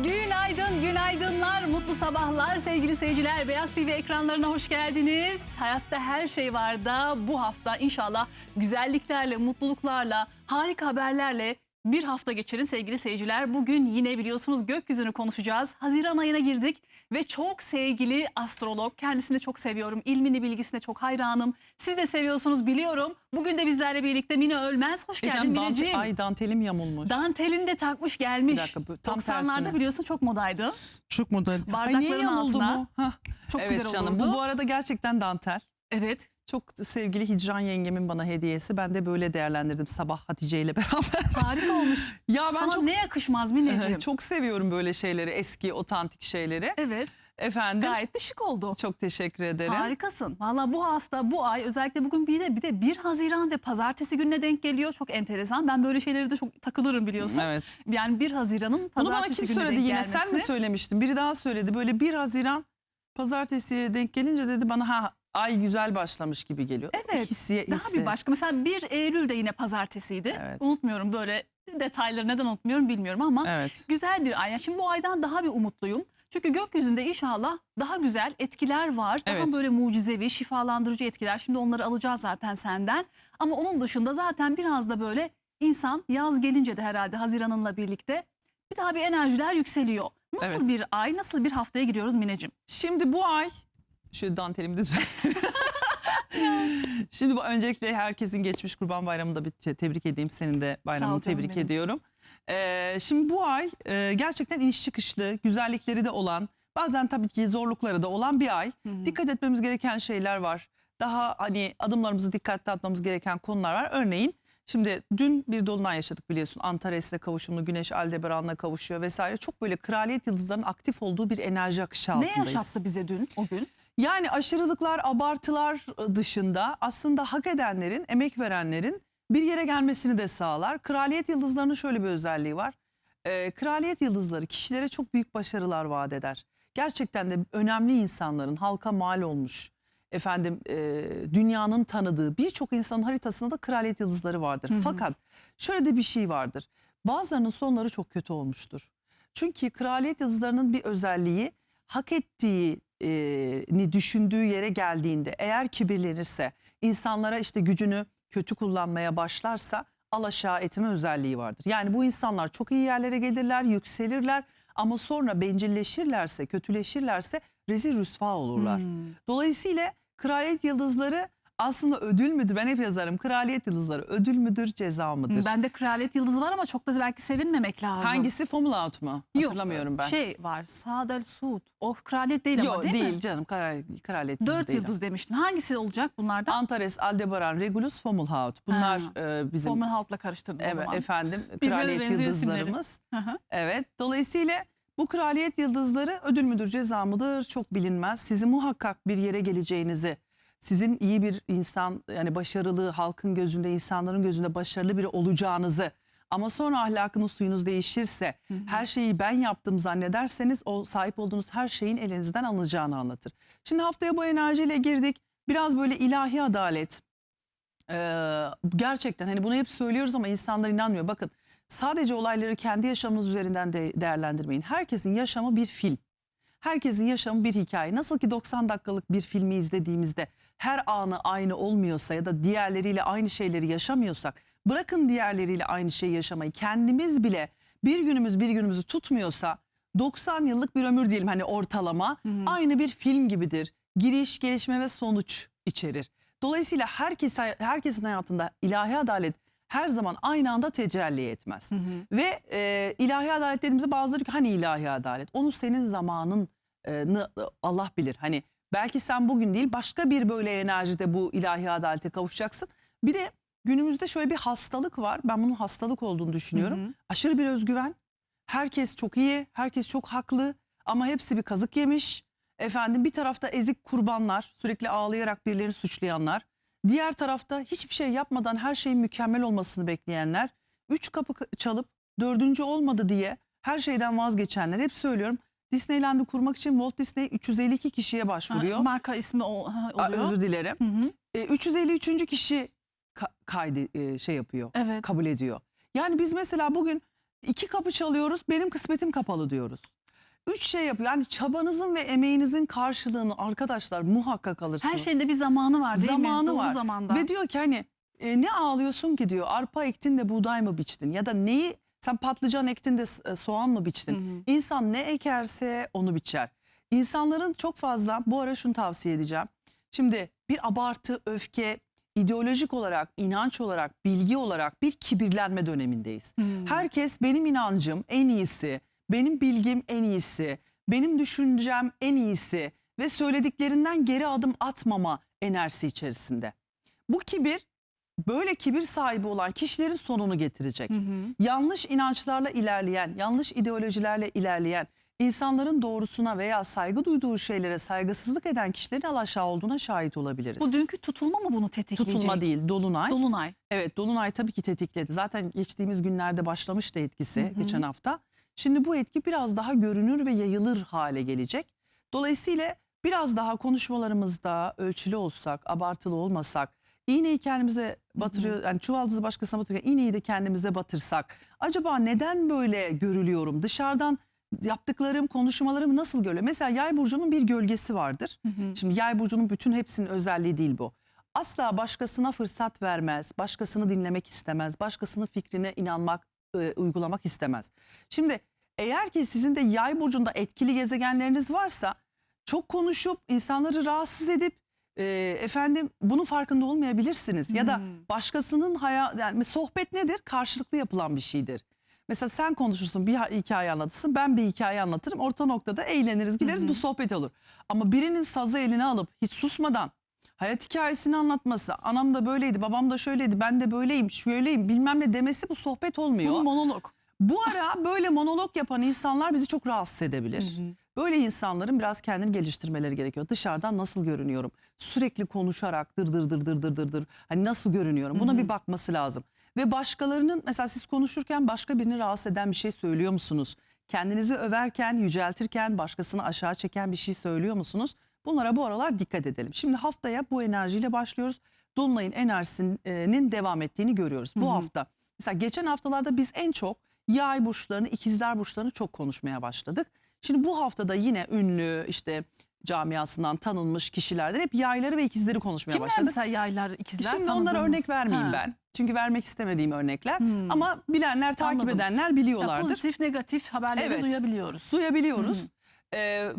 Günaydın, günaydınlar, mutlu sabahlar sevgili seyirciler. Beyaz TV ekranlarına hoş geldiniz. Hayatta her şey var da bu hafta inşallah güzelliklerle, mutluluklarla, harika haberlerle bir hafta geçirin sevgili seyirciler. Bugün yine biliyorsunuz gökyüzünü konuşacağız. Haziran ayına girdik ve çok sevgili astrolog, kendisini çok seviyorum, ilmini bilgisine çok hayranım. Siz de seviyorsunuz biliyorum. Bugün de bizlerle birlikte Mine Ölmez. Hoş geldin Mineciğim. Ay dantelim yamulmuş. Dantelini de takmış gelmiş. Bir dakika, tam 90'larda tersine. biliyorsun çok modaydı. Çok moda. Ay Bardakların niye yamuldu altına. bu? Hah. Çok Evet güzel canım, olurdu. bu arada gerçekten dantel. Evet. Çok sevgili Hicran yengemin bana hediyesi. Ben de böyle değerlendirdim sabah Hatice ile beraber. Harika olmuş. Ya ben Sana çok ne yakışmaz Mineciğim? çok seviyorum böyle şeyleri, eski otantik şeyleri. Evet. Efendim. Gayet de şık oldu. Çok teşekkür ederim. Harikasın. Valla bu hafta, bu ay özellikle bugün bir de 1 Haziran ve pazartesi gününe denk geliyor. Çok enteresan. Ben böyle şeylere de çok takılırım biliyorsun. Evet. Yani 1 Haziran'ın Bunu bana pazartesi kim gününe söyledi denk yine? gelmesi. Sen mi söylemiştin? Biri daha söyledi. Böyle 1 Haziran pazartesiye denk gelince dedi bana ay güzel başlamış gibi geliyor. Evet. Daha bir başka. Mesela 1 Eylül de yine pazartesiydi. Evet. Unutmuyorum böyle detayları, neden unutmuyorum bilmiyorum ama Evet. güzel bir ay. Yani şimdi bu aydan daha bir umutluyum. Çünkü gökyüzünde inşallah daha güzel etkiler var. Daha Evet. böyle mucizevi, şifalandırıcı etkiler. Şimdi onları alacağız zaten senden. Ama onun dışında zaten biraz da böyle insan yaz gelince de herhalde Haziran'ınla birlikte bir daha bir enerjiler yükseliyor. Nasıl Evet. bir ay, nasıl bir haftaya giriyoruz Mineciğim? Şimdi bu ay şu dantelimi de Şimdi bu öncelikle herkesin geçmiş Kurban Bayramı'nı da bir tebrik edeyim. Senin de Sağ ol bayramını canım tebrik benim. ediyorum. Şimdi bu ay gerçekten iniş çıkışlı, güzellikleri de olan, bazen tabii ki zorlukları da olan bir ay. Dikkat etmemiz gereken şeyler var. Daha hani adımlarımızı dikkatli atmamız gereken konular var. Örneğin şimdi dün bir dolunay yaşadık biliyorsun. Antares'le kavuşumlu, Güneş Aldebaran'la kavuşuyor vesaire. Çok böyle kraliyet yıldızlarının aktif olduğu bir enerji akışı Ne altındayız. yaşattı bize dün o gün? Yani aşırılıklar, abartılar dışında aslında hak edenlerin, emek verenlerin bir yere gelmesini de sağlar. Kraliyet yıldızlarının şöyle bir özelliği var. Kraliyet yıldızları kişilere çok büyük başarılar vaat eder. Gerçekten de önemli insanların, halka mal olmuş, dünyanın tanıdığı birçok insanın haritasında da kraliyet yıldızları vardır. Fakat şöyle de bir şey vardır. Bazılarının sonları çok kötü olmuştur. Çünkü kraliyet yıldızlarının bir özelliği, hak ettiğini düşündüğü yere geldiğinde eğer kibirlenirse, insanlara işte gücünü kötü kullanmaya başlarsa alaşağı etme özelliği vardır. Yani bu insanlar çok iyi yerlere gelirler, yükselirler ama sonra bencilleşirlerse, kötüleşirlerse rezil rüsva olurlar. Dolayısıyla kraliyet yıldızları aslında ödül müdür? Ben hep yazarım. Kraliyet yıldızları ödül müdür, ceza mıdır? Bende kraliyet yıldızı var ama çok da belki sevinmemek lazım. Hangisi? Formula Out mu? Hatırlamıyorum ben. Şey var, Sadel Suud. O kraliyet değil ama Yok değil mi? canım, kraliyet yıldızı 4 değil. yıldız demiştin. Hangisi olacak bunlardan? Antares, Aldebaran, Regulus, Fomalhaut. Bunlar bizim Formül Halt'la karıştırdım o zaman. kraliyet benziyor yıldızlarımız. Hı hı. Evet. Dolayısıyla bu kraliyet yıldızları ödül müdür, ceza mıdır çok bilinmez. Sizin muhakkak bir yere geleceğinizi, sizin iyi bir insan, yani başarılı, halkın gözünde, insanların gözünde başarılı biri olacağınızı, ama sonra ahlakınız, suyunuz değişirse, her şeyi ben yaptım zannederseniz o sahip olduğunuz her şeyin elinizden alınacağını anlatır. Şimdi haftaya bu enerjiyle girdik. Biraz böyle ilahi adalet. Gerçekten hani bunu hep söylüyoruz ama insanlar inanmıyor. Bakın, sadece olayları kendi yaşamınız üzerinden değerlendirmeyin. Herkesin yaşamı bir film. Herkesin yaşamı bir hikaye. Nasıl ki 90 dakikalık bir filmi izlediğimizde her anı aynı olmuyorsa ya da diğerleriyle aynı şeyleri yaşamıyorsak, bırakın diğerleriyle aynı şeyi yaşamayı, kendimiz bile bir günümüzü tutmuyorsa 90 yıllık bir ömür diyelim hani ortalama, aynı bir film gibidir. Giriş, gelişme ve sonuç içerir. Dolayısıyla herkesin hayatında ilahi adalet her zaman aynı anda tecelli etmez. Ve ilahi adalet dediğimizde bazıları diyor ki hani ilahi adalet? Onu senin zamanın Allah bilir. Hani belki sen bugün değil başka bir böyle enerjide bu ilahi adalete kavuşacaksın. Bir de günümüzde şöyle bir hastalık var. Ben bunun hastalık olduğunu düşünüyorum. Aşırı bir özgüven. Herkes çok iyi, herkes çok haklı ama hepsi bir kazık yemiş. Bir tarafta ezik kurbanlar, sürekli ağlayarak birilerini suçlayanlar. Diğer tarafta hiçbir şey yapmadan her şeyin mükemmel olmasını bekleyenler. 3 kapı çalıp 4. olmadı diye her şeyden vazgeçenler. Hep söylüyorum, Disneyland'ı kurmak için Walt Disney 352 kişiye başvuruyor. Marka ismi oluyor. Özür dilerim. 353. kişi yapıyor. Evet. Kabul ediyor. Yani biz mesela bugün 2 kapı çalıyoruz, benim kısmetim kapalı diyoruz. 3 şey yapıyor. Yani çabanızın ve emeğinizin karşılığını arkadaşlar muhakkak alırsınız. Her şeyin de bir zamanı var değil mi? Zamanı Doğru var. zamanda. Ve diyor ki hani ne ağlıyorsun ki diyor. Arpa ektin de buğday mı biçtin? Ya da neyi sen patlıcan ektin de soğan mı biçtin? İnsan ne ekerse onu biçer. İnsanların çok fazla, bu ara şunu tavsiye edeceğim. Şimdi bir abartı, öfke, ideolojik olarak, inanç olarak, bilgi olarak bir kibirlenme dönemindeyiz. Herkes benim inancım en iyisi, benim bilgim en iyisi, benim düşüncem en iyisi ve söylediklerinden geri adım atmama enerjisi içerisinde. Bu kibir, böyle kibir sahibi olan kişilerin sonunu getirecek. Yanlış inançlarla ilerleyen, yanlış ideolojilerle ilerleyen, insanların doğrusuna veya saygı duyduğu şeylere saygısızlık eden kişilerin alaşağı olduğuna şahit olabiliriz. Bu dünkü tutulma mı bunu tetikleyecek? Tutulma değil, dolunay. Dolunay. Evet, dolunay tabii ki tetikledi. Zaten geçtiğimiz günlerde başlamıştı etkisi, geçen hafta. Şimdi bu etki biraz daha görünür ve yayılır hale gelecek. Dolayısıyla biraz daha konuşmalarımızda ölçülü olsak, abartılı olmasak, iğneyi kendimize batırıyor, yani çuvaldızı başkasına batırıyor, iğneyi de kendimize batırsak, acaba neden böyle görülüyorum? Dışarıdan yaptıklarım, konuşmalarım nasıl görülüyor? Mesela Yay burcunun bir gölgesi vardır. Şimdi Yay burcunun bütün hepsinin özelliği değil bu. Asla başkasına fırsat vermez, başkasını dinlemek istemez, başkasının fikrine inanmak, uygulamak istemez. Şimdi eğer ki sizin de Yay burcunda etkili gezegenleriniz varsa çok konuşup insanları rahatsız edip efendim bunun farkında olmayabilirsiniz. Ya da başkasının yani sohbet nedir? Karşılıklı yapılan bir şeydir. Mesela sen konuşursun, bir hikaye anlatırsın, ben bir hikaye anlatırım. Orta noktada eğleniriz, güleriz, bu sohbet olur. Ama birinin sazı eline alıp hiç susmadan hayat hikayesini anlatması, anam da böyleydi, babam da şöyleydi, ben de böyleyim, şöyleyim bilmem ne demesi, bu sohbet olmuyor. Bu monolog. Bu ara böyle monolog yapan insanlar bizi çok rahatsız edebilir. Böyle insanların biraz kendini geliştirmeleri gerekiyor. Dışarıdan nasıl görünüyorum? Sürekli konuşarak dır dır dır dır dır dır dır. Hani nasıl görünüyorum? Buna bir bakması lazım. Ve başkalarının, mesela siz konuşurken başka birini rahatsız eden bir şey söylüyor musunuz? Kendinizi överken, yüceltirken başkasını aşağı çeken bir şey söylüyor musunuz? Bunlara bu aralar dikkat edelim. Şimdi haftaya bu enerjiyle başlıyoruz. Dolunay'ın enerjisinin devam ettiğini görüyoruz. Bu hafta, mesela geçen haftalarda biz en çok Yay burçlarını, ikizler burçlarını çok konuşmaya başladık. Şimdi bu haftada yine ünlü, işte camiasından tanınmış kişilerden hep yayları ve ikizleri konuşmaya Kimler başladık. mesela yaylar, ikizler Şimdi onlara tanıdığımız? örnek vermeyeyim ben. Çünkü vermek istemediğim örnekler. Ama bilenler, takip Anladım. edenler Ya biliyorlardır. pozitif, negatif haberleri Evet. duyabiliyoruz. Duyabiliyoruz.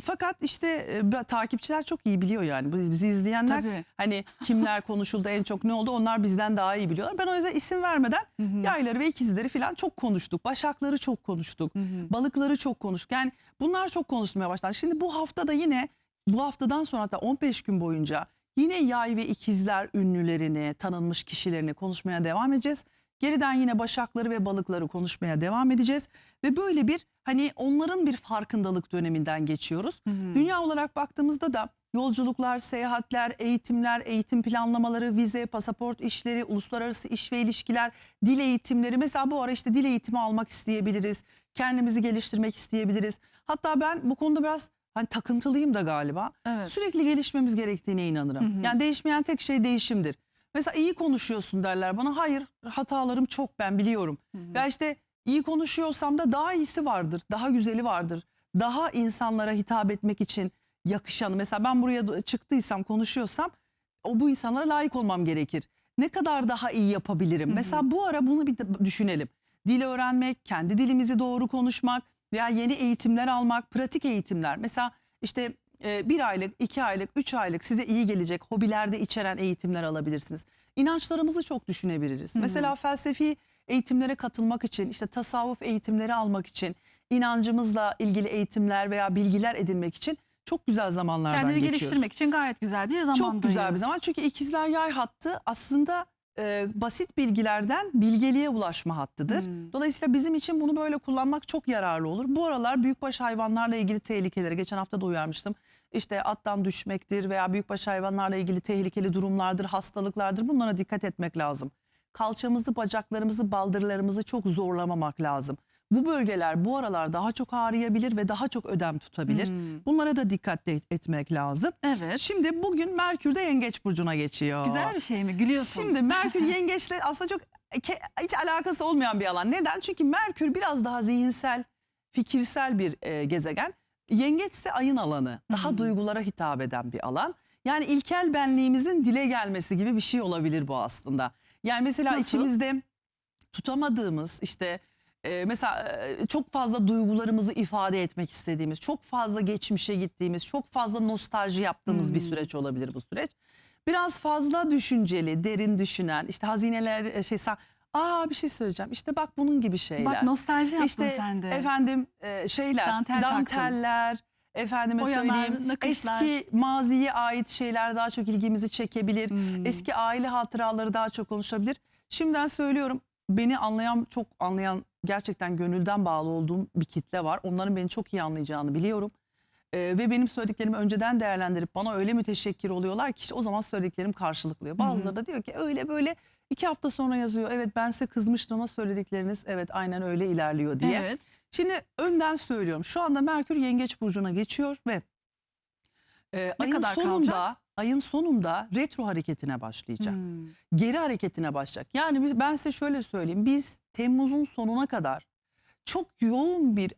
Fakat işte takipçiler çok iyi biliyor yani. Bizi izleyenler Tabii. hani kimler konuşuldu, en çok ne oldu, onlar bizden daha iyi biliyorlar. Ben o yüzden isim vermeden yayları ve ikizleri falan çok konuştuk. Başakları çok konuştuk. Balıkları çok konuştuk. Yani bunlar çok konuşmaya başladı. Şimdi bu hafta da yine, bu haftadan sonra hatta 15 gün boyunca yine yay ve ikizler ünlülerini, tanınmış kişilerini konuşmaya devam edeceğiz. Geriden yine başakları ve balıkları konuşmaya devam edeceğiz. Ve böyle bir hani onların bir farkındalık döneminden geçiyoruz. Dünya olarak baktığımızda da yolculuklar, seyahatler, eğitimler, eğitim planlamaları, vize, pasaport işleri, uluslararası iş ve ilişkiler, dil eğitimleri. Mesela bu ara işte dil eğitimi almak isteyebiliriz. Kendimizi geliştirmek isteyebiliriz. Hatta ben bu konuda biraz hani takıntılıyım da galiba. Evet. Sürekli gelişmemiz gerektiğine inanırım. Yani değişmeyen tek şey değişimdir. Mesela iyi konuşuyorsun derler bana. Hayır, hatalarım çok, ben biliyorum. Ya işte iyi konuşuyorsam da daha iyisi vardır, daha güzeli vardır. Daha insanlara hitap etmek için yakışanı. Mesela ben buraya çıktıysam, konuşuyorsam bu insanlara layık olmam gerekir. Ne kadar daha iyi yapabilirim? Mesela bu ara bunu bir düşünelim. Dil öğrenmek, kendi dilimizi doğru konuşmak veya yeni eğitimler almak, pratik eğitimler. Mesela işte 1 aylık, 2 aylık, 3 aylık size iyi gelecek hobilerde içeren eğitimler alabilirsiniz. İnançlarımızı çok düşünebiliriz. Mesela felsefi eğitimlere katılmak için, işte tasavvuf eğitimleri almak için, inancımızla ilgili eğitimler veya bilgiler edinmek için çok güzel zamanlardan Kendini geçiyoruz. geliştirmek için gayet güzel bir zamandayız. Çok güzel bir zaman, çünkü ikizler yay hattı aslında basit bilgilerden bilgeliğe ulaşma hattıdır. Dolayısıyla bizim için bunu böyle kullanmak çok yararlı olur. Bu aralar büyükbaş hayvanlarla ilgili tehlikeleri, geçen hafta da uyarmıştım. İşte attan düşmektir veya büyükbaş hayvanlarla ilgili tehlikeli durumlardır, hastalıklardır. Bunlara dikkat etmek lazım. Kalçamızı, bacaklarımızı, baldırlarımızı çok zorlamamak lazım. Bu bölgeler bu aralar daha çok ağrıyabilir ve daha çok ödem tutabilir. Bunlara da dikkat etmek lazım. Evet. Şimdi bugün Merkür de Yengeç burcuna geçiyor. Güzel bir şey mi? Gülüyorsun. Şimdi Merkür Yengeç'le aslında çok hiç alakası olmayan bir alan. Neden? Çünkü Merkür biraz daha zihinsel, fikirsel bir gezegen. Yengeç ise ayın alanı. Daha duygulara hitap eden bir alan. Yani ilkel benliğimizin dile gelmesi gibi bir şey olabilir bu aslında. Yani mesela Nasıl? içimizde tutamadığımız işte mesela çok fazla duygularımızı ifade etmek istediğimiz, çok fazla geçmişe gittiğimiz, çok fazla nostalji yaptığımız bir süreç olabilir bu süreç. Biraz fazla düşünceli, derin düşünen, işte hazineler bir şey söyleyeceğim. İşte bak bunun gibi şeyler. Bak nostalji yaptın İşte sen de. efendim şeyler, Dantel taktın. danteller, efendime Boyalar, söyleyeyim nakışlar. eski maziye ait şeyler daha çok ilgimizi çekebilir. Eski aile hatıraları daha çok konuşabilir. Şimdiden söylüyorum, beni anlayan, çok anlayan, gerçekten gönülden bağlı olduğum bir kitle var. Onların beni çok iyi anlayacağını biliyorum. Ve benim söylediklerimi önceden değerlendirip bana öyle müteşekkir oluyorlar ki işte o zaman söylediklerim karşılıklıyor. Bazıları da diyor ki öyle böyle 2 hafta sonra yazıyor. Evet ben size kızmıştım ama söyledikleriniz evet aynen öyle ilerliyor diye. Evet. Şimdi önden söylüyorum. Şu anda Merkür Yengeç burcuna geçiyor ve kadar kalacak? ayın sonunda retro hareketine başlayacak. Geri hareketine başlayacak. Yani ben size şöyle söyleyeyim. Biz Temmuz'un sonuna kadar çok yoğun bir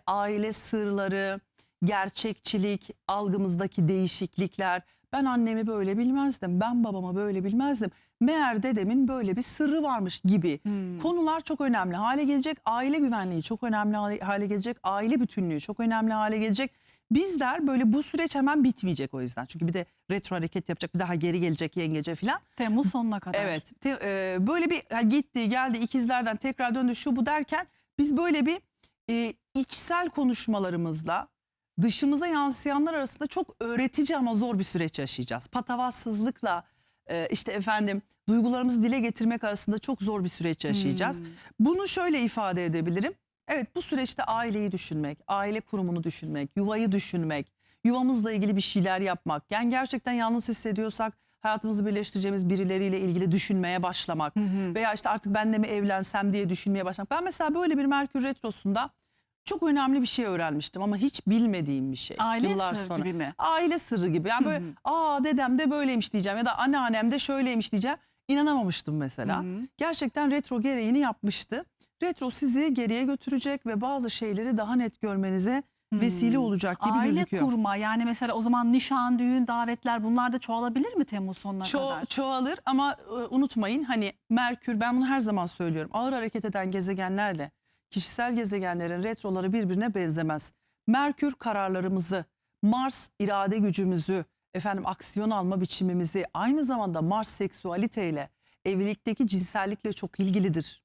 aile sırları, gerçekçilik, algımızdaki değişiklikler. Ben annemi böyle bilmezdim, ben babamı böyle bilmezdim. Meğer dedemin böyle bir sırrı varmış gibi konular çok önemli hale gelecek. Aile güvenliği çok önemli hale gelecek. Aile bütünlüğü çok önemli hale gelecek. Bizler böyle bu süreç hemen bitmeyecek o yüzden. Çünkü bir de retro hareket yapacak, bir daha geri gelecek yengece falan. Temmuz sonuna kadar. Evet, böyle bir gitti geldi ikizlerden tekrar döndü şu bu derken biz böyle bir içsel konuşmalarımızla dışımıza yansıyanlar arasında çok öğretici ama zor bir süreç yaşayacağız. Patavatsızlıkla işte efendim duygularımızı dile getirmek arasında çok zor bir süreç yaşayacağız. Bunu şöyle ifade edebilirim. Evet bu süreçte aileyi düşünmek, aile kurumunu düşünmek, yuvayı düşünmek, yuvamızla ilgili bir şeyler yapmak. Yani gerçekten yalnız hissediyorsak hayatımızı birleştireceğimiz birileriyle ilgili düşünmeye başlamak. Veya işte artık ben de mi evlensem diye düşünmeye başlamak. Ben mesela böyle bir Merkür Retrosu'nda çok önemli bir şey öğrenmiştim ama hiç bilmediğim bir şey. Aile Yıllar sırrı sonra. gibi mi? Aile sırrı gibi. Yani böyle dedem de böyleymiş diyeceğim ya da anneannem de şöyleymiş diyeceğim. İnanamamıştım mesela. Gerçekten retro gereğini yapmıştı. Retro sizi geriye götürecek ve bazı şeyleri daha net görmenize vesile olacak gibi Aile gözüküyor. kurma yani mesela o zaman nişan, düğün, davetler bunlar da çoğalabilir mi Temmuz sonuna kadar? Çoğalır ama unutmayın hani Merkür, ben bunu her zaman söylüyorum. Ağır hareket eden gezegenlerle kişisel gezegenlerin retroları birbirine benzemez. Merkür kararlarımızı, Mars irade gücümüzü, aksiyon alma biçimimizi, aynı zamanda Mars seksüaliteyle, evlilikteki cinsellikle çok ilgilidir.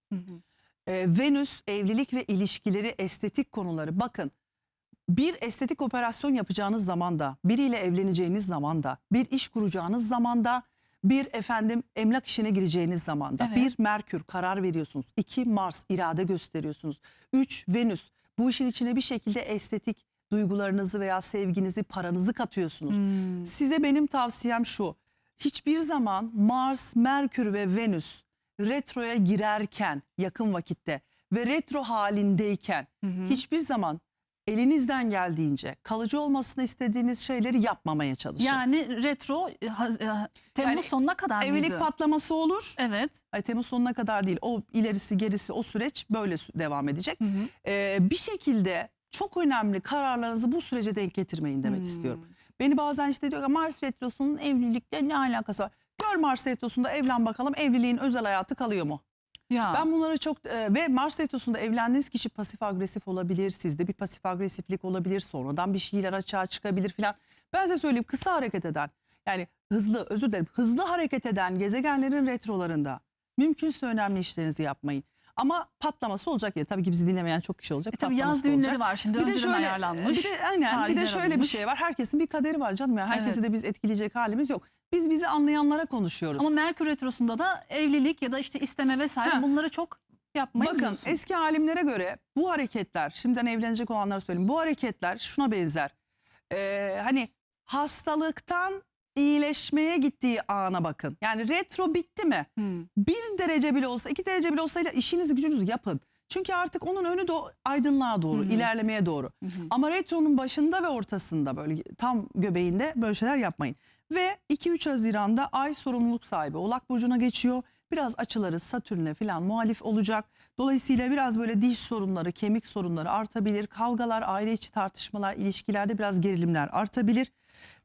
Venüs evlilik ve ilişkileri, estetik konuları. Bakın, bir estetik operasyon yapacağınız zaman da, biriyle evleneceğiniz zaman da, bir iş kuracağınız zaman da, bir emlak işine gireceğiniz zaman da, Evet. bir Merkür karar veriyorsunuz. 2 Mars irade gösteriyorsunuz. 3 Venüs bu işin içine bir şekilde estetik duygularınızı veya sevginizi, paranızı katıyorsunuz. Size benim tavsiyem şu: hiçbir zaman Mars, Merkür ve Venüs retroya girerken yakın vakitte ve retro halindeyken hiçbir zaman elinizden geldiğince kalıcı olmasını istediğiniz şeyleri yapmamaya çalışın. Yani retro Temmuz Yani sonuna kadar mıydı? Evlilik patlaması olur. Evet. Ay, Temmuz sonuna kadar değil. O ilerisi gerisi o süreç böyle devam edecek. Bir şekilde çok önemli kararlarınızı bu sürece denk getirmeyin demek istiyorum. Beni bazen işte diyor ki Mars retrosunun evlilikle ne alakası var? Gör Mars retrosunda evlen bakalım, evliliğin özel hayatı kalıyor mu? Ya. Ben bunları çok ve Mars retrosunda evlendiğiniz kişi pasif agresif olabilir. Sizde bir pasif agresiflik olabilir. Sonradan bir şeyler açığa çıkabilir filan. Ben size söyleyeyim, kısa hareket eden, yani hızlı hareket eden gezegenlerin retrolarında mümkünse önemli işlerinizi yapmayın. Ama patlaması olacak ya. Tabii ki bizi dinlemeyen çok kişi olacak. Tabii patlaması yaz da düğünleri olacak. var şimdi, Bir de önceden şöyle, ayarlanmış. bir de şöyle bir alınmış. şey var. Herkesin bir kaderi var canım ya. Herkesi Evet. de biz etkileyecek halimiz yok. Biz bizi anlayanlara konuşuyoruz. Ama Merkür retrosunda da evlilik ya da işte isteme vesaire bunları çok yapmayı Bakın biliyorsun. eski alimlere göre bu hareketler, şimdiden evlenecek olanlara söyleyeyim, bu hareketler şuna benzer. Hani hastalıktan iyileşmeye gittiği ana bakın. Yani retro bitti mi? 1 derece bile olsa, 2 derece bile olsa işinizi gücünüzü yapın. Çünkü artık onun önü de aydınlığa doğru, ilerlemeye doğru. Ama retronun başında ve ortasında, böyle tam göbeğinde böyle şeyler yapmayın. Ve 2-3 Haziran'da Ay sorumluluk sahibi Oğlak Burcu'na geçiyor. biraz açıları Satürn'e falan muhalif olacak. Dolayısıyla biraz böyle diş sorunları, kemik sorunları artabilir. Kavgalar, aile içi tartışmalar, ilişkilerde biraz gerilimler artabilir.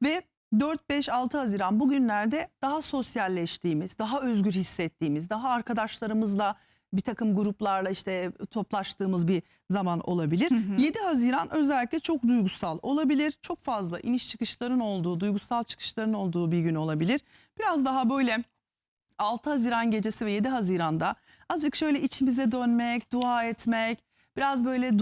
Ve 4-5-6 Haziran bugünlerde daha sosyalleştiğimiz, daha özgür hissettiğimiz, daha arkadaşlarımızla bir takım gruplarla işte toplaştığımız bir zaman olabilir. 7 Haziran özellikle çok duygusal olabilir. Çok fazla iniş çıkışların olduğu, duygusal çıkışların olduğu bir gün olabilir. Biraz daha böyle 6 Haziran gecesi ve 7 Haziran'da azıcık şöyle içimize dönmek, dua etmek, biraz böyle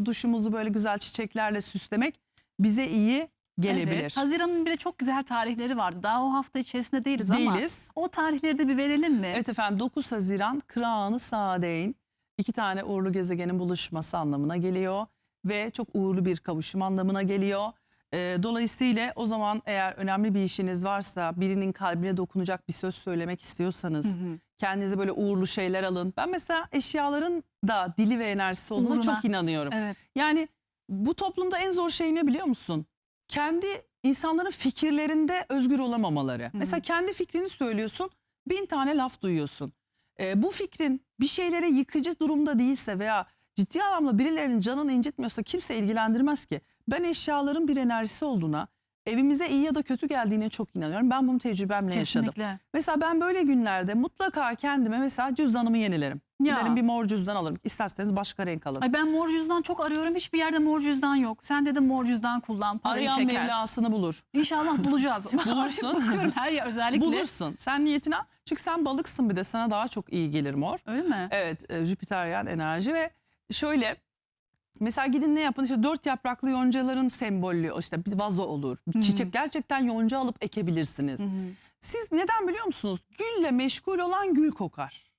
duşumuzu böyle güzel çiçeklerle süslemek bize iyi gelebilir. Evet. Haziran'ın bir de çok güzel tarihleri vardı. Daha o hafta içerisinde değiliz ama o tarihleri de bir verelim mi? Evet efendim, 9 Haziran Kırağanı Saadeyn, 2 tane uğurlu gezegenin buluşması anlamına geliyor ve çok uğurlu bir kavuşum anlamına geliyor. Dolayısıyla o zaman eğer önemli bir işiniz varsa, birinin kalbine dokunacak bir söz söylemek istiyorsanız kendinize böyle uğurlu şeyler alın. Ben mesela eşyaların da dili ve enerjisi olduğuna Uğruna. çok inanıyorum. Evet. Yani bu toplumda en zor şey ne biliyor musun? Kendi insanların fikirlerinde özgür olamamaları. Mesela kendi fikrini söylüyorsun, 1000 tane laf duyuyorsun. Bu fikrin bir şeylere yıkıcı durumda değilse veya ciddi anlamda birilerinin canını incitmiyorsa kimse ilgilendirmez ki. Ben eşyaların bir enerjisi olduğuna, evimize iyi ya da kötü geldiğine çok inanıyorum. Ben bunu tecrübemle yaşadım. Kesinlikle. Mesela ben böyle günlerde mutlaka kendime mesela cüzdanımı yenilerim. Ya. Giderim bir mor cüzdan alırım. İsterseniz başka renk alın. Ay ben mor cüzdan çok arıyorum. Hiçbir yerde mor cüzdan yok. Sen dedim mor cüzdan kullan. Parayı Arayan çeker. Mevlasını bulur. İnşallah bulacağız. Bulursun. Bakıyorum her yer özellikle. Bulursun. Sen niyetine al. Çünkü sen balıksın, bir de sana daha çok iyi gelir mor. Öyle mi? Evet, Jüpiteryen enerji ve şöyle mesela gidin ne yapın, işte 4 yapraklı yoncaların sembolü, işte bir vazo olur. Çiçek, gerçekten yonca alıp ekebilirsiniz. Siz neden biliyor musunuz? Gülle meşgul olan gül kokar.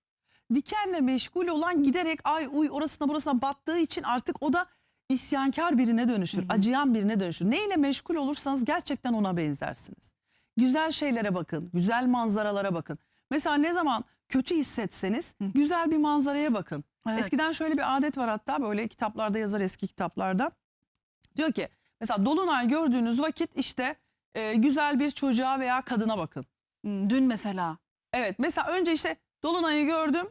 Dikenle meşgul olan giderek ay uy orasına burasına battığı için artık o da isyankar birine dönüşür. Acıyan birine dönüşür. Neyle meşgul olursanız gerçekten ona benzersiniz. Güzel şeylere bakın. Güzel manzaralara bakın. Mesela ne zaman kötü hissetseniz güzel bir manzaraya bakın. Evet. Eskiden şöyle bir adet var, hatta böyle kitaplarda yazar, eski kitaplarda. Diyor ki mesela dolunay gördüğünüz vakit işte güzel bir çocuğa veya kadına bakın. Dün mesela. Evet, mesela önce işte dolunayı gördüm,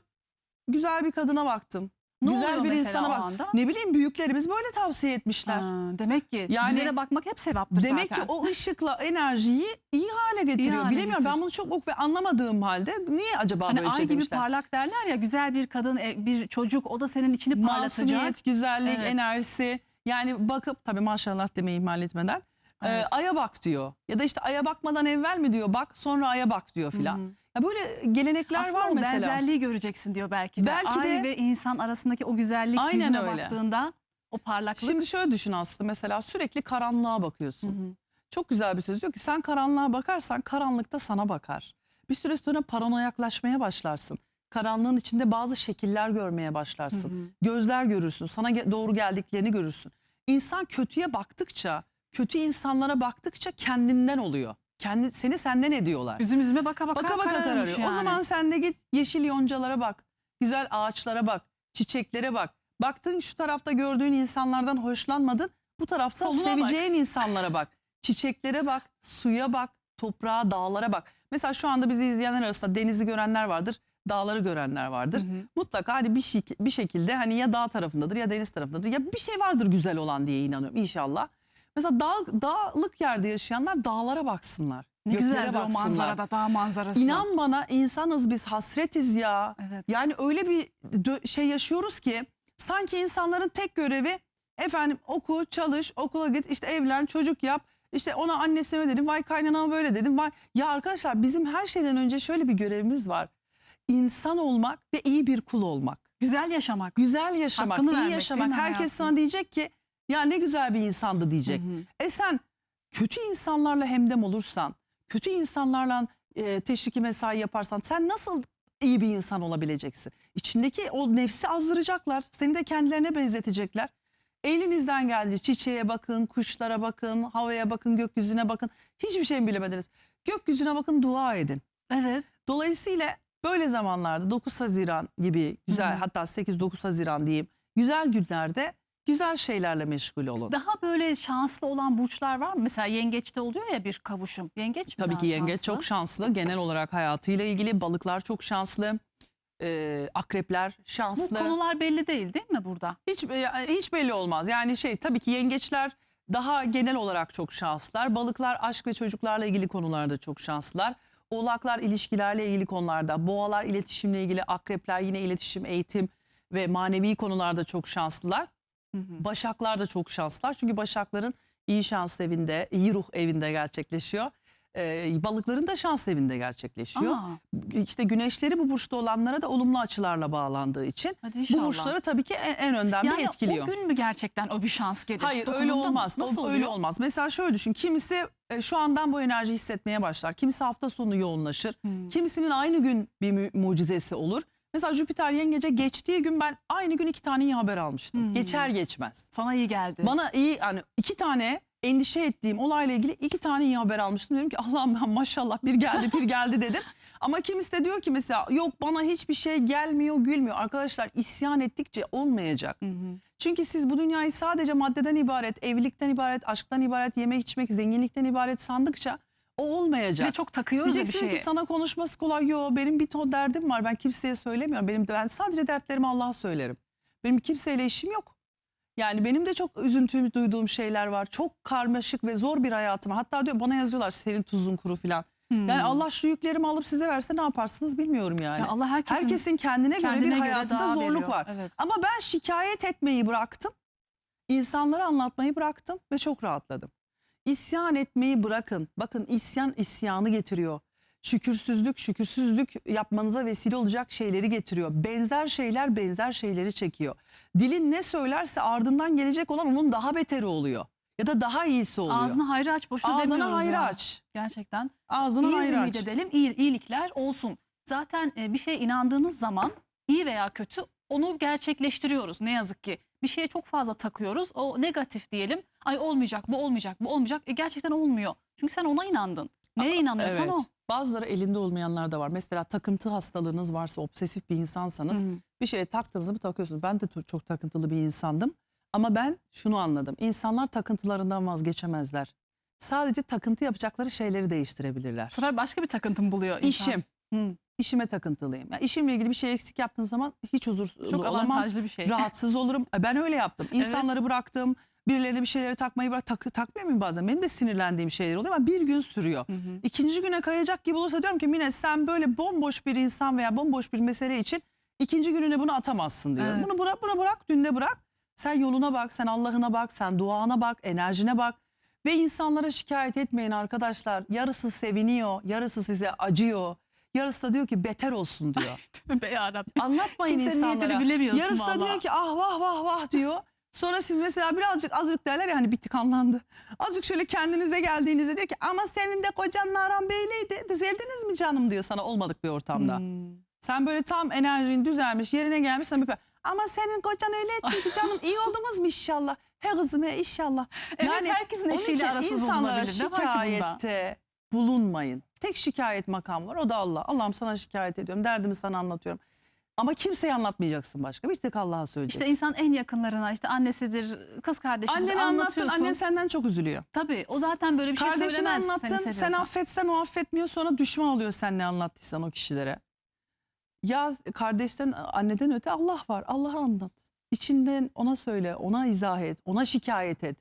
güzel bir kadına baktım. Ne Güzel oluyor bir mesela insana o bak. anda? Ne bileyim, büyüklerimiz böyle tavsiye etmişler. Demek ki Yani- güzele bakmak hep sevaptır Demek zaten. ki o ışıkla enerjiyi iyi hale getiriyor. hale Bilemiyorum, ben getir. bunu çok ve anlamadığım halde niye acaba Hani böyle bir ay şey gibi demişler? parlak derler ya, güzel bir kadın, bir çocuk, o da senin içini parlatacak. Masumiyet, güzellik, Evet. enerjisi. Yani bakıp tabii maşallah demeyi ihmal etmeden Evet. aya bak diyor. Ya da işte aya bakmadan evvel mi diyor, bak sonra aya bak diyor filan. Ya böyle gelenekler Aslında var o mesela. benzerliği göreceksin diyor belki de. Belki Ay de- ve insan arasındaki o güzellik, Aynen yüzüne öyle. baktığında o parlaklık. Şimdi şöyle düşün aslında, mesela sürekli karanlığa bakıyorsun. Çok güzel bir söz diyor ki, sen karanlığa bakarsan karanlıkta sana bakar. Bir süre sonra paranoyaklaşmaya başlarsın. Karanlığın içinde bazı şekiller görmeye başlarsın. Gözler görürsün, sana doğru geldiklerini görürsün. İnsan kötüye baktıkça, kötü insanlara baktıkça kendinden oluyor. Seni senden ediyorlar. Üzüm üzüme baka baka, Baka baka kararmış kararıyor. yani. O zaman sen de git yeşil yoncalara bak. Güzel ağaçlara bak. Çiçeklere bak. Baktın şu tarafta gördüğün insanlardan hoşlanmadın. Bu tarafta Soluna seveceğin insanlara bak. Çiçeklere bak. Suya bak. Toprağa, dağlara bak. Mesela şu anda bizi izleyenler arasında denizi görenler vardır. Dağları görenler vardır. Mutlaka hani bir şekilde hani ya dağ tarafındadır ya deniz tarafındadır. Ya bir şey vardır güzel olan diye inanıyorum inşallah. Mesela dağlık yerde yaşayanlar dağlara baksınlar. Ne göklere güzeldir o baksınlar. manzarada, dağ manzarası. İnan bana, insanız biz, hasretiz ya. Evet. Yani öyle bir şey yaşıyoruz ki sanki insanların tek görevi efendim oku, çalış, okula git, işte evlen, çocuk yap. İşte ona annesine dedim, vay kaynanama böyle dedim. Vay. Ya arkadaşlar, bizim her şeyden önce şöyle bir görevimiz var. İnsan olmak ve iyi bir kul olmak. Güzel yaşamak. Güzel yaşamak, Hakkını iyi vermek, yaşamak. değil mi Herkes hayatın? sana diyecek ki ya ne güzel bir insandı diyecek. Sen kötü insanlarla hemdem olursan, kötü insanlarla teşviki mesai yaparsan sen nasıl iyi bir insan olabileceksin? İçindeki o nefsi azdıracaklar. Seni de kendilerine benzetecekler. Elinizden geldiği çiçeğe bakın, kuşlara bakın, havaya bakın, gökyüzüne bakın. Hiçbir şey mi bilemediniz? Gökyüzüne bakın, dua edin. Evet. Dolayısıyla böyle zamanlarda 9 Haziran gibi güzel, hatta 8-9 Haziran diyeyim, güzel günlerde Güzel şeylerle meşgul olun. Daha böyle şanslı olan burçlar var mı? Mesela yengeçte oluyor ya bir kavuşum. Yengeç mi Tabii daha ki yengeç şanslı? çok şanslı genel olarak hayatıyla ilgili. Balıklar çok şanslı. Akrepler Bu şanslı. konular belli değil mi burada? Hiç belli olmaz. Yani tabii ki yengeçler daha genel olarak çok şanslılar. Balıklar aşk ve çocuklarla ilgili konularda çok şanslılar. Oğlaklar ilişkilerle ilgili konularda. Boğalar iletişimle ilgili. Akrepler yine iletişim, eğitim ve manevi konularda çok şanslılar. Başaklar da çok şanslılar. Çünkü başakların iyi şans evinde, iyi ruh evinde gerçekleşiyor. Balıkların da şans evinde gerçekleşiyor. Aa, İşte güneşleri bu burçta olanlara da olumlu açılarla bağlandığı için hadi bu inşallah. burçları tabii ki en önden bir Yani etkiliyor. o gün mü gerçekten o bir şans gelir? Hayır öyle 9'unda mı? olmaz. Nasıl Öyle oluyor? olmaz. Mesela şöyle düşün. Kimisi şu andan bu enerji hissetmeye başlar. Kimisi hafta sonu yoğunlaşır. Kimisinin aynı gün bir mucizesi olur. Mesela Jüpiter yengece geçtiği gün ben aynı gün 2 tane iyi haber almıştım. Geçer geçmez. Sana iyi geldi. Bana iyi yani 2 tane endişe ettiğim olayla ilgili 2 tane iyi haber almıştım. Dedim ki Allah'ım ben maşallah bir geldi dedim. Ama kimisi de diyor ki mesela yok bana hiçbir şey gelmiyor gülmüyor. Arkadaşlar isyan ettikçe olmayacak. Çünkü siz bu dünyayı sadece maddeden ibaret, evlilikten ibaret, aşktan ibaret, yemek içmek, zenginlikten ibaret sandıkça o olmayacak. Ve çok takıyoruz ya bir Diyeceksiniz şeye. ki sana konuşması kolay. Yo benim bir ton derdim var. Ben kimseye söylemiyorum. Ben sadece dertlerimi Allah'a söylerim. Benim kimseyle işim yok. Yani benim de çok üzüntü duyduğum şeyler var. Çok karmaşık ve zor bir hayatım var. Hatta diyor bana yazıyorlar senin tuzun kuru falan. Yani Allah şu yüklerimi alıp size verse ne yaparsınız bilmiyorum yani. Ya Allah Herkesin kendine göre bir hayatında daha zorluk veriyor. var. Evet. Ama ben şikayet etmeyi bıraktım. İnsanlara anlatmayı bıraktım ve çok rahatladım. İsyan etmeyi bırakın. Bakın isyan isyanı getiriyor. Şükürsüzlük yapmanıza vesile olacak şeyleri getiriyor. Benzer şeyler benzer şeyleri çekiyor. Dilin ne söylerse ardından gelecek olan onun daha beteri oluyor. Ya da daha iyisi oluyor. Ağzını hayra aç boşuna demiyoruz Ağzına hayır ya. aç. Gerçekten. Ağzına İyi hayır ümit aç. edelim, iyilikler olsun. Zaten bir şeye inandığınız zaman iyi veya kötü onu gerçekleştiriyoruz ne yazık ki. Bir şeye çok fazla takıyoruz. O negatif diyelim. Ay olmayacak, bu olmayacak, bu olmayacak. Gerçekten olmuyor. Çünkü sen ona inandın. Neye inanıyorsan Evet. o. Bazıları elinde olmayanlar da var. Mesela takıntı hastalığınız varsa, obsesif bir insansanız bir şeye taktığınızı mı takıyorsunuz. Ben de çok takıntılı bir insandım. Ama ben şunu anladım. İnsanlar takıntılarından vazgeçemezler. Sadece takıntı yapacakları şeyleri değiştirebilirler. Bu sefer başka bir takıntım buluyor insan. İşim. Hı. İşime takıntılıyım. Yani işimle ilgili bir şey eksik yaptığım zaman hiç huzurlu Çok olamam. avantajlı bir şey. Rahatsız olurum. Ben öyle yaptım. İnsanları bıraktım. Birilerine bir şeyleri takmayı takmıyor muyum bazen? Benim de sinirlendiğim şeyler oluyor ama bir gün sürüyor. İkinci güne kayacak gibi olursa diyorum ki Mine sen böyle bomboş bir insan veya bomboş bir mesele için ikinci gününe bunu atamazsın diyorum. Evet. Bunu bırak, dünde bırak. Sen yoluna bak, sen Allah'ına bak, sen duana bak, enerjine bak. Ve insanlara şikayet etmeyin arkadaşlar. Yarısı seviniyor, yarısı size acıyor. Yarısı da diyor ki beter olsun diyor. Tövbe yarabbim. Anlatmayın Kimsenin niyetini insanlara. bilemiyorsun Yarısı da vallahi. diyor ki ah vah vah vah diyor. Sonra siz mesela azıcık derler ya hani bir tıkanlandı. Azıcık şöyle kendinize geldiğinizde diyor ki ama senin de kocanla aran böyleydi. Düzeldiniz mi canım diyor sana olmadık bir ortamda. Sen böyle tam enerjin düzelmiş yerine gelmiş sana bir ama senin kocan öyle ettiydi canım iyi oldunuz mu inşallah. He kızım he inşallah. Evet, herkesin onun eşiyle için arası insanlara bozulabilir. Ne var ki bunda? şikayette bulunmayın. Tek şikayet makam var o da Allah. Allah'ım sana şikayet ediyorum derdimi sana anlatıyorum. Ama kimseye anlatmayacaksın başka. Bir tek Allah'a söyleyeceksin. İşte insan en yakınlarına işte annesidir, kız kardeşidir Annene anlattın anlatıyorsun. annen senden çok üzülüyor. Tabii o zaten böyle bir şey Kardeşine söylemez. anlattın sen seviyorsan. affetsen o affetmiyor sonra düşman oluyor sen ne anlattıysan o kişilere. Ya kardeşten anneden öte Allah var Allah'a anlat. İçinden ona söyle ona izah et ona şikayet et.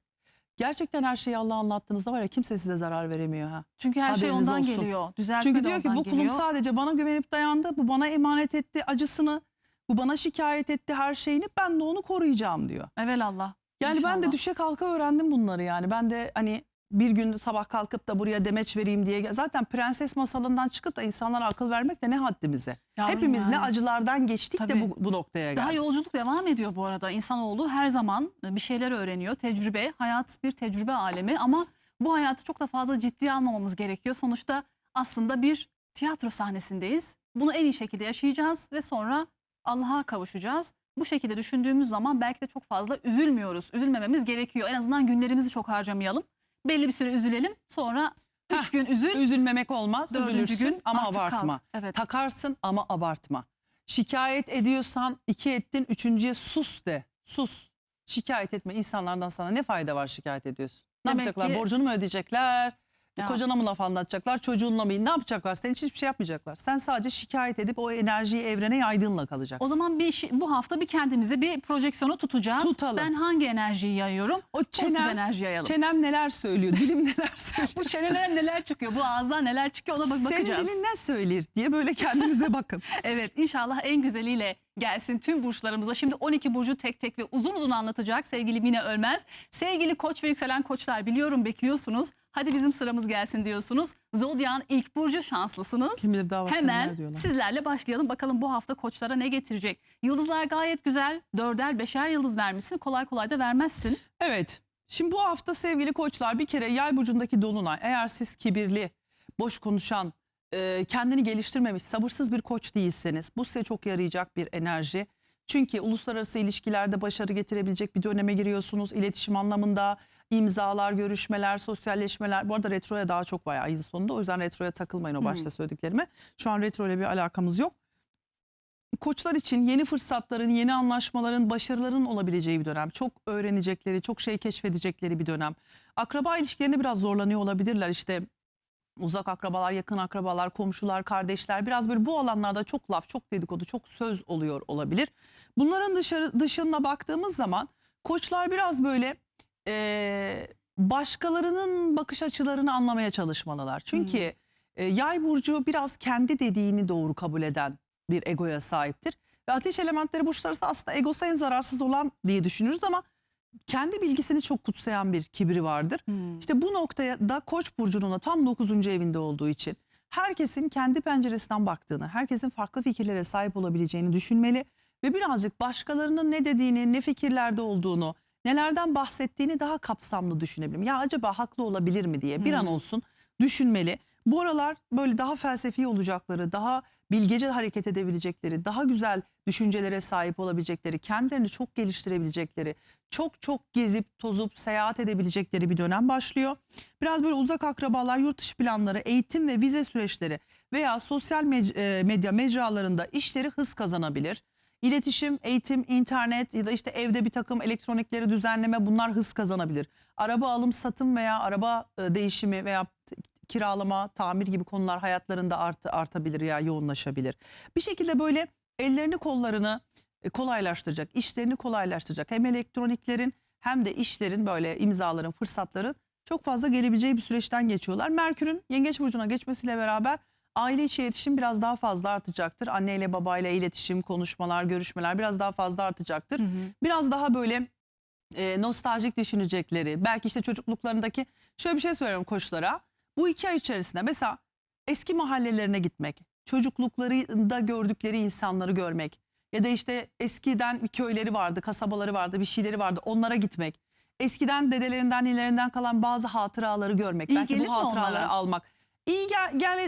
Gerçekten her şeyi Allah'a anlattığınızda var ya kimse size zarar veremiyor ha. Çünkü her şey Haberiniz ondan olsun. geliyor. Düzeltme Çünkü de diyor ki ondan bu kulum geliyor. sadece bana güvenip dayandı. Bu bana emanet etti acısını. Bu bana şikayet etti her şeyini. Ben de onu koruyacağım diyor. Evelallah. Yani ben de İnşallah. düşe kalka öğrendim bunları yani. Ben de hani bir gün sabah kalkıp da buraya demeç vereyim diye. Zaten prenses masalından çıkıp da insanlara akıl vermek de ne haddimize. Yavrum Hepimiz ne yani. acılardan geçtik Tabii. de bu noktaya Daha geldik. yolculuk devam ediyor bu arada. İnsanoğlu her zaman bir şeyler öğreniyor. Tecrübe, hayat bir tecrübe alemi ama bu hayatı çok da fazla ciddiye almamamız gerekiyor. Sonuçta aslında bir tiyatro sahnesindeyiz. Bunu en iyi şekilde yaşayacağız ve sonra Allah'a kavuşacağız. Bu şekilde düşündüğümüz zaman belki de çok fazla üzülmüyoruz. Üzülmememiz gerekiyor. En azından günlerimizi çok harcamayalım. Belli bir süre üzülelim. Sonra 3 gün üzül. Üzülmemek olmaz. 4. Üzülürsün gün ama artık abartma. kalk. Evet. Takarsın ama abartma. Şikayet ediyorsan 2 ettin 3.'ye sus de. Sus. şikayet etme, insanlardan sana ne fayda var şikayet ediyorsun? Ne Demek yapacaklar? ki- Borcunu mu ödeyecekler? Ya. Kocana mı laf anlatacaklar? Çocuğunla mı? Ne yapacaklar? Senin için hiçbir şey yapmayacaklar. Sen sadece şikayet edip o enerjiyi evrene yaydığınla kalacaksın. O zaman bu hafta bir kendimize bir projeksiyonu tutacağız. Tutalım. Ben hangi enerjiyi yayıyorum? O Pozitif enerji yayalım. çenem neler söylüyor, dilim neler söylüyor. Bu çeneden neler çıkıyor? Bu ağızdan neler çıkıyor? Ona bakacağız. Senin dilin ne söyler diye böyle kendinize bakın. Evet, inşallah en güzeliyle gelsin tüm burçlarımıza. Şimdi 12 burcu tek tek ve uzun uzun anlatacak sevgili Mine Ölmez. Sevgili koç ve yükselen koçlar, biliyorum bekliyorsunuz. Hadi bizim sıramız gelsin diyorsunuz. Zodya'nın ilk burcu, şanslısınız. Kim bilir daha başka Hemen neler diyorlar. sizlerle başlayalım. Bakalım bu hafta koçlara ne getirecek? Yıldızlar gayet güzel. 4'er 5'er yıldız vermişsin. Kolay kolay da vermezsin. Evet. Şimdi bu hafta sevgili koçlar, bir kere yay burcundaki dolunay, eğer siz kibirli, boş konuşan, kendini geliştirmemiş, sabırsız bir koç değilseniz bu size çok yarayacak bir enerji. Çünkü uluslararası ilişkilerde başarı getirebilecek bir döneme giriyorsunuz. İletişim anlamında imzalar, görüşmeler, sosyalleşmeler. Bu arada retroya daha çok var ayın sonunda. O yüzden retroya takılmayın o başta söylediklerime. Şu an retro ile bir alakamız yok. Koçlar için yeni fırsatların, yeni anlaşmaların, başarıların olabileceği bir dönem. Çok öğrenecekleri, çok şey keşfedecekleri bir dönem. Akraba ilişkilerinde biraz zorlanıyor olabilirler. İşte uzak akrabalar, yakın akrabalar, komşular, kardeşler, biraz böyle bu alanlarda çok laf, çok dedikodu, çok söz oluyor olabilir. Bunların dışına baktığımız zaman koçlar biraz böyle başkalarının bakış açılarını anlamaya çalışmalılar. Çünkü yay burcu biraz kendi dediğini doğru kabul eden bir egoya sahiptir. Ve ateş elementleri burçları aslında egosu en zararsız olan diye düşünürüz ama kendi bilgisini çok kutsayan bir kibri vardır. İşte bu noktaya da Koç burcunun da tam 9. evinde olduğu için herkesin kendi penceresinden baktığını, herkesin farklı fikirlere sahip olabileceğini düşünmeli ve birazcık başkalarının ne dediğini, ne fikirlerde olduğunu, nelerden bahsettiğini daha kapsamlı düşünebilir. Ya acaba haklı olabilir mi diye bir an olsun düşünmeli. Bu aralar böyle daha felsefi olacakları, daha bilgece hareket edebilecekleri, daha güzel düşüncelere sahip olabilecekleri, kendilerini çok geliştirebilecekleri, çok gezip tozup seyahat edebilecekleri bir dönem başlıyor. Biraz böyle uzak akrabalar, yurt dışı planları, eğitim ve vize süreçleri veya sosyal medya mecralarında işleri hız kazanabilir. İletişim, eğitim, internet ya da işte evde bir takım elektronikleri düzenleme, bunlar hız kazanabilir. Araba alım satım veya araba değişimi veya kiralama, tamir gibi konular hayatlarında artabilir ya yoğunlaşabilir. Bir şekilde böyle ellerini kollarını kolaylaştıracak, işlerini kolaylaştıracak. Hem elektroniklerin hem de işlerin, böyle imzaların, fırsatların çok fazla gelebileceği bir süreçten geçiyorlar. Merkür'ün Yengeç burcuna geçmesiyle beraber aile içi iletişim biraz daha fazla artacaktır. Anneyle babayla iletişim, konuşmalar, görüşmeler biraz daha fazla artacaktır. Biraz daha böyle nostaljik düşünecekleri, belki işte çocukluklarındaki, şöyle bir şey söylüyorum koçlara. Bu 2 ay içerisinde mesela eski mahallelerine gitmek, çocukluklarında gördükleri insanları görmek ya da işte eskiden bir köyleri vardı, kasabaları vardı, bir şeyleri vardı, onlara gitmek. Eskiden dedelerinden, nilerinden kalan bazı hatıraları görmek, İyi belki gelir bu mi hatıraları onlara? almak. İyi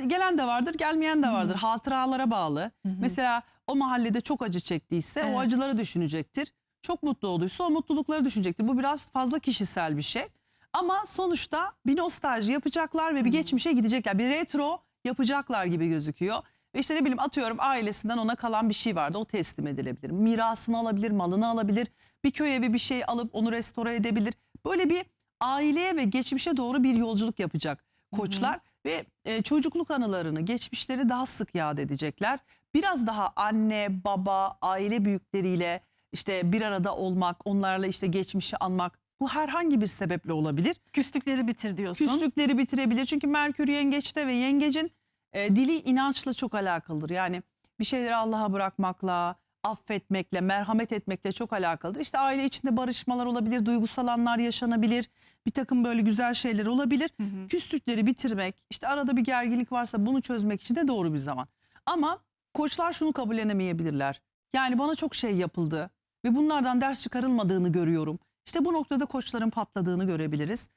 gelen de vardır, gelmeyen de vardır. Hatıralara bağlı. Mesela o mahallede çok acı çektiyse Evet. o acıları düşünecektir. Çok mutlu olduysa o mutlulukları düşünecektir. Bu biraz fazla kişisel bir şey. Ama sonuçta bir nostalji yapacaklar ve bir geçmişe gidecekler. Bir retro yapacaklar gibi gözüküyor. Ve işte ne bileyim, atıyorum ailesinden ona kalan bir şey vardı, o teslim edilebilir. Mirasını alabilir, malını alabilir. Bir köy evi bir şey alıp onu restore edebilir. Böyle bir aileye ve geçmişe doğru bir yolculuk yapacak koçlar. Ve çocukluk anılarını, geçmişleri daha sık yad edecekler. Biraz daha anne, baba, aile büyükleriyle işte bir arada olmak, onlarla işte geçmişi anmak, bu herhangi bir sebeple olabilir. Küslükleri bitir diyorsun. Küslükleri bitirebilir. Çünkü Merkür yengeçte ve yengecin dili inançla çok alakalıdır. Yani bir şeyleri Allah'a bırakmakla, affetmekle, merhamet etmekle çok alakalıdır. İşte aile içinde barışmalar olabilir, duygusal anlar yaşanabilir. Bir takım böyle güzel şeyler olabilir. Küslükleri bitirmek, işte arada bir gerginlik varsa bunu çözmek için de doğru bir zaman. Ama koçlar şunu kabullenemeyebilirler. Yani bana çok şey yapıldı ve bunlardan ders çıkarılmadığını görüyorum. İşte bu noktada koçların patladığını görebiliriz.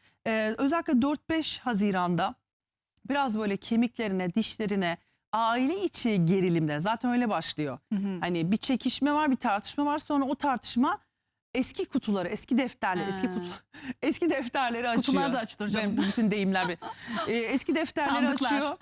Özellikle 4-5 Haziran'da biraz böyle kemiklerine, dişlerine, aile içi gerilimler zaten öyle başlıyor. Hani bir çekişme var, bir tartışma var. Sonra o tartışma eski kutuları, eski defterleri, eski defterleri açıyor. Kutular da açtır canım. Bütün deyimler eski defterleri Sandıklar. açıyor.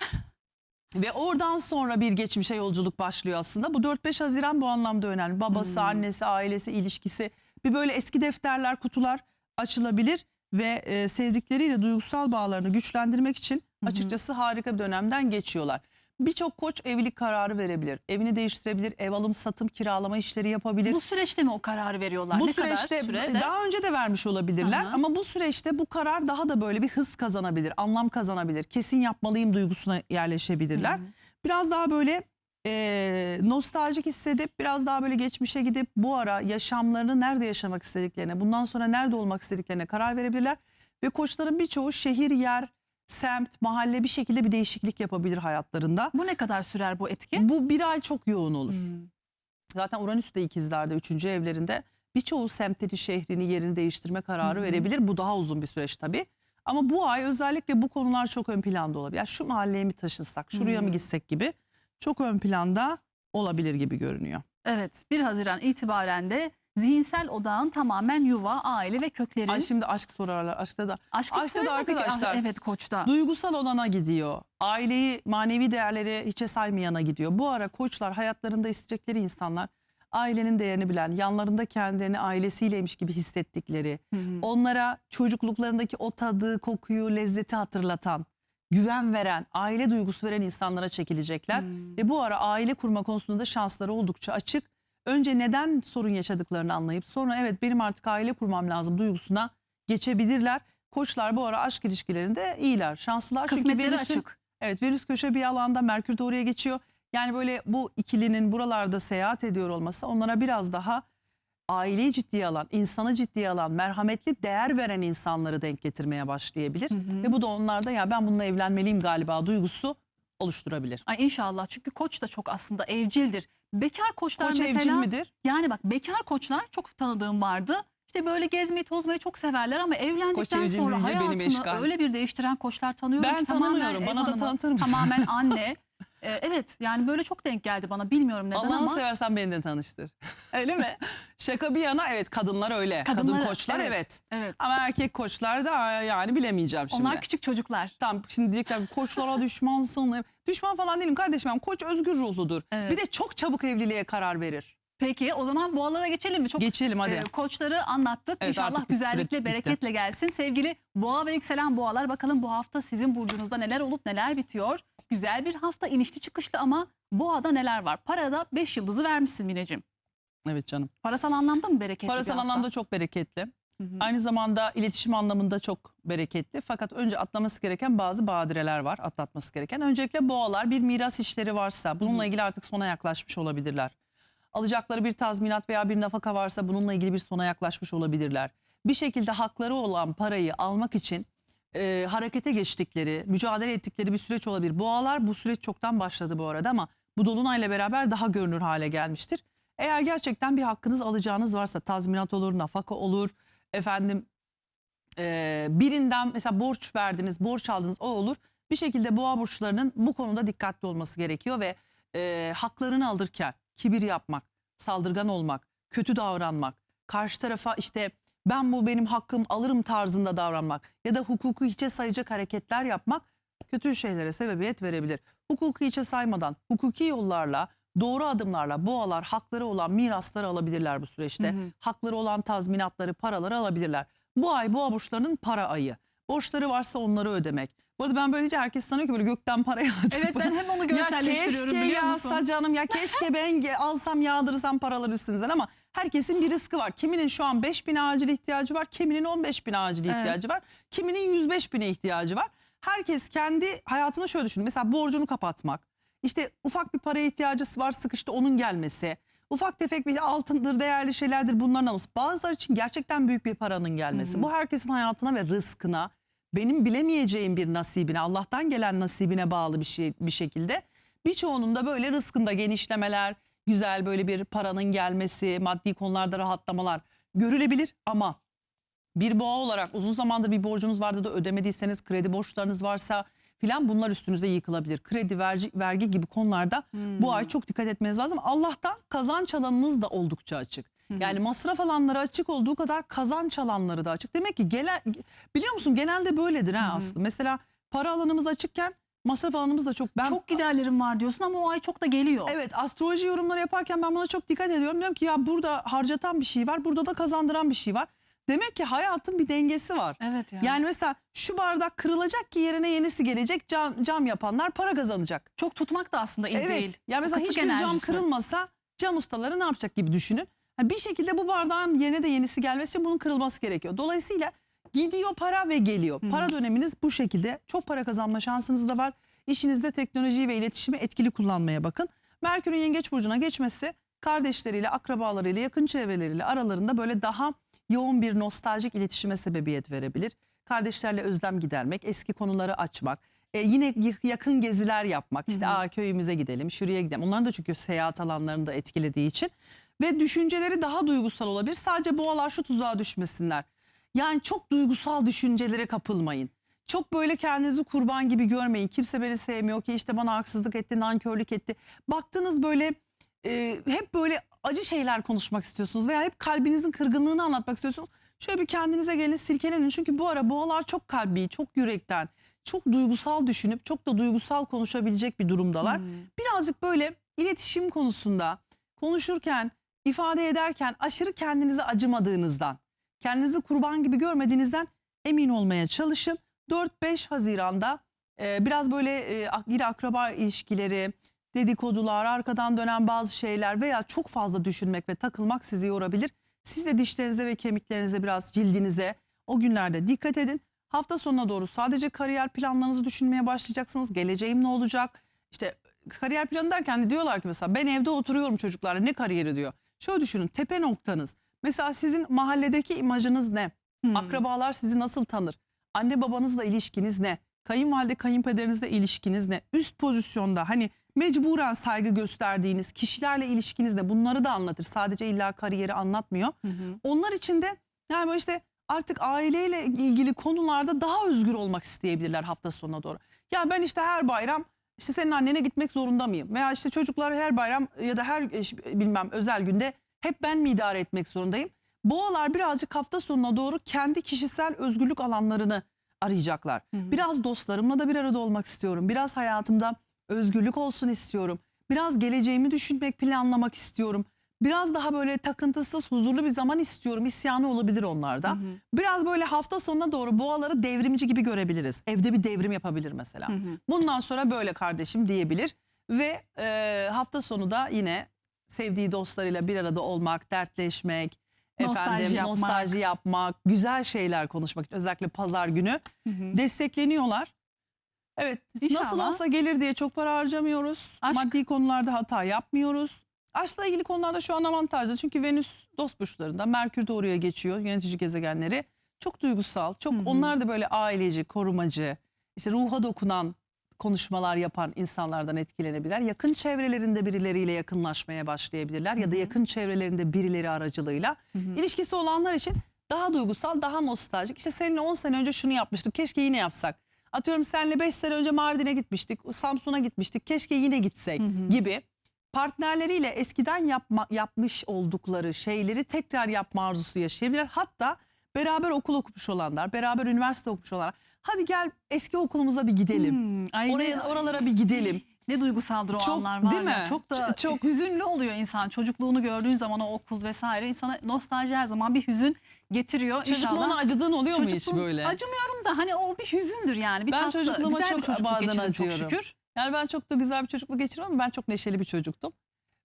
Ve oradan sonra bir geçmişe yolculuk başlıyor aslında. Bu 4-5 Haziran bu anlamda önemli. Babası, annesi, ailesi, ilişkisi Bir böyle eski defterler, kutular açılabilir ve sevdikleriyle duygusal bağlarını güçlendirmek için açıkçası harika bir dönemden geçiyorlar. Birçok koç evlilik kararı verebilir, evini değiştirebilir, ev alım, satım, kiralama işleri yapabilir. Bu süreçte mi o kararı veriyorlar? Bu Ne süreçte kadar sürede? daha önce de vermiş olabilirler ama bu süreçte bu karar daha da böyle bir hız kazanabilir, anlam kazanabilir. Kesin yapmalıyım duygusuna yerleşebilirler. Biraz daha böyle nostaljik hissedip biraz daha böyle geçmişe gidip bu ara yaşamlarını nerede yaşamak istediklerine, bundan sonra nerede olmak istediklerine karar verebilirler. Ve koçların birçoğu şehir, yer, semt, mahalle bir şekilde bir değişiklik yapabilir hayatlarında. Bu ne kadar sürer bu etki? Bu bir ay çok yoğun olur. Zaten Uranüs de ikizlerde 3. evlerinde birçoğu semtini, şehrini, yerini değiştirme kararı verebilir. Bu daha uzun bir süreç tabii. Ama bu ay özellikle bu konular çok ön planda olabilir. Ya şu mahalleye mi taşınsak, şuraya mı gitsek gibi çok ön planda olabilir gibi görünüyor. Evet, 1 Haziran itibaren de zihinsel odağın tamamen yuva, aile ve köklerin. Ay şimdi aşk sorarlar. Aşkta da Aşkı da söylemedik. arkadaşlar. Evet, koçta. Duygusal olana gidiyor. Aileyi, manevi değerleri hiçe saymayana gidiyor. Bu ara koçlar hayatlarında isteyecekleri insanlar ailenin değerini bilen, yanlarında kendilerini ailesiyleymiş gibi hissettikleri, onlara çocukluklarındaki o tadı, kokuyu, lezzeti hatırlatan, güven veren, aile duygusu veren insanlara çekilecekler. Ve bu ara aile kurma konusunda da şansları oldukça açık. Önce neden sorun yaşadıklarını anlayıp sonra evet benim artık aile kurmam lazım duygusuna geçebilirler. Koçlar bu ara aşk ilişkilerinde iyiler, şanslılar. Çünkü Kısmetleri açık. Evet, Venüs köşe bir alanda, Merkür de oraya geçiyor. Yani böyle bu ikilinin buralarda seyahat ediyor olması onlara biraz daha aileyi ciddiye alan, insanı ciddiye alan, merhametli, değer veren insanları denk getirmeye başlayabilir. Ve bu da onlarda ya ben bununla evlenmeliyim galiba duygusu oluşturabilir. Ay inşallah, çünkü koç da çok aslında evcildir. Bekar koçlar Koç mesela. evcil midir? Yani bak, bekar koçlar çok tanıdığım vardı. İşte böyle gezmeyi tozmayı çok severler ama evlendikten evcil sonra deyince benim hayatını eşkal. öyle bir değiştiren koçlar tanıyorum Ben ki tamamen tanımıyorum, ev bana da hanımı, tanıtır mısın? tamamen anne. Evet, yani böyle çok denk geldi bana, bilmiyorum neden Allah'ını ama. seversen beni de tanıştır. Öyle mi? Şaka bir yana evet, kadınlar öyle. Kadın Kadınlar, koçlar evet. Evet. Ama erkek koçlar da yani bilemeyeceğim şimdi. Onlar küçük çocuklar. Tamam, şimdi diyecekler koçlara düşmansın. Düşman falan değilim kardeşim. Yani koç özgür ruhludur. Evet. Bir de çok çabuk evliliğe karar verir. Peki o zaman boğalara geçelim mi? Çok Geçelim hadi. koçları anlattık. Evet, İnşallah artık bir süre güzellikle, bitti. bereketle gelsin. Sevgili boğa ve yükselen boğalar, bakalım bu hafta sizin burcunuzda neler olup neler bitiyor? Güzel bir hafta, inişli çıkışlı ama boğada neler var? Parada 5 yıldızı vermişsin Mineciğim. Evet canım. Parasal anlamda mı bereketli Parasal bir hafta? anlamda çok bereketli. Aynı zamanda iletişim anlamında çok bereketli. Fakat önce atlaması gereken bazı badireler var, atlatması gereken. Öncelikle boğalar, bir miras işleri varsa bununla ilgili artık sona yaklaşmış olabilirler. Alacakları bir tazminat veya bir nafaka varsa bununla ilgili bir sona yaklaşmış olabilirler. Bir şekilde hakları olan parayı almak için harekete geçtikleri, mücadele ettikleri bir süreç olabilir. Boğalar bu süreç çoktan başladı bu arada ama bu dolunayla beraber daha görünür hale gelmiştir. Eğer gerçekten bir hakkınız alacağınız varsa tazminat olur, nafaka olur, efendim birinden mesela borç verdiniz, borç aldınız, o olur. Bir şekilde boğa burçlarının bu konuda dikkatli olması gerekiyor ve haklarını alırken kibir yapmak, saldırgan olmak, kötü davranmak, karşı tarafa işte bu benim hakkım alırım tarzında davranmak ya da hukuku hiçe sayacak hareketler yapmak kötü şeylere sebebiyet verebilir. Hukuku hiçe saymadan, hukuki yollarla, doğru adımlarla boğalar hakları olan mirasları alabilirler bu süreçte. Hakları olan tazminatları, paraları alabilirler. Bu ay boğa burçlarının para ayı. Borçları varsa onları ödemek. Bu arada ben böyle deyince herkes sanıyor ki böyle gökten para yağacak. Evet, ben hem onu görselleştiriyorum, ya biliyor musun? keşke yağsa canım, ya keşke ben alsam yağdırsam paraları üstünüzden ama herkesin bir rızkı var. Kiminin şu an 5.000 acil ihtiyacı var, kiminin 15.000 acil ihtiyacı var, kiminin 105.000'e ihtiyacı var. Herkes kendi hayatını şöyle düşünün. Mesela borcunu kapatmak, işte ufak bir paraya ihtiyacı var, sıkıştı onun gelmesi, ufak tefek bir altındır, değerli şeylerdir bunların alması. Bazıları için gerçekten büyük bir paranın gelmesi. Bu herkesin hayatına ve rızkına, benim bilemeyeceğim bir nasibine, Allah'tan gelen nasibine bağlı bir şekilde. Birçoğunun da böyle rızkında genişlemeler, güzel böyle bir paranın gelmesi, maddi konularda rahatlamalar görülebilir ama bir boğa olarak uzun zamandır bir borcunuz vardı da ödemediyseniz, kredi borçlarınız varsa filan, bunlar üstünüze yıkılabilir. Kredi, vergi gibi konularda bu ay çok dikkat etmeniz lazım. Allah'tan kazanç alanınız da oldukça açık. Yani masraf alanları açık olduğu kadar kazanç alanları da açık. Demek ki biliyor musun, genelde böyledir ha aslında. Mesela para alanımız açıkken Masraf alanımız da çok. Çok giderlerim var diyorsun ama o ay çok da geliyor. Evet, astroloji yorumları yaparken ben buna çok dikkat ediyorum. Diyorum ki ya burada harcatan bir şey var, burada da kazandıran bir şey var. Demek ki hayatın bir dengesi var. Evet ya. Yani mesela şu bardak kırılacak ki yerine yenisi gelecek, cam yapanlar para kazanacak. Çok tutmak da aslında iyi değil. Evet. Ya mesela Kıtlık hiçbir cam enerjisi. kırılmasa cam ustaları ne yapacak gibi düşünün. Yani bir şekilde bu bardağın yerine de yenisi gelmesi için bunun kırılması gerekiyor. Dolayısıyla gidiyor para ve geliyor. Para döneminiz bu şekilde. Çok para kazanma şansınız da var. İşinizde teknolojiyi ve iletişimi etkili kullanmaya bakın. Merkür'ün Yengeç burcuna geçmesi kardeşleriyle, akrabalarıyla, yakın çevreleriyle aralarında böyle daha yoğun bir nostaljik iletişime sebebiyet verebilir. Kardeşlerle özlem gidermek, eski konuları açmak, yine yakın geziler yapmak. İşte köyümüze gidelim, şuraya gidelim. Onların da çünkü seyahat alanlarını da etkilediği için. Ve düşünceleri daha duygusal olabilir. Sadece boğalar şu tuzağa düşmesinler. Yani çok duygusal düşüncelere kapılmayın. Çok böyle kendinizi kurban gibi görmeyin. Kimse beni sevmiyor ki, işte bana haksızlık etti, nankörlük etti. Baktınız böyle hep böyle acı şeyler konuşmak istiyorsunuz veya hep kalbinizin kırgınlığını anlatmak istiyorsunuz. Şöyle bir kendinize gelin, silkelenin. Çünkü bu ara boğalar çok kalbi, çok yürekten, çok duygusal düşünüp çok da duygusal konuşabilecek bir durumdalar. Birazcık böyle iletişim konusunda konuşurken, ifade ederken aşırı kendinize acımadığınızdan, kendinizi kurban gibi görmediğinizden emin olmaya çalışın. 4-5 Haziran'da biraz böyle yine akraba ilişkileri, dedikodular, arkadan dönen bazı şeyler veya çok fazla düşünmek ve takılmak sizi yorabilir. Siz de dişlerinize ve kemiklerinize, biraz cildinize o günlerde dikkat edin. Hafta sonuna doğru sadece kariyer planlarınızı düşünmeye başlayacaksınız. Geleceğim ne olacak? İşte kariyer planı derken de diyorlar ki mesela ben evde oturuyorum çocuklarla, ne kariyeri diyor. Şöyle düşünün, tepe noktanız. Mesela sizin mahalledeki imajınız ne? Akrabalar sizi nasıl tanır? Anne babanızla ilişkiniz ne? Kayınvalide kayınpederinizle ilişkiniz ne? Üst pozisyonda hani mecburen saygı gösterdiğiniz kişilerle ilişkiniz ne? Bunları da anlatır. Sadece illa kariyeri anlatmıyor. Onlar için de yani böyle işte artık aileyle ilgili konularda daha özgür olmak isteyebilirler hafta sonuna doğru. Ya ben işte her bayram işte senin annene gitmek zorunda mıyım? Veya işte çocukları her bayram ya da her bilmem özel günde hep ben mi idare etmek zorundayım? Boğalar birazcık hafta sonuna doğru kendi kişisel özgürlük alanlarını arayacaklar. Biraz dostlarımla da bir arada olmak istiyorum. Biraz hayatımda özgürlük olsun istiyorum. Biraz geleceğimi düşünmek, planlamak istiyorum. Biraz daha böyle takıntısız, huzurlu bir zaman istiyorum. İsyanı olabilir onlarda. Biraz böyle hafta sonuna doğru boğaları devrimci gibi görebiliriz. Evde bir devrim yapabilir mesela. Bundan sonra böyle kardeşim diyebilir. Ve hafta sonu da yine sevdiği dostlarıyla bir arada olmak, dertleşmek, nostalji yapmak, güzel şeyler konuşmak için özellikle pazar günü destekleniyorlar. Evet, İnşallah. nasıl olsa gelir diye çok para harcamıyoruz. Maddi konularda hata yapmıyoruz. Aşkla ilgili konularda şu an avantajlı. Çünkü Venüs dost burçlarında, Merkür de oraya geçiyor, yönetici gezegenleri. Çok duygusal, çok onlar da böyle aileci, korumacı, işte ruha dokunan konuşmalar yapan insanlardan etkilenebilirler. Yakın çevrelerinde birileriyle yakınlaşmaya başlayabilirler ya da yakın çevrelerinde birileri aracılığıyla. İlişkisi olanlar için daha duygusal, daha nostaljik. İşte seninle 10 sene önce şunu yapmıştık, keşke yine yapsak. Atıyorum seninle 5 sene önce Mardin'e gitmiştik, Samsun'a gitmiştik, keşke yine gitsek gibi. Partnerleriyle eskiden yapmış oldukları şeyleri tekrar yapma arzusu yaşayabilirler. Hatta beraber okul okumuş olanlar, beraber üniversite okumuş olanlar. Hadi gel eski okulumuza bir gidelim. Oralara bir gidelim. Ne duygusaldır o Çok, anlar var değil ya. mi? Çok da Çok hüzünlü oluyor insan. Çocukluğunu gördüğün zaman o okul vesaire insana nostalji her zaman bir hüzün getiriyor. Çocukluğuna İnşallah. acıdığın oluyor mu hiç böyle? Acımıyorum da hani o bir hüzündür yani. Bir Ben tatlı, çocukluğuma güzel çok bir çocukluk bazen geçirdim çok acıyorum. şükür. Yani ben çok da güzel bir çocukluk geçirdim ama ben çok neşeli bir çocuktum.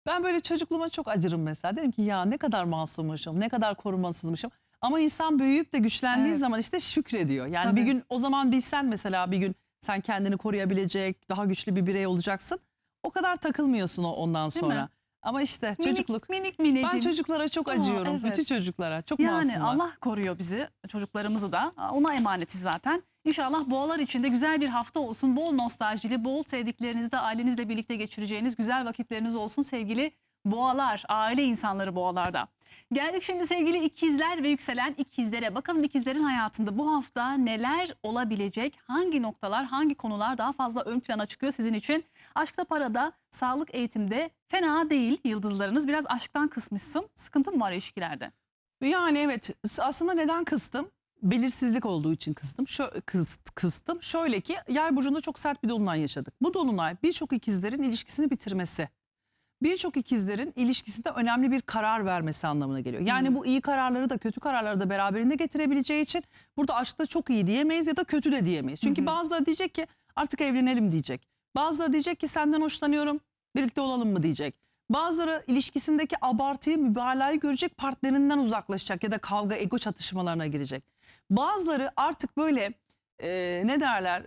Ben böyle çocukluğuma çok acırım mesela. Derim ki ya ne kadar masummuşum, ne kadar korumasızmışım. Ama insan büyüyüp de güçlendiği zaman işte şükrediyor. Yani bir gün o zaman bilsen mesela bir gün sen kendini koruyabilecek, daha güçlü bir birey olacaksın. O kadar takılmıyorsun ondan sonra. Ama işte çocukluk. Minik. Ben çocuklara çok acıyorum. Evet. Bütün çocuklara çok Yani masumlar. Allah koruyor bizi, çocuklarımızı da. Ona emanetiz zaten. İnşallah boğalar için de güzel bir hafta olsun. Bol nostaljili, bol sevdiklerinizle, ailenizle birlikte geçireceğiniz güzel vakitleriniz olsun sevgili boğalar, aile insanları boğalarda. Geldik şimdi sevgili ikizler ve yükselen ikizlere. Bakalım ikizlerin hayatında bu hafta neler olabilecek? Hangi noktalar, hangi konular daha fazla ön plana çıkıyor sizin için? Aşkta, parada, sağlık, eğitimde fena değil yıldızlarınız. Biraz aşktan kısmışsın. Sıkıntı mı var ilişkilerde? Yani evet, aslında neden kıstım? belirsizlik olduğu için kıstım. Şöyle ki yay burcunda çok sert bir dolunay yaşadık. Bu dolunay birçok ikizlerin ilişkisini bitirmesi, birçok ikizlerin ilişkisinde önemli bir karar vermesi anlamına geliyor. Yani bu iyi kararları da kötü kararları da beraberinde getirebileceği için burada aşkta çok iyi diyemeyiz ya da kötü de diyemeyiz. Çünkü bazıları diyecek ki artık evlenelim diyecek. Bazıları diyecek ki senden hoşlanıyorum, birlikte olalım mı diyecek. Bazıları ilişkisindeki abartıyı, mübalağayı görecek, partnerinden uzaklaşacak ya da kavga, ego çatışmalarına girecek. Bazıları artık böyle ne derler,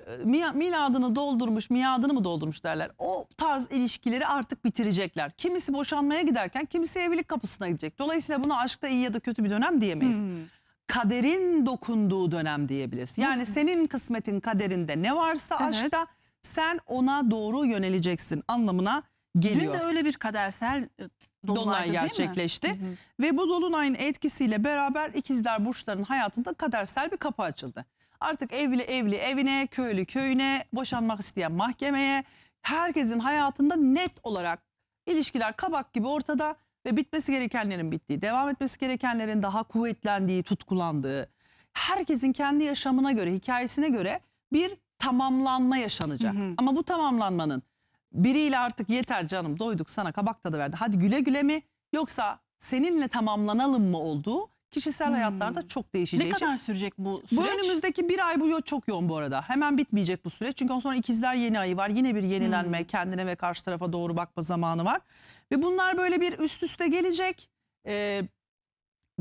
miladını doldurmuş, miadını mı doldurmuş derler. O tarz ilişkileri artık bitirecekler. Kimisi boşanmaya giderken kimisi evlilik kapısına gidecek. Dolayısıyla buna aşkta iyi ya da kötü bir dönem diyemeyiz. Kaderin dokunduğu dönem diyebiliriz. Yani senin kısmetin kaderinde ne varsa aşkta sen ona doğru yöneleceksin anlamına geliyor. Dün de öyle bir kadersel dolunay gerçekleşti ve bu dolunayın etkisiyle beraber ikizler burçlarının hayatında kadersel bir kapı açıldı. Artık evli evine, köylü köyüne, boşanmak isteyen mahkemeye, herkesin hayatında net olarak ilişkiler kabak gibi ortada ve bitmesi gerekenlerin bittiği, devam etmesi gerekenlerin daha kuvvetlendiği, tutkulandığı, herkesin kendi yaşamına göre, hikayesine göre bir tamamlanma yaşanacak. Ama bu tamamlanmanın biriyle artık yeter canım, doyduk sana, kabak tadı verdi, hadi güle güle mi, yoksa seninle tamamlanalım mı olduğu kişisel hayatlarda çok değişeceği. Ne kadar sürecek bu süreç? Bu önümüzdeki bir ay çok yoğun bu arada. Hemen bitmeyecek bu süreç. Çünkü ondan sonra ikizler yeni ayı var. Yine bir yenilenme, kendine ve karşı tarafa doğru bakma zamanı var. Ve bunlar böyle bir üst üste gelecek.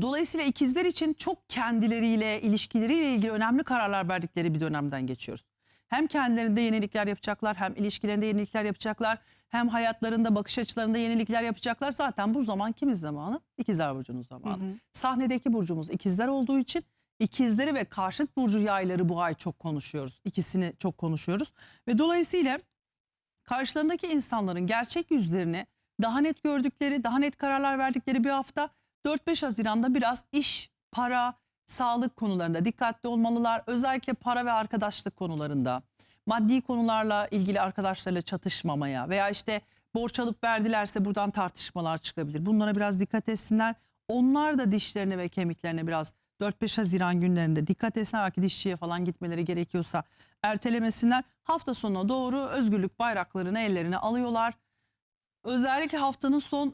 Dolayısıyla ikizler için çok kendileriyle, ilişkileriyle ilgili önemli kararlar verdikleri bir dönemden geçiyoruz. Hem kendilerinde yenilikler yapacaklar, hem ilişkilerinde yenilikler yapacaklar, hem hayatlarında, bakış açılarında yenilikler yapacaklar. Zaten bu zaman kimin zamanı? İkizler burcunun zamanı. Sahnedeki burcumuz ikizler olduğu için ikizleri ve karşıt burcu yayları bu ay çok konuşuyoruz. İkisini çok konuşuyoruz. Ve dolayısıyla karşılarındaki insanların gerçek yüzlerini daha net gördükleri, daha net kararlar verdikleri bir hafta. 4-5 Haziran'da biraz iş, para, sağlık konularında dikkatli olmalılar. Özellikle para ve arkadaşlık konularında. Maddi konularla ilgili arkadaşlarla çatışmamaya veya işte borç alıp verdilerse buradan tartışmalar çıkabilir. Bunlara biraz dikkat etsinler. Onlar da dişlerine ve kemiklerine biraz 4-5 Haziran günlerinde dikkat etsinler. Belki dişçiye falan gitmeleri gerekiyorsa ertelemesinler. Hafta sonuna doğru özgürlük bayraklarını ellerine alıyorlar. Özellikle haftanın son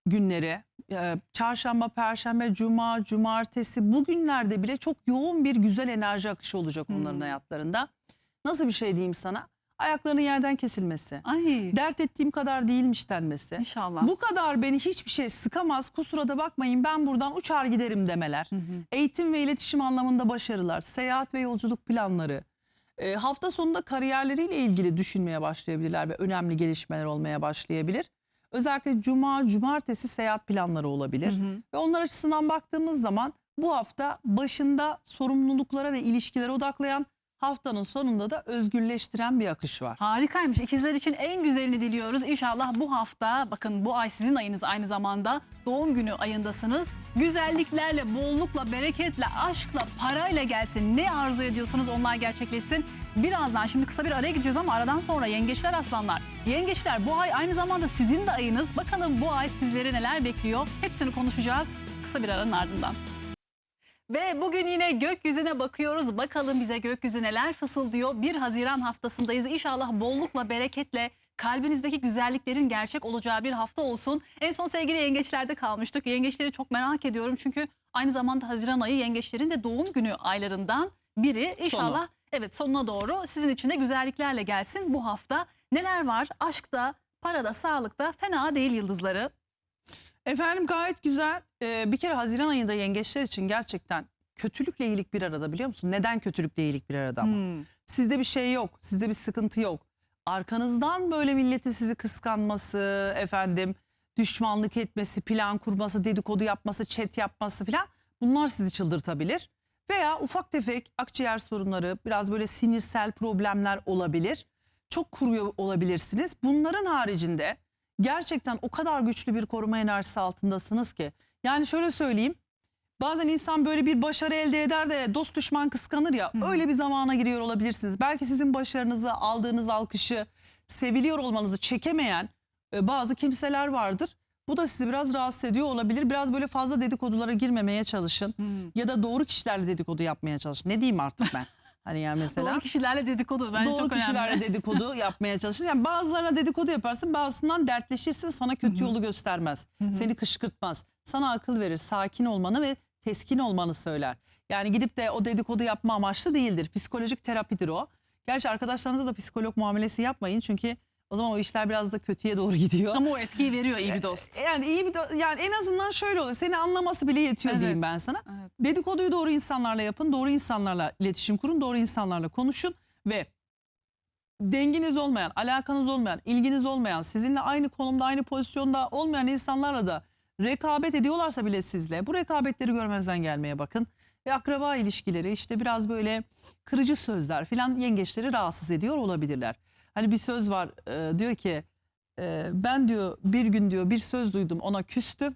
günleri, çarşamba, perşembe, cuma, cumartesi, bugünlerde bile çok yoğun bir güzel enerji akışı olacak onların hayatlarında. Nasıl bir şey diyeyim sana? Ayaklarının yerden kesilmesi. Ay. Dert ettiğim kadar değilmiş denmesi. İnşallah. Bu kadar beni hiçbir şey sıkamaz, kusura da bakmayın ben buradan uçar giderim demeler. Eğitim ve iletişim anlamında başarılar, seyahat ve yolculuk planları. Hafta sonunda kariyerleriyle ilgili düşünmeye başlayabilirler ve önemli gelişmeler olmaya başlayabilir. Özellikle cuma, cumartesi seyahat planları olabilir. Ve onlar açısından baktığımız zaman bu hafta başında sorumluluklara ve ilişkilere odaklayan, haftanın sonunda da özgürleştiren bir akış var. Harikaymış. İkizler için en güzelini diliyoruz. İnşallah bu hafta, bakın bu ay sizin ayınız, aynı zamanda doğum günü ayındasınız. Güzelliklerle, bollukla, bereketle, aşkla, parayla gelsin. Ne arzu ediyorsanız onlar gerçekleşsin. Birazdan şimdi kısa bir araya gideceğiz ama aradan sonra yengeçler, aslanlar. Yengeçler, bu ay aynı zamanda sizin de ayınız. Bakalım bu ay sizleri neler bekliyor? Hepsini konuşacağız kısa bir aranın ardından. Ve bugün yine gökyüzüne bakıyoruz. Bakalım bize gökyüzü neler fısıldıyor. 1 Haziran haftasındayız. İnşallah bollukla, bereketle, kalbinizdeki güzelliklerin gerçek olacağı bir hafta olsun. En son sevgili yengeçlerde kalmıştık. Yengeçleri çok merak ediyorum. Çünkü aynı zamanda Haziran ayı yengeçlerin de doğum günü aylarından biri. İnşallah evet, sonuna doğru sizin için de güzelliklerle gelsin bu hafta. Neler var? Aşkta, parada, sağlıkta fena değil yıldızları. Efendim gayet güzel. Bir kere Haziran ayında yengeçler için gerçekten kötülükle iyilik bir arada, biliyor musun? Neden kötülükle iyilik bir arada ama? Sizde bir şey yok, sizde bir sıkıntı yok. Arkanızdan böyle milleti sizi kıskanması, efendim düşmanlık etmesi, plan kurması, dedikodu yapması, chat yapması falan, bunlar sizi çıldırtabilir. Veya ufak tefek akciğer sorunları, biraz böyle sinirsel problemler olabilir. Çok kuruyor olabilirsiniz. Bunların haricinde gerçekten o kadar güçlü bir koruma enerjisi altındasınız ki. Yani şöyle söyleyeyim. Bazen insan böyle bir başarı elde eder de dost düşman kıskanır ya. Öyle bir zamana giriyor olabilirsiniz. Belki sizin başarınızı, aldığınız alkışı, seviliyor olmanızı çekemeyen bazı kimseler vardır. Bu da sizi biraz rahatsız ediyor olabilir. Biraz böyle fazla dedikodulara girmemeye çalışın. Ya da doğru kişilerle dedikodu yapmaya çalışın. Ne diyeyim artık ben? Hani yani mesela. Doğru kişilerle dedikodu bence Doğru çok önemli. kişilerle dedikodu yapmaya çalışın. Yani bazılarına dedikodu yaparsın, bazısından dertleşirsin, sana kötü yolu göstermez. Seni kışkırtmaz. Sana akıl verir, sakin olmanı ve teskin olmanı söyler. Yani gidip de o dedikodu yapma amaçlı değildir. Psikolojik terapidir o. Gerçi arkadaşlarınıza da psikolog muamelesi yapmayın, çünkü o zaman o işler biraz da kötüye doğru gidiyor. Ama o etkiyi veriyor iyi bir dost. Yani iyi bir yani en azından şöyle oluyor. Seni anlaması bile yetiyor Evet. diyeyim ben sana. Evet. Dedikoduyu doğru insanlarla yapın. Doğru insanlarla iletişim kurun. Doğru insanlarla konuşun ve denginiz olmayan, alakanız olmayan, ilginiz olmayan, sizinle aynı konumda, aynı pozisyonda olmayan insanlarla da rekabet ediyorlarsa bile sizle, bu rekabetleri görmezden gelmeye bakın. Ve akraba ilişkileri, işte biraz böyle kırıcı sözler filan yengeçleri rahatsız ediyor olabilirler. Hani bir söz var, diyor ki ben diyor bir gün diyor bir söz duydum, ona küstüm.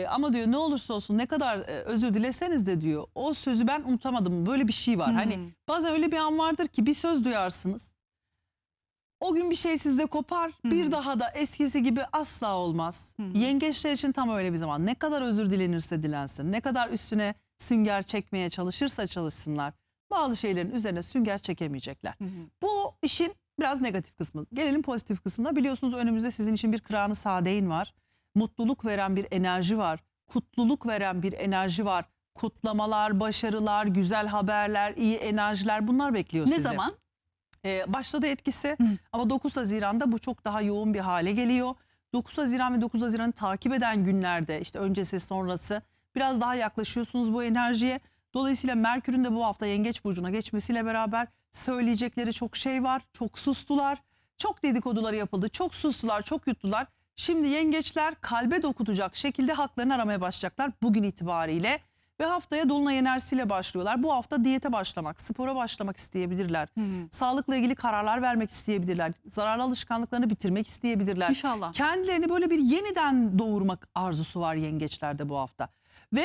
Ama diyor ne olursa olsun, ne kadar özür dileseniz de diyor o sözü ben unutamadım. Böyle bir şey var. Hani bazen öyle bir an vardır ki bir söz duyarsınız. O gün bir şey sizde kopar. Bir daha da eskisi gibi asla olmaz. Yengeçler için tam öyle bir zaman. Ne kadar özür dilenirse dilensin, ne kadar üstüne sünger çekmeye çalışırsa çalışsınlar, bazı şeylerin üzerine sünger çekemeyecekler. Bu işin biraz negatif kısmı. Gelelim pozitif kısmına. Biliyorsunuz önümüzde sizin için bir Kıran-ı Saadeyn var. Mutluluk veren bir enerji var. Kutluluk veren bir enerji var. Kutlamalar, başarılar, güzel haberler, iyi enerjiler, bunlar bekliyor Ne sizi. zaman? Başladı etkisi ama 9 Haziran'da bu çok daha yoğun bir hale geliyor. 9 Haziran ve 9 Haziran'ı takip eden günlerde, işte öncesi sonrası, biraz daha yaklaşıyorsunuz bu enerjiye. Dolayısıyla Merkür'ün de bu hafta Yengeç Burcu'na geçmesiyle beraber söyleyecekleri çok şey var. Çok sustular, çok dedikoduları yapıldı, çok sustular, çok yuttular. Şimdi yengeçler kalbe dokunacak şekilde haklarını aramaya başlayacaklar bugün itibariyle. Ve haftaya dolunay enerjisiyle başlıyorlar. Bu hafta diyete başlamak, spora başlamak isteyebilirler. Sağlıkla ilgili kararlar vermek isteyebilirler. Zararlı alışkanlıklarını bitirmek isteyebilirler. İnşallah. Kendilerini böyle bir yeniden doğurmak arzusu var yengeçlerde bu hafta. Ve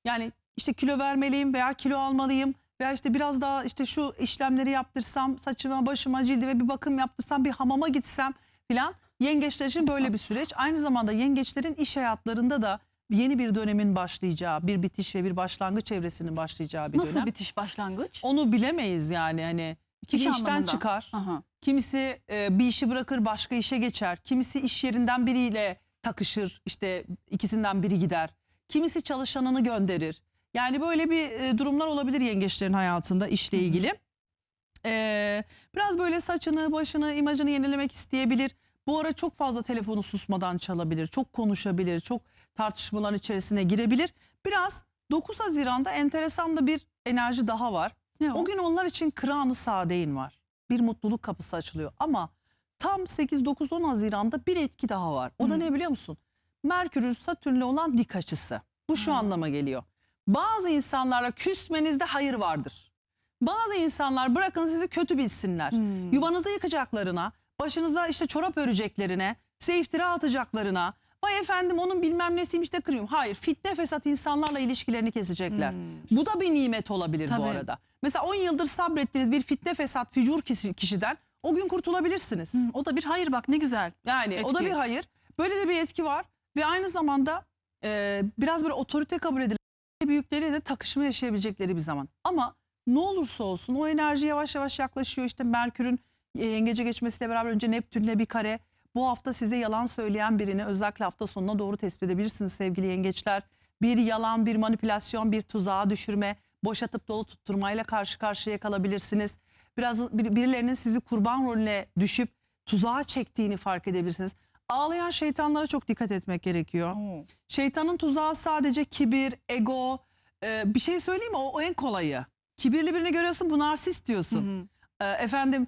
yani işte kilo vermeliyim veya kilo almalıyım veya işte biraz daha işte şu işlemleri yaptırsam, saçıma, başıma, cildime bir bakım yaptırsam, bir hamama gitsem filan. Yengeçler için böyle bir süreç. Aynı zamanda yengeçlerin iş hayatlarında da yeni bir dönemin başlayacağı, bir bitiş ve bir başlangıç evresinin başlayacağı bir Nasıl dönem. bitiş, başlangıç? Onu bilemeyiz yani. Hani kimi İş işten anlamında. çıkar, Aha. kimisi bir işi bırakır başka işe geçer, kimisi iş yerinden biriyle takışır, işte ikisinden biri gider, kimisi çalışanını gönderir. Yani böyle bir durumlar olabilir yengeçlerin hayatında işle ilgili. Biraz böyle saçını, başını, imajını yenilemek isteyebilir. Bu ara çok fazla telefonu susmadan çalabilir, çok konuşabilir, çok tartışmaların içerisine girebilir. Biraz 9 Haziran'da enteresan da bir enerji daha var. Ne o? O gün onlar için Kıran-ı Saadeyn var. Bir mutluluk kapısı açılıyor. Ama tam 8, 9, 10 Haziran'da bir etki daha var. O da ne biliyor musun? Merkür'ün Satürn'le olan dik açısı. Bu şu anlama geliyor. Bazı insanlarla küsmenizde hayır vardır. Bazı insanlar bırakın sizi kötü bilsinler. Yuvanızı yıkacaklarına, başınıza işte çorap öreceklerine, size iftira atacaklarına, vay efendim onun bilmem nesiymiş de kırıyorum. Hayır, fitne fesat insanlarla ilişkilerini kesecekler. Bu da bir nimet olabilir bu Tabii. arada. Mesela 10 yıldır sabrettiğiniz bir fitne fesat fücur kişiden o gün kurtulabilirsiniz. O da bir hayır, bak ne güzel. Yani o da Etki. bir hayır. Böyle de bir etki var ve aynı zamanda biraz böyle otorite kabul edilen büyükleriyle de takışma yaşayabilecekleri bir zaman. Ama ne olursa olsun o enerji yavaş yavaş yaklaşıyor. İşte Merkür'ün yengece geçmesiyle beraber önce Neptün'le bir kare. Bu hafta size yalan söyleyen birini özellikle hafta sonuna doğru tespit edebilirsiniz sevgili yengeçler. Bir yalan, bir manipülasyon, bir tuzağa düşürme, boşatıp dolu tutturmayla karşı karşıya kalabilirsiniz. Biraz birilerinin sizi kurban rolüne düşüp tuzağa çektiğini fark edebilirsiniz. Ağlayan şeytanlara çok dikkat etmek gerekiyor. Şeytanın tuzağı sadece kibir, ego. Bir şey söyleyeyim mi? O en kolayı. Kibirli birini görüyorsun, bu narsist diyorsun. Efendim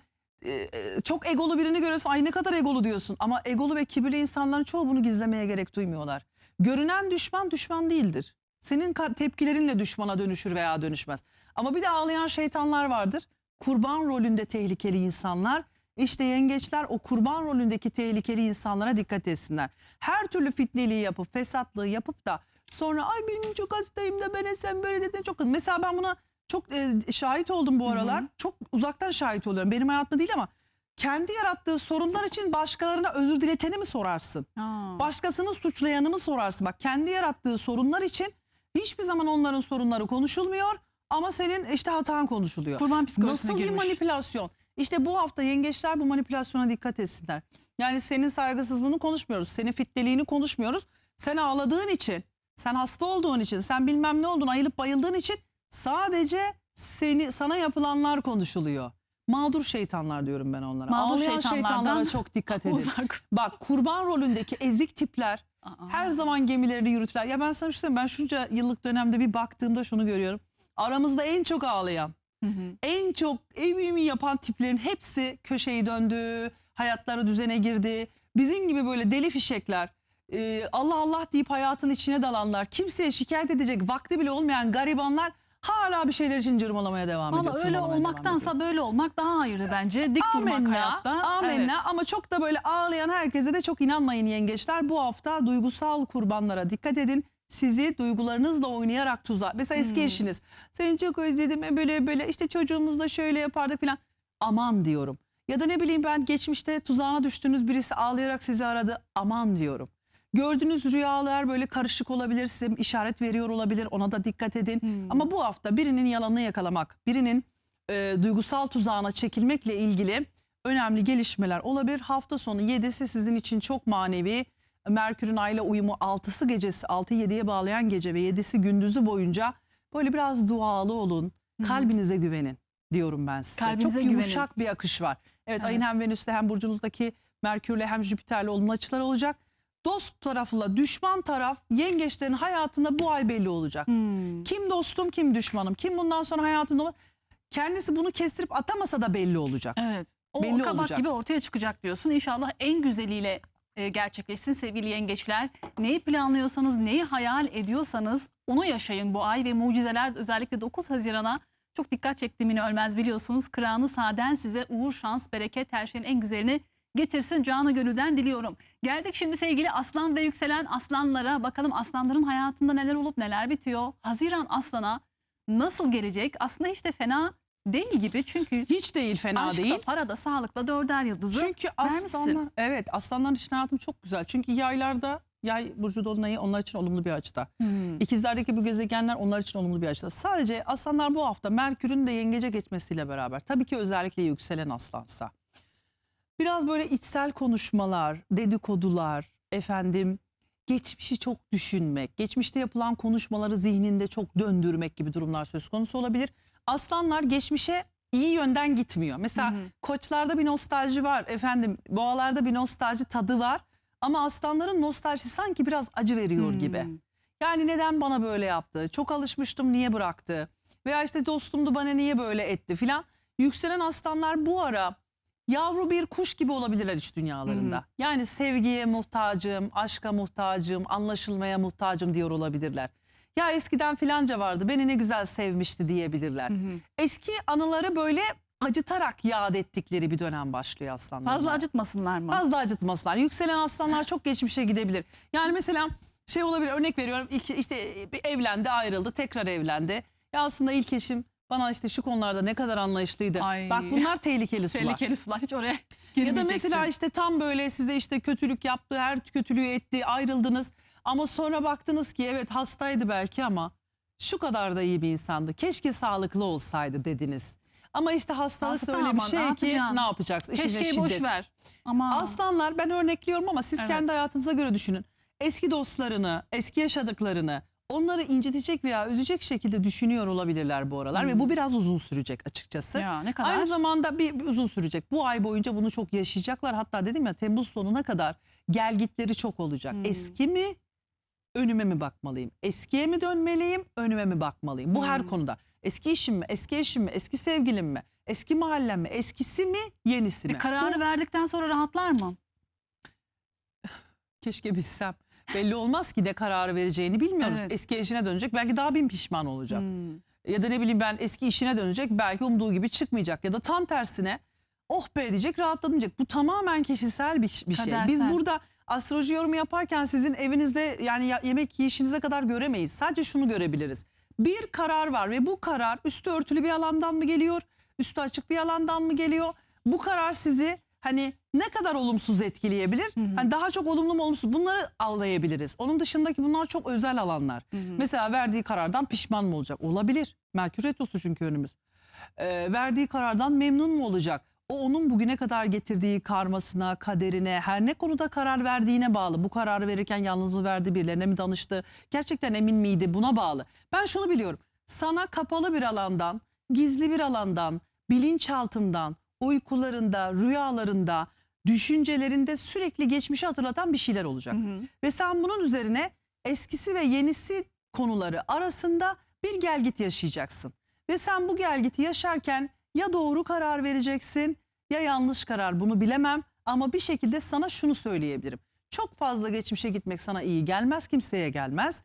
çok egolu birini görüyorsun, ay ne kadar egolu diyorsun. Ama egolu ve kibirli insanların çoğu bunu gizlemeye gerek duymuyorlar. Görünen düşman düşman değildir. Senin tepkilerinle düşmana dönüşür veya dönüşmez. Ama bir de ağlayan şeytanlar vardır. Kurban rolünde tehlikeli insanlar. İşte yengeçler o kurban rolündeki tehlikeli insanlara dikkat etsinler. Her türlü fitneliği yapıp, fesatlığı yapıp da sonra ay benim çok hastayım da ben sen böyle dedin çok. Mesela ben buna çok şahit oldum bu aralar. Çok uzaktan şahit oluyorum. Benim hayatımda değil ama kendi yarattığı sorunlar için başkalarına özür dileteni mi sorarsın? Başkasını suçlayanı mı sorarsın? Bak, kendi yarattığı sorunlar için hiçbir zaman onların sorunları konuşulmuyor ama senin işte hatan konuşuluyor. Kurban psikolojisine Nasıl bir girmiş. manipülasyon? İşte bu hafta yengeçler bu manipülasyona dikkat etsinler. Yani senin saygısızlığını konuşmuyoruz, senin fitleliğini konuşmuyoruz. Sen ağladığın için, sen hasta olduğun için, sen bilmem ne oldun, ayılıp bayıldığın için sadece sana yapılanlar konuşuluyor. Mağdur şeytanlar diyorum ben onlara. Mağdur Ağlayan şeytanlara çok dikkat edin. Uzak. Bak, kurban rolündeki ezik tipler her zaman gemilerini yürütürler. Ya ben sana bir şey söyleyeyim, ben şunca yıllık dönemde bir baktığımda şunu görüyorum. Aramızda en çok ağlayan, en çok evimi yapan tiplerin hepsi köşeyi döndü, hayatları düzene girdi. Bizim gibi böyle deli fişekler, Allah Allah deyip hayatın içine dalanlar, kimseye şikayet edecek vakti bile olmayan garibanlar hala bir şeyler için cırmalamaya devam ediyor. Valla öyle olmaktansa böyle olmak daha hayırlı bence. Dik durmak hayatta. Amenna. Evet. Ama çok da böyle ağlayan herkese de çok inanmayın yengeçler. Bu hafta duygusal kurbanlara dikkat edin. Sizi duygularınızla oynayarak tuzağa. Mesela eski eşiniz. Seni çok özledim, böyle işte çocuğumuzla şöyle yapardık falan. Aman diyorum. Ya da ne bileyim ben, geçmişte tuzağına düştüğünüz birisi ağlayarak sizi aradı. Aman diyorum. Gördüğünüz rüyalar böyle karışık olabilir, size işaret veriyor olabilir, ona da dikkat edin. Ama bu hafta birinin yalanını yakalamak, birinin duygusal tuzağına çekilmekle ilgili önemli gelişmeler olabilir. Hafta sonu 7'si sizin için çok manevi. Merkür'ün Ay'la uyumu 6'sı gecesi, 6-7'ye bağlayan gece ve 7'si gündüzü boyunca böyle biraz dualı olun, kalbinize güvenin diyorum ben size. Kalbinize çok yumuşak güvenin. bir akış var. Evet, Evet. ayın hem Venüs'te hem burcunuzdaki Merkür'le hem Jüpiter'le olumlu açılar olacak. Dost tarafla düşman taraf yengeçlerin hayatında bu ay belli olacak. Kim dostum, kim düşmanım, kim bundan sonra hayatımda, kendisi bunu kestirip atamasa da belli olacak. Evet. O Belli kabak olacak. gibi ortaya çıkacak diyorsun. İnşallah en güzeliyle gerçekleşsin sevgili yengeçler. Neyi planlıyorsanız, neyi hayal ediyorsanız onu yaşayın bu ay ve mucizeler özellikle 9 Haziran'a çok dikkat çektiğimini ölmez biliyorsunuz. Kıranı Sa'den size uğur, şans, bereket, her şeyin en güzelini getirsin, canı gönülden diliyorum. Geldik şimdi sevgili aslan ve yükselen aslanlara. Bakalım aslanların hayatında neler olup neler bitiyor. Haziran aslana nasıl gelecek? Aslında hiç de fena değil gibi, çünkü Hiç değil, fena aşkta, değil. parada, sağlıkla 4'er yıldızı Çünkü vermişsin. aslanlar, evet, aslanların için hayatım çok güzel. Çünkü yaylarda, yay burcu dolunayı onlar için olumlu bir açıda. İkizlerdeki bu gezegenler onlar için olumlu bir açıda. Sadece aslanlar bu hafta Merkür'ün de yengece geçmesiyle beraber, tabii ki özellikle yükselen aslansa, biraz böyle içsel konuşmalar, dedikodular, geçmişi çok düşünmek, geçmişte yapılan konuşmaları zihninde çok döndürmek gibi durumlar söz konusu olabilir. Aslanlar geçmişe iyi yönden gitmiyor. Mesela koçlarda bir nostalji var, boğalarda bir nostalji tadı var. Ama aslanların nostaljisi sanki biraz acı veriyor gibi. Yani neden bana böyle yaptı? Çok alışmıştım, niye bıraktı? Veya işte dostumdu, bana niye böyle etti filan. Yükselen aslanlar bu ara yavru bir kuş gibi olabilirler iç dünyalarında. Yani sevgiye muhtacım, aşka muhtacım, anlaşılmaya muhtacım diyor olabilirler. Ya eskiden filanca vardı, beni ne güzel sevmişti diyebilirler. Eski anıları böyle acıtarak yad ettikleri bir dönem başlıyor aslanlar. Fazla acıtmasınlar mı? Fazla acıtmasınlar. Yükselen aslanlar çok geçmişe gidebilir. Yani mesela şey olabilir, örnek veriyorum, işte bir evlendi, ayrıldı, tekrar evlendi. Ya aslında ilk eşim bana işte şu konularda ne kadar anlayışlıydı. Ay. Bak, bunlar tehlikeli sular. Tehlikeli sular, hiç oraya Ya girmeyeceksin. da mesela işte tam böyle size işte kötülük yaptı, her kötülüğü etti, ayrıldınız. Ama sonra baktınız ki evet hastaydı belki ama şu kadar da iyi bir insandı. Keşke sağlıklı olsaydı dediniz. Ama işte hastalık Hasta öyle bir ama şey ne ki yapacaksın? ne yapacaksın? İşine Keşkeyi boş şiddet. ver. Ama Aslanlar, ben örnekliyorum ama siz Evet. kendi hayatınıza göre düşünün. Eski dostlarını, eski yaşadıklarını, onları incitecek veya üzecek şekilde düşünüyor olabilirler bu aralar. Ve bu biraz uzun sürecek açıkçası. ya ne kadar? Aynı zamanda bir uzun sürecek. Bu ay boyunca bunu çok yaşayacaklar. Hatta dedim ya, Temmuz sonuna kadar gelgitleri çok olacak. Eski mi, önüme mi bakmalıyım? Eskiye mi dönmeliyim, önüme mi bakmalıyım? Bu her konuda. Eski işim mi, eski eşim mi, eski sevgilim mi, eski mahallem mi, eskisi mi, yenisi mi? Kararı verdikten sonra rahatlar mı? Keşke bilsem. Belli olmaz ki ne kararı vereceğini bilmiyoruz. Evet. Eski eşine dönecek, belki daha bin pişman olacak. Ya da ne bileyim ben, eski işine dönecek, belki umduğu gibi çıkmayacak. Ya da tam tersine oh be diyecek, rahatladım diyecek. Bu tamamen kişisel bir şey. Kadersel. Biz burada astroloji yorumu yaparken sizin evinizde yani yemek yiyişinize kadar göremeyiz. Sadece şunu görebiliriz. Bir karar var ve bu karar üstü örtülü bir alandan mı geliyor? Üstü açık bir alandan mı geliyor? Bu karar sizi hani ne kadar olumsuz etkileyebilir? Hani daha çok olumlu mu olumsuz bunları anlayabiliriz. Onun dışındaki bunlar çok özel alanlar. Mesela verdiği karardan pişman mı olacak? Olabilir. Merkür Retrosu çünkü önümüz. Verdiği karardan memnun mu olacak? O onun bugüne kadar getirdiği karmasına, kaderine, her ne konuda karar verdiğine bağlı. Bu kararı verirken yalnız mı verdi, birilerine mi danıştı? Gerçekten emin miydi? Buna bağlı. Ben şunu biliyorum. Sana kapalı bir alandan, gizli bir alandan, bilinçaltından, uykularında, rüyalarında, düşüncelerinde sürekli geçmişi hatırlatan bir şeyler olacak. Ve sen bunun üzerine eskisi ve yenisi konuları arasında bir gelgit yaşayacaksın. Ve sen bu gelgiti yaşarken ya doğru karar vereceksin ya yanlış karar, bunu bilemem. Ama bir şekilde sana şunu söyleyebilirim. Çok fazla geçmişe gitmek sana iyi gelmez, kimseye gelmez.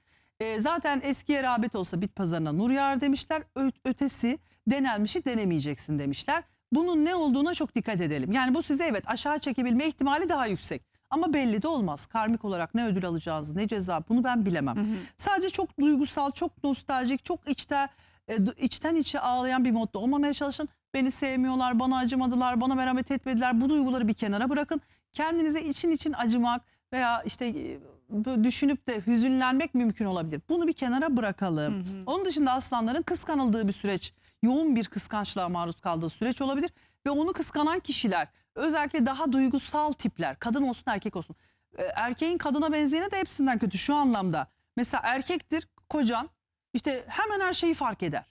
Zaten eskiye rağbet olsa bit pazarına nur yağar demişler. Ötesi denenmişi denemeyeceksin demişler. Bunun ne olduğuna çok dikkat edelim. Yani bu size evet aşağı çekebilme ihtimali daha yüksek. Ama belli de olmaz. Karmik olarak ne ödül alacağınızı, ne ceza, bunu ben bilemem. Sadece çok duygusal, çok nostaljik, çok içten içe ağlayan bir modda olmamaya çalışın. Beni sevmiyorlar, bana acımadılar, bana merhamet etmediler. Bu duyguları bir kenara bırakın. Kendinize için acımak veya işte düşünüp de hüzünlenmek mümkün olabilir. Bunu bir kenara bırakalım. Onun dışında aslanların kıskanıldığı bir süreç, yoğun bir kıskançlığa maruz kaldığı süreç olabilir. Ve onu kıskanan kişiler özellikle daha duygusal tipler, kadın olsun erkek olsun. Erkeğin kadına benzeyeni de hepsinden kötü şu anlamda. Mesela erkektir kocan, işte hemen her şeyi fark eder.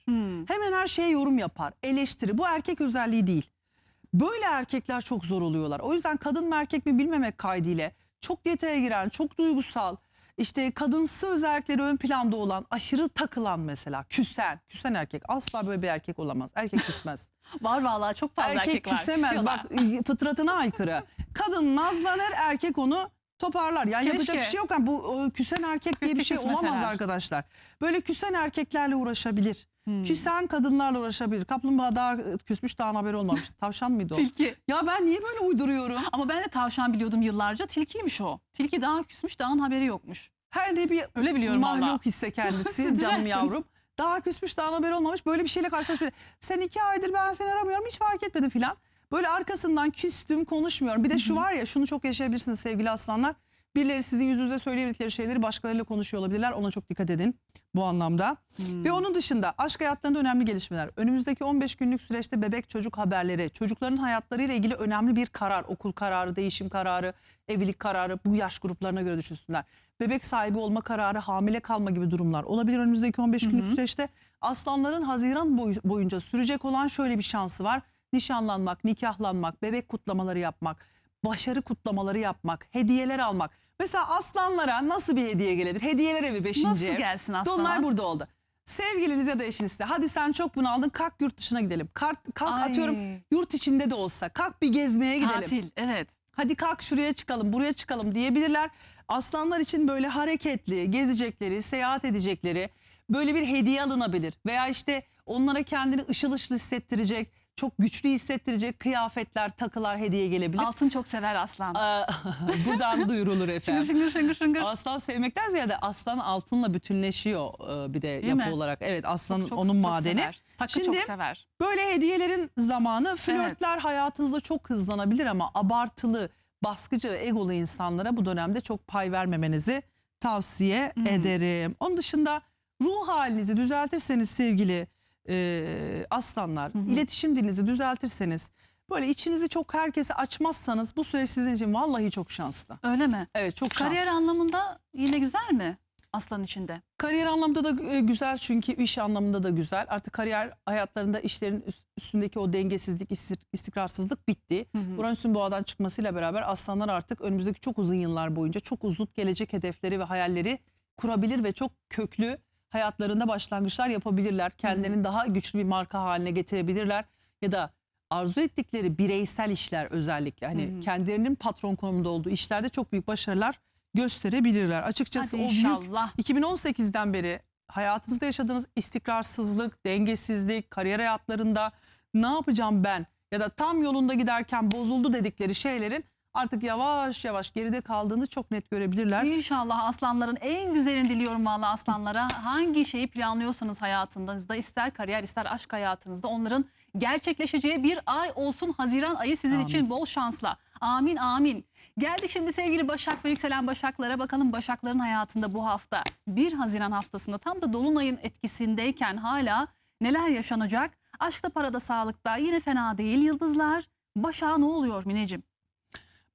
Hemen her şeye yorum yapar, eleştiri. Bu erkek özelliği değil. Böyle erkekler çok zor oluyorlar. O yüzden kadın mı erkek mi bilmemek kaydıyla çok detaya giren, çok duygusal, işte kadınsı özellikleri ön planda olan, aşırı takılan mesela küsen erkek asla böyle bir erkek olamaz. Erkek küsmez. Var vallahi çok fazla erkek var. Küsemez. Küsüyorlar. Bak fıtratına aykırı. Kadın nazlanır, erkek onu toparlar. Yani Keşke. yapacak bir şey yok. Yani bu küsen erkek diye bir şey olamaz küsmeseler. arkadaşlar. Böyle küsen erkeklerle uğraşabilir. Küsen kadınlarla uğraşabilir. Kaplumbağa daha küsmüş, daha haberi olmamış. Tavşan mıydı o? Tilki. Ya ben niye böyle uyduruyorum? Ama ben de tavşan biliyordum yıllarca. Tilkiymiş o. Tilki daha küsmüş, dağın haberi yokmuş. Her ne bir Öyle biliyorum mahluk valla. hisse kendisi Düzeltin. canım yavrum. Daha küsmüş, daha haberi olmamış. Böyle bir şeyle karşılaşmış. Sen 2 aydır ben seni aramıyorum, hiç fark etmedi filan. Böyle arkasından küstüm, konuşmuyorum. Bir de şu var ya, şunu çok yaşayabilirsiniz sevgili aslanlar. Birileri sizin yüzünüze söyleyebildikleri şeyleri başkalarıyla konuşuyor olabilirler. Ona çok dikkat edin bu anlamda. Ve onun dışında aşk hayatlarında önemli gelişmeler. Önümüzdeki 15 günlük süreçte bebek çocuk haberleri, çocukların hayatlarıyla ilgili önemli bir karar, okul kararı, değişim kararı, evlilik kararı, bu yaş gruplarına göre düşünsünler. Bebek sahibi olma kararı, hamile kalma gibi durumlar olabilir önümüzdeki 15 günlük süreçte. Aslanların Haziran boyunca sürecek olan şöyle bir şansı var. Nişanlanmak, nikahlanmak, bebek kutlamaları yapmak, başarı kutlamaları yapmak, hediyeler almak. Mesela aslanlara nasıl bir hediye gelebilir? Hediyeler evi 5. Nasıl ev. gelsin aslana? Dolunay burada oldu. Sevgiliniz ya da eşiniz de hadi sen çok bunu aldın, kalk yurt dışına gidelim. Kalk Ay. atıyorum yurt içinde de olsa kalk bir gezmeye gidelim. Tatil, evet. Hadi kalk şuraya çıkalım, buraya çıkalım diyebilirler. Aslanlar için böyle hareketli, gezecekleri, seyahat edecekleri böyle bir hediye alınabilir. Veya işte onlara kendini ışıl ışıl hissettirecek, çok güçlü hissettirecek kıyafetler, takılar hediye gelebilir. Altın çok sever aslan. Buradan duyurulur efendim. Şıngır şıngır şıngır. Aslan sevmekten ziyade aslan altınla bütünleşiyor bir de yapı mi? olarak. Evet, aslanın Çok- onun çok madeni. sever. Takı Şimdi çok sever. böyle hediyelerin zamanı, flörtler hayatınızda çok hızlanabilir ama abartılı, baskıcı, egolu insanlara bu dönemde çok pay vermemenizi tavsiye ederim. Onun dışında ruh halinizi düzeltirseniz sevgili aslanlar, iletişim dilinizi düzeltirseniz, böyle içinizi çok herkese açmazsanız bu süreç sizin için vallahi çok şanslı. Öyle mi? Evet, çok şanslı. Kariyer anlamında yine güzel mi aslan içinde? Kariyer anlamda da güzel, çünkü iş anlamında da güzel. Artık kariyer hayatlarında işlerin üstündeki o dengesizlik, istikrarsızlık bitti. Uranüs'ün boğadan çıkmasıyla beraber aslanlar artık önümüzdeki çok uzun yıllar boyunca çok uzun gelecek hedefleri ve hayalleri kurabilir ve çok köklü hayatlarında başlangıçlar yapabilirler. Kendilerini daha güçlü bir marka haline getirebilirler ya da arzu ettikleri bireysel işler, özellikle hani kendilerinin patron konumunda olduğu işlerde çok büyük başarılar gösterebilirler. Açıkçası Hadi o büyük inşallah. 2018'den beri hayatınızda yaşadığınız istikrarsızlık, dengesizlik, kariyer hayatlarında ne yapacağım ben ya da tam yolunda giderken bozuldu dedikleri şeylerin artık yavaş yavaş geride kaldığını çok net görebilirler. İnşallah aslanların en güzelini diliyorum vallahi aslanlara. Hangi şeyi planlıyorsanız hayatınızda, ister kariyer ister aşk hayatınızda, onların gerçekleşeceği bir ay olsun Haziran ayı sizin Amin. için bol şansla. Amin amin. Geldik şimdi sevgili Başak ve yükselen Başaklara. Bakalım Başakların hayatında bu hafta 1 Haziran haftasında tam da Dolunay'ın etkisindeyken hala neler yaşanacak? Aşkta, parada, sağlıkta yine fena değil yıldızlar. Başak'a ne oluyor Mineciğim?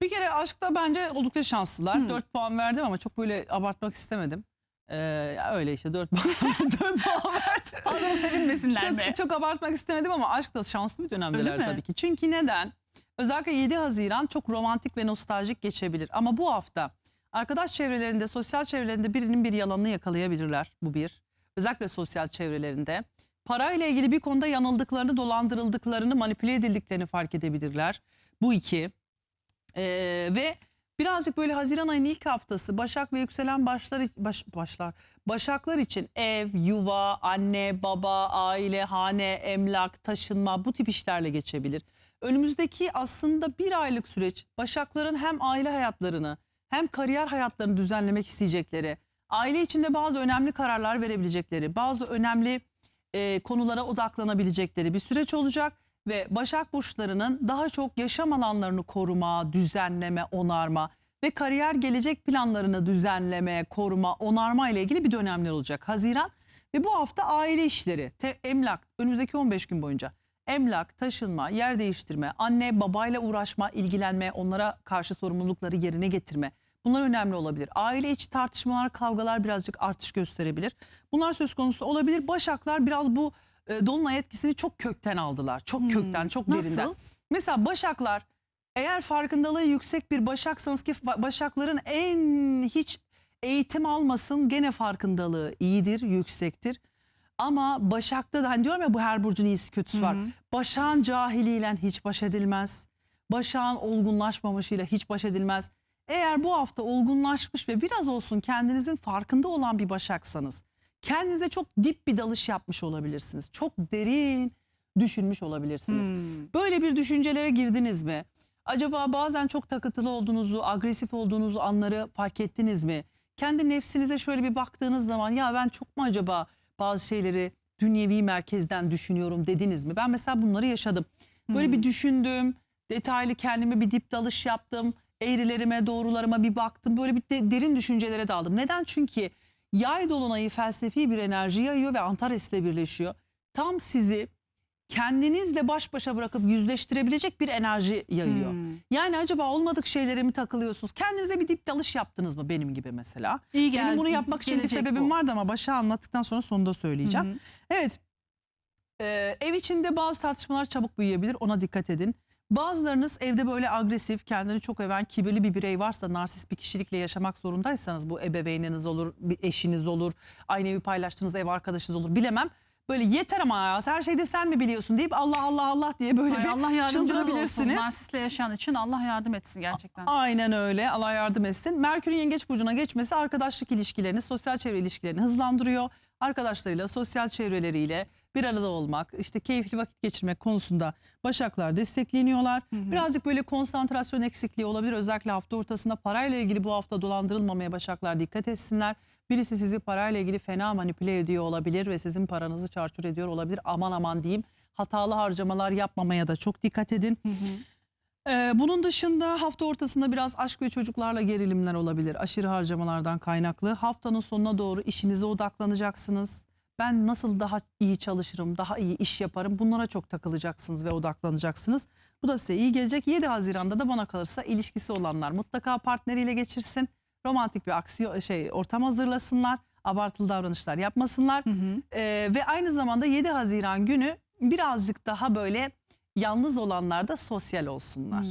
Bir kere aşkta bence oldukça şanslılar. 4 puan verdim ama çok böyle abartmak istemedim. Öyle işte 4 puan, 4 puan verdim. Fazla sevinmesinler mi? Çok abartmak istemedim ama aşkta şanslı bir Öyle dönemdeler mi? tabii ki. Çünkü neden? Özellikle 7 Haziran çok romantik ve nostaljik geçebilir. Ama bu hafta arkadaş çevrelerinde, sosyal çevrelerinde birinin bir yalanını yakalayabilirler. Bu bir. Özellikle sosyal çevrelerinde. Parayla ilgili bir konuda yanıldıklarını, dolandırıldıklarını, manipüle edildiklerini fark edebilirler. Bu iki. Ve birazcık böyle Haziran ayının ilk haftası Başak ve yükselen Başaklar için ev, yuva, anne, baba, aile, hane, emlak, taşınma bu tip işlerle geçebilir. Önümüzdeki aslında bir aylık süreç Başakların hem aile hayatlarını hem kariyer hayatlarını düzenlemek isteyecekleri, aile içinde bazı önemli kararlar verebilecekleri, bazı önemli konulara odaklanabilecekleri bir süreç olacak. Ve Başak burçlarının daha çok yaşam alanlarını koruma, düzenleme, onarma ve kariyer gelecek planlarını düzenleme, koruma, onarma ile ilgili bir dönemler olacak Haziran. Ve bu hafta aile işleri, emlak, önümüzdeki 15 gün boyunca emlak, taşınma, yer değiştirme, anne babayla uğraşma, ilgilenme, onlara karşı sorumlulukları yerine getirme. Bunlar önemli olabilir. Aile içi tartışmalar, kavgalar birazcık artış gösterebilir. Bunlar söz konusu olabilir. Başaklar biraz bu Dolunay etkisini çok kökten aldılar. Çok kökten, çok derinden. Nasıl? Mesela Başaklar, eğer farkındalığı yüksek bir Başaksanız, ki Başakların hiç eğitim almasın gene farkındalığı iyidir, yüksektir. Ama Başak'ta da hani diyorum ya, bu her burcun iyisi kötüsü var. Başak'ın cahiliyle hiç baş edilmez. Başak'ın olgunlaşmamışıyla hiç baş edilmez. Eğer bu hafta olgunlaşmış ve biraz olsun kendinizin farkında olan bir Başaksanız, kendinize çok dip bir dalış yapmış olabilirsiniz. Çok derin düşünmüş olabilirsiniz. Böyle bir düşüncelere girdiniz mi? Acaba bazen çok takıntılı olduğunuzu, agresif olduğunuzu anları fark ettiniz mi? Kendi nefsinize şöyle bir baktığınız zaman, ya ben çok mu acaba bazı şeyleri dünyevi merkezden düşünüyorum dediniz mi? Ben mesela bunları yaşadım. Böyle bir düşündüm, detaylı kendime bir dip dalış yaptım. Eğrilerime, doğrularıma bir baktım. Böyle bir derin düşüncelere daldım. Neden? Çünkü Yay dolunayı felsefi bir enerji yayıyor ve Antares ile birleşiyor. Tam sizi kendinizle baş başa bırakıp yüzleştirebilecek bir enerji yayıyor. Yani acaba olmadık şeylere mi takılıyorsunuz? Kendinize bir dip dalış yaptınız mı, benim gibi mesela? İyi geldi. Benim bunu yapmak için bir sebebim vardı ama Başak'ı anlattıktan sonra sonunda söyleyeceğim. Evet, ev içinde bazı tartışmalar çabuk büyüyebilir, ona dikkat edin. Bazılarınız evde böyle agresif, kendini çok öven, kibirli bir birey varsa, narsist bir kişilikle yaşamak zorundaysanız, bu ebeveyniniz olur, bir eşiniz olur, aynı evi paylaştığınız ev arkadaşınız olur, bilemem. Böyle yeter ama ya, her şeyde sen mi biliyorsun deyip Allah Allah Allah diye böyle Allah bir yardımcınız olsun. çıldırabilirsiniz. Narsistle yaşayan için Allah yardım etsin gerçekten. Aynen öyle, Allah yardım etsin. Merkür'ün Yengeç burcuna geçmesi arkadaşlık ilişkilerini, sosyal çevre ilişkilerini hızlandırıyor. Arkadaşlarıyla, sosyal çevreleriyle bir arada olmak, işte keyifli vakit geçirmek konusunda Başaklar destekleniyorlar. Birazcık böyle konsantrasyon eksikliği olabilir. Özellikle hafta ortasında parayla ilgili bu hafta dolandırılmamaya Başaklar dikkat etsinler. Birisi sizi parayla ilgili fena manipüle ediyor olabilir ve sizin paranızı çarçur ediyor olabilir. Aman aman diyeyim. Hatalı harcamalar yapmamaya da çok dikkat edin. Bunun dışında hafta ortasında biraz aşk ve çocuklarla gerilimler olabilir. Aşırı harcamalardan kaynaklı. Haftanın sonuna doğru işinize odaklanacaksınız. Ben nasıl daha iyi çalışırım, daha iyi iş yaparım, bunlara çok takılacaksınız ve odaklanacaksınız. Bu da size iyi gelecek. 7 Haziran'da da bana kalırsa ilişkisi olanlar mutlaka partneriyle geçirsin. Romantik bir ortam hazırlasınlar. Abartılı davranışlar yapmasınlar. Ve aynı zamanda 7 Haziran günü birazcık daha böyle yalnız olanlar da sosyal olsunlar.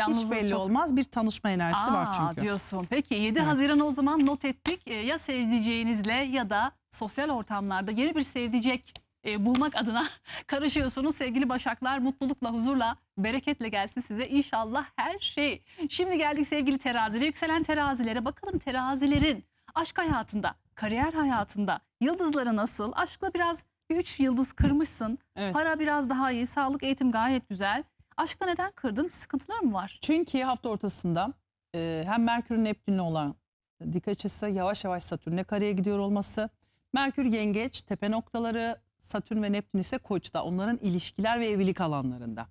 Hiç belli olmaz, bir tanışma enerjisi var çünkü. Diyorsun. Peki 7 Haziran'ı o zaman not ettik. Ya sevdiceğinizle ya da sosyal ortamlarda yeni bir sevdicek bulmak adına karışıyorsunuz. Sevgili Başaklar, mutlulukla, huzurla, bereketle gelsin size inşallah her şey. Şimdi geldik sevgili terazi ve yükselen terazilere. Bakalım terazilerin aşk hayatında, kariyer hayatında yıldızları nasıl? Aşkla biraz 3 yıldız kırmışsın. Evet. Para biraz daha iyi. Sağlık, eğitim gayet güzel. Aşkta neden kırdın? Sıkıntılar mı var? Çünkü hafta ortasında hem Merkür'ün Neptün'le olan dik açısı, yavaş yavaş Satürn'e kareye gidiyor olması. Merkür Yengeç tepe noktaları, Satürn ve Neptün ise Koç'ta, onların ilişkiler ve evlilik alanlarında.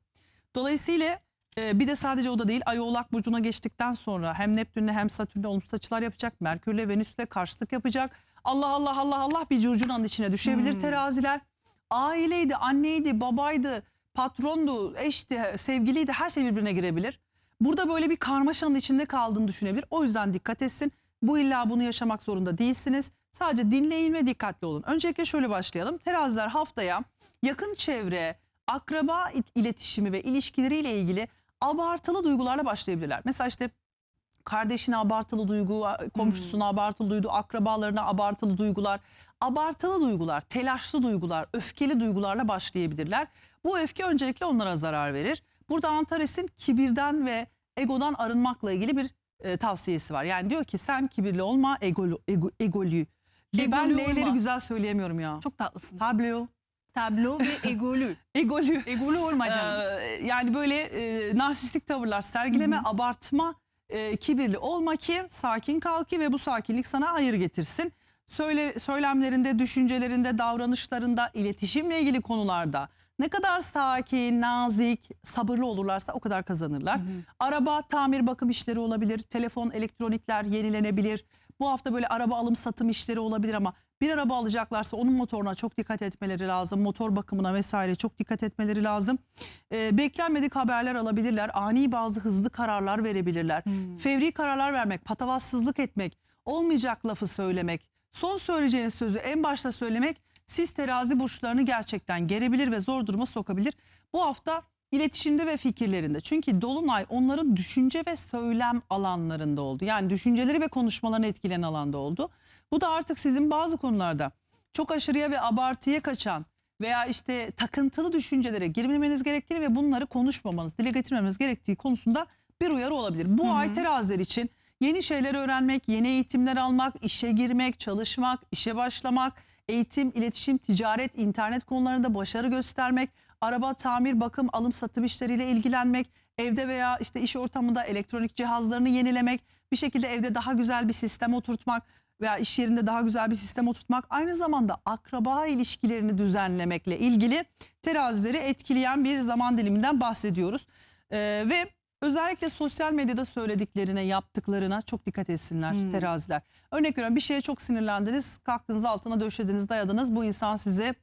Dolayısıyla bir de sadece o da değil, Ay Oğlak Burcu'na geçtikten sonra hem Neptün'le hem Satürn'le olumsuz açılar yapacak. Merkür'le Venüs'le karşıtlık yapacak. Allah Allah Allah Allah bir curcunanın içine düşebilir teraziler. Aileydi, anneydi, babaydı, patrondu, eşti, sevgiliydi, her şey birbirine girebilir. Burada böyle bir karmaşanın içinde kaldığını düşünebilir. O yüzden dikkat etsin. Bu illa bunu yaşamak zorunda değilsiniz. Sadece dinleyin ve dikkatli olun. Öncelikle şöyle başlayalım. Teraziler haftaya yakın çevre, akraba iletişimi ve ilişkileriyle ilgili abartılı duygularla başlayabilirler. Mesela işte kardeşine abartılı duygu, komşusuna abartılı duygu, akrabalarına abartılı duygular, telaşlı duygular, öfkeli duygularla başlayabilirler. Bu öfke öncelikle onlara zarar verir. Burada Antares'in kibirden ve egodan arınmakla ilgili bir tavsiyesi var. Yani diyor ki sen kibirli olma, egolü. Ben L'leri olma. güzel söyleyemiyorum ya. Çok tatlısın. Tablo, ve egolü. egolü. Egolü olma canım. Yani böyle narsistik tavırlar sergileme, abartma, kibirli olma ki sakin kal ki ve bu sakinlik sana hayır getirsin. Söylemlerinde, düşüncelerinde, davranışlarında, iletişimle ilgili konularda ne kadar sakin, nazik, sabırlı olurlarsa o kadar kazanırlar. Araba, tamir, bakım işleri olabilir. Telefon, elektronikler yenilenebilir. Bu hafta böyle araba alım satım işleri olabilir ama bir araba alacaklarsa onun motoruna çok dikkat etmeleri lazım. Motor bakımına vesaire çok dikkat etmeleri lazım. Beklenmedik haberler alabilirler. Ani bazı hızlı kararlar verebilirler. Fevri kararlar vermek, patavatsızlık etmek, olmayacak lafı söylemek, son söyleyeceğiniz sözü en başta söylemek siz terazi burçlarını gerçekten gerebilir ve zor duruma sokabilir. Bu hafta iletişimde ve fikirlerinde. Çünkü Dolunay onların düşünce ve söylem alanlarında oldu. Yani düşünceleri ve konuşmalarını etkileyen alanda oldu. Bu da artık sizin bazı konularda çok aşırıya ve abartıya kaçan veya işte takıntılı düşüncelere girmemeniz gerektiğini ve bunları konuşmamanız, dile getirmemeniz gerektiği konusunda bir uyarı olabilir. Bu ay teraziler için yeni şeyler öğrenmek, yeni eğitimler almak, işe girmek, çalışmak, işe başlamak, eğitim, iletişim, ticaret, internet konularında başarı göstermek, araba, tamir, bakım, alım satım işleriyle ilgilenmek, evde veya işte iş ortamında elektronik cihazlarını yenilemek, bir şekilde evde daha güzel bir sistem oturtmak veya iş yerinde daha güzel bir sistem oturtmak, aynı zamanda akraba ilişkilerini düzenlemekle ilgili terazileri etkileyen bir zaman diliminden bahsediyoruz. Ve özellikle sosyal medyada söylediklerine, yaptıklarına çok dikkat etsinler teraziler. Örnek veriyorum, bir şeye çok sinirlendiniz, kalktınız altına döşediniz, dayadınız. Bu insan size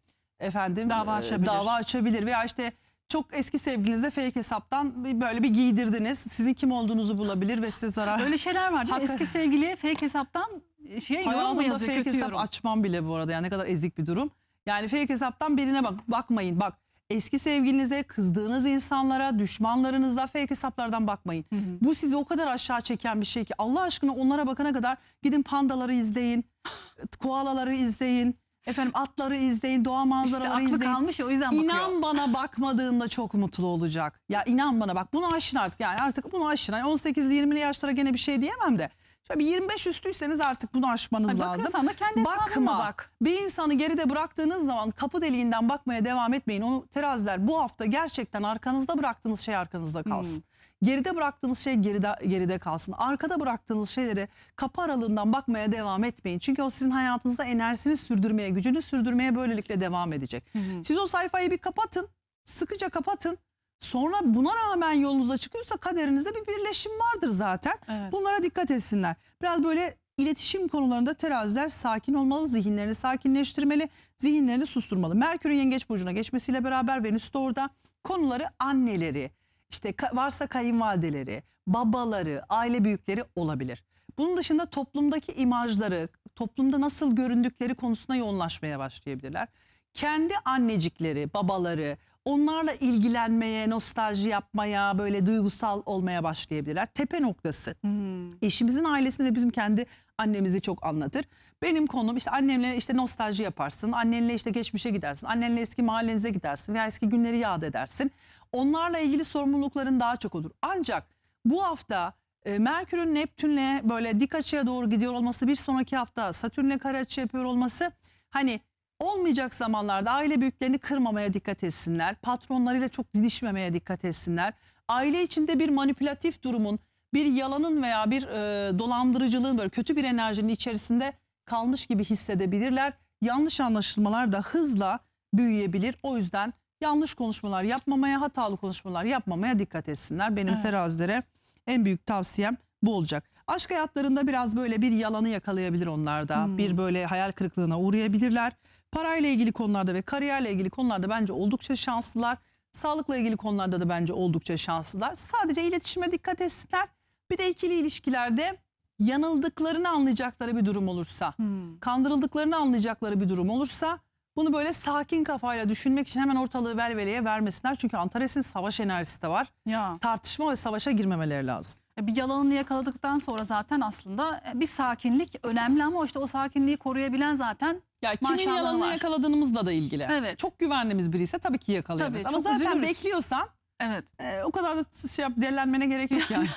dava açabilir veya işte çok eski sevgilinizde fake hesaptan böyle bir giydirdiniz. Sizin kim olduğunuzu bulabilir ve size zarar. Öyle şeyler var değil mi? Eski sevgili fake hesaptan yorum mu Hayatımda yazıyor, fake kötü hesap yorum. açmam bile bu arada, yani ne kadar ezik bir durum. Yani fake hesaptan birine bakmayın. Bak, eski sevgilinize, kızdığınız insanlara, düşmanlarınıza fake hesaplardan bakmayın. Bu sizi o kadar aşağı çeken bir şey ki Allah aşkına onlara bakana kadar gidin pandaları izleyin, koalaları izleyin, efendim atları izleyin, doğa manzaraları aklı izleyin. kalmış ya, o yüzden bakıyor. İnan bana, bakmadığında çok mutlu olacak. Ya inan bana, bak bunu aşın artık, yani artık bunu aşın. Yani 18'li 20'li yaşlara gene bir şey diyemem de. Şöyle bir 25 üstüyseniz artık bunu aşmanız lazım. Bakıyorsan da kendi hesabına bak. Bir insanı geride bıraktığınız zaman kapı deliğinden bakmaya devam etmeyin. Onu teraziler bu hafta gerçekten arkanızda bıraktığınız şey arkanızda kalsın. Geride bıraktığınız şey geride kalsın. Arkada bıraktığınız şeylere kapı aralığından bakmaya devam etmeyin. Çünkü o sizin hayatınızda enerjisini sürdürmeye, gücünü sürdürmeye böylelikle devam edecek. Siz o sayfayı bir kapatın, sıkıca kapatın. Sonra buna rağmen yolunuza çıkıyorsa kaderinizde bir birleşim vardır zaten. Evet. Bunlara dikkat etsinler. Biraz böyle iletişim konularında teraziler sakin olmalı, zihinlerini sakinleştirmeli, zihinlerini susturmalı. Merkür'ün Yengeç Burcu'na geçmesiyle beraber Venüs de orada, konuları anneleri, işte varsa kayınvalideleri, babaları, aile büyükleri olabilir. Bunun dışında toplumdaki imajları, toplumda nasıl göründükleri konusuna yoğunlaşmaya başlayabilirler. Kendi annecikleri, babaları, onlarla ilgilenmeye, nostalji yapmaya, böyle duygusal olmaya başlayabilirler. Tepe noktası. Eşimizin ailesini ve bizim kendi annemizi çok anlatır. Benim konum işte annemle işte nostalji yaparsın. Annenle işte geçmişe gidersin. Annenle eski mahallenize gidersin veya eski günleri yad edersin. Onlarla ilgili sorumlulukların daha çok olur. Ancak bu hafta Merkür'ün Neptün'le böyle dik açıya doğru gidiyor olması, bir sonraki hafta Satürn'le kare açı yapıyor olması, hani Olmayacak zamanlarda aile büyüklerini kırmamaya dikkat etsinler. Patronlarıyla çok didişmemeye dikkat etsinler. Aile içinde bir manipülatif durumun, bir yalanın veya bir dolandırıcılığın, böyle kötü bir enerjinin içerisinde kalmış gibi hissedebilirler. Yanlış anlaşılmalar da hızla büyüyebilir. O yüzden yanlış konuşmalar yapmamaya, hatalı konuşmalar yapmamaya dikkat etsinler. Benim Evet. terazilere en büyük tavsiyem bu olacak. Aşk hayatlarında biraz böyle bir yalanı yakalayabilir onlarda. Bir böyle hayal kırıklığına uğrayabilirler. Parayla ilgili konularda ve kariyerle ilgili konularda bence oldukça şanslılar. Sağlıkla ilgili konularda da bence oldukça şanslılar. Sadece iletişime dikkat etsinler. Bir de ikili ilişkilerde yanıldıklarını anlayacakları bir durum olursa, kandırıldıklarını anlayacakları bir durum olursa bunu böyle sakin kafayla düşünmek için hemen ortalığı velveleye vermesinler. Çünkü Antares'in savaş enerjisi de var. Ya. Tartışma ve savaşa girmemeleri lazım. Bir yalanını yakaladıktan sonra zaten aslında bir sakinlik önemli ama işte o sakinliği koruyabilen zaten Ya kimin maşallahı yalanını var. yakaladığımızla da ilgili. Evet. Çok güvendiğimiz biri ise tabii ki yakalayamayız. Tabii, Ama çok zaten üzülürüz. bekliyorsan Evet. o kadar da dellenmene gerek yok yani.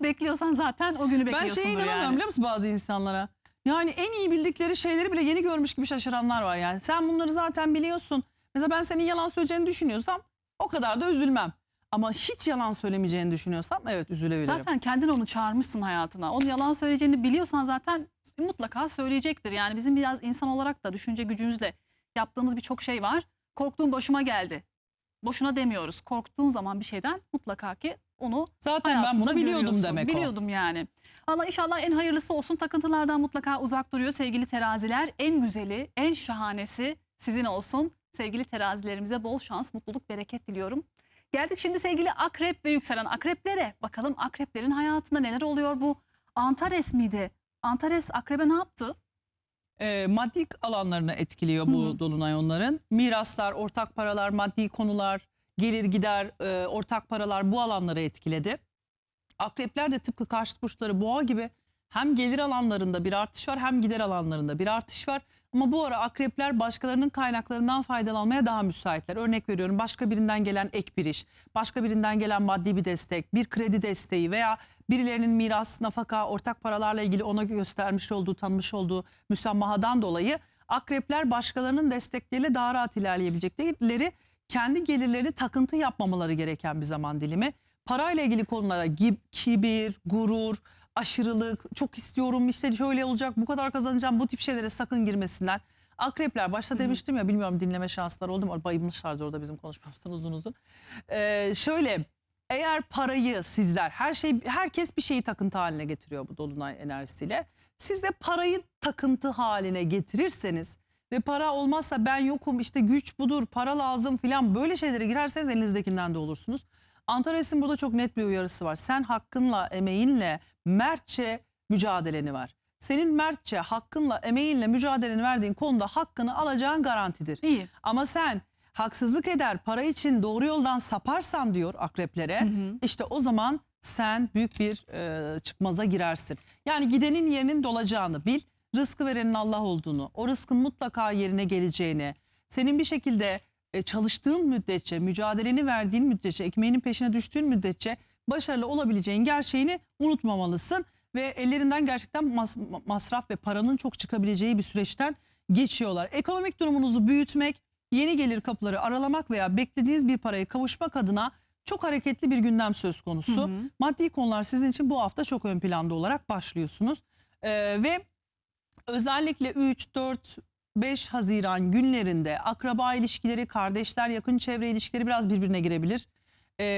Bekliyorsan zaten o günü Ben bekliyorsundur şeye inanamıyorum yani. biliyor musun bazı insanlara? Yani en iyi bildikleri şeyleri bile yeni görmüş gibi şaşıranlar var yani. Sen bunları zaten biliyorsun. Mesela ben senin yalan söyleyeceğini düşünüyorsam o kadar da üzülmem. Ama hiç yalan söylemeyeceğini düşünüyorsam evet üzülebilirim. Zaten kendin onu çağırmışsın hayatına. Onun yalan söyleyeceğini biliyorsan zaten mutlaka söyleyecektir. Yani bizim biraz insan olarak da düşünce gücümüzle yaptığımız birçok şey var. Korktuğum başıma geldi. Boşuna demiyoruz. Korktuğun zaman bir şeyden mutlaka ki onu Zaten ben hayatında bunu biliyordum görüyorsun. demek o. Biliyordum yani. Allah inşallah en hayırlısı olsun. Takıntılardan mutlaka uzak duruyor sevgili teraziler. En güzeli, en şahanesi sizin olsun. Sevgili terazilerimize bol şans, mutluluk, bereket diliyorum. Geldik şimdi sevgili akrep ve yükselen akreplere. Bakalım akreplerin hayatında neler oluyor bu? Antares miydi? Antares akrebe ne yaptı? Maddi alanlarını etkiliyor bu dolunay onların. Miraslar, ortak paralar, maddi konular, gelir gider, ortak paralar bu alanları etkiledi. Akrepler de tıpkı karşıt burçları boğa gibi hem gelir alanlarında bir artış var hem gider alanlarında bir artış var. Ama bu ara akrepler başkalarının kaynaklarından faydalanmaya daha müsaitler. Örnek veriyorum, başka birinden gelen ek bir iş, başka birinden gelen maddi bir destek, bir kredi desteği veya birilerinin miras, nafaka, ortak paralarla ilgili ona göstermiş olduğu, tanımış olduğu müsammahadan dolayı akrepler başkalarının destekleriyle daha rahat ilerleyebilecekleri, kendi gelirlerini takıntı yapmamaları gereken bir zaman dilimi. Parayla ilgili konulara kibir, gurur, aşırılık, çok istiyorum işte şöyle olacak, bu kadar kazanacağım, bu tip şeylere sakın girmesinler. Akrepler başta demiştim ya, bilmiyorum dinleme şansları oldu mu? Bayılmışlardı orada bizim konuşmamızdan uzun uzun. Şöyle, eğer parayı sizler, herkes bir şeyi takıntı haline getiriyor bu dolunay enerjisiyle. Siz de parayı takıntı haline getirirseniz ve para olmazsa ben yokum, işte güç budur, para lazım filan, böyle şeylere girerseniz elinizdekinden de olursunuz. Antares'in burada çok net bir uyarısı var. Sen hakkınla, emeğinle, mertçe mücadeleni var. Senin mertçe, hakkınla, emeğinle mücadeleni verdiğin konuda hakkını alacağın garantidir. İyi. Ama sen haksızlık eder, para için doğru yoldan saparsan diyor akreplere, işte o zaman sen büyük bir çıkmaza girersin. Yani gidenin yerinin dolacağını bil, rızkı verenin Allah olduğunu, o rızkın mutlaka yerine geleceğini, senin bir şekilde çalıştığın müddetçe, mücadeleni verdiğin müddetçe, ekmeğinin peşine düştüğün müddetçe başarılı olabileceğin gerçeğini unutmamalısın. Ve ellerinden gerçekten masraf ve paranın çok çıkabileceği bir süreçten geçiyorlar. Ekonomik durumunuzu büyütmek, yeni gelir kapıları aralamak veya beklediğiniz bir paraya kavuşmak adına çok hareketli bir gündem söz konusu. Maddi konular sizin için bu hafta çok ön planda olarak başlıyorsunuz. Ve özellikle 3, 4, 5 Haziran günlerinde akraba ilişkileri, kardeşler, yakın çevre ilişkileri biraz birbirine girebilir.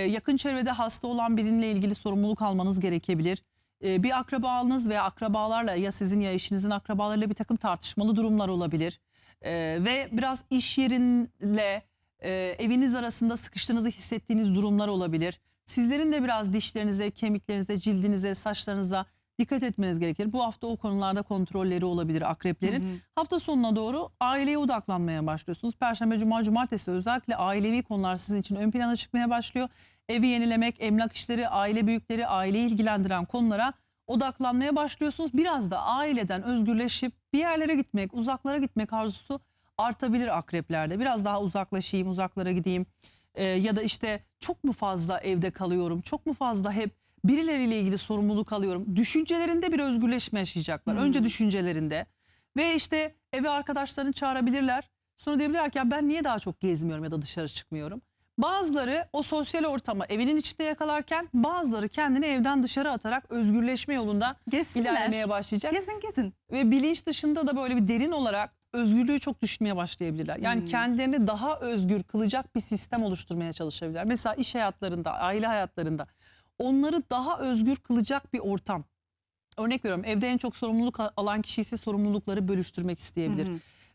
Yakın çevrede hasta olan biriyle ilgili sorumluluk almanız gerekebilir. Bir akrabanız veya akrabalarla, ya sizin ya eşinizin akrabalarıyla bir takım tartışmalı durumlar olabilir. Ve biraz iş yerinle eviniz arasında sıkıştığınızı hissettiğiniz durumlar olabilir. Sizlerin de biraz dişlerinize, kemiklerinize, cildinize, saçlarınıza dikkat etmeniz gerekir. Bu hafta o konularda kontrolleri olabilir akreplerin. Hafta sonuna doğru aileye odaklanmaya başlıyorsunuz. Perşembe, cuma, cumartesi özellikle ailevi konular sizin için ön plana çıkmaya başlıyor. Evi yenilemek, emlak işleri, aile büyükleri, aileyi ilgilendiren konulara odaklanmaya başlıyorsunuz. Biraz da aileden özgürleşip bir yerlere gitmek, uzaklara gitmek arzusu artabilir akreplerde. Biraz daha uzaklaşayım, uzaklara gideyim. Ya da işte çok mu fazla evde kalıyorum, çok mu fazla hep birileriyle ilgili sorumluluk alıyorum. Düşüncelerinde bir özgürleşme yaşayacaklar. Önce düşüncelerinde ve işte eve arkadaşlarını çağırabilirler. Sonra diyebilirler ki ya ben niye daha çok gezmiyorum ya da dışarı çıkmıyorum. Bazıları o sosyal ortamı evinin içinde yakalarken bazıları kendini evden dışarı atarak özgürleşme yolunda Gezsinler. ilerlemeye başlayacak. Gezin. Ve bilinç dışında da böyle bir derin olarak özgürlüğü çok düşünmeye başlayabilirler. Yani kendilerini daha özgür kılacak bir sistem oluşturmaya çalışabilirler. Mesela iş hayatlarında, aile hayatlarında onları daha özgür kılacak bir ortam. Örnek veriyorum, evde en çok sorumluluk alan kişi ise sorumlulukları bölüştürmek isteyebilir.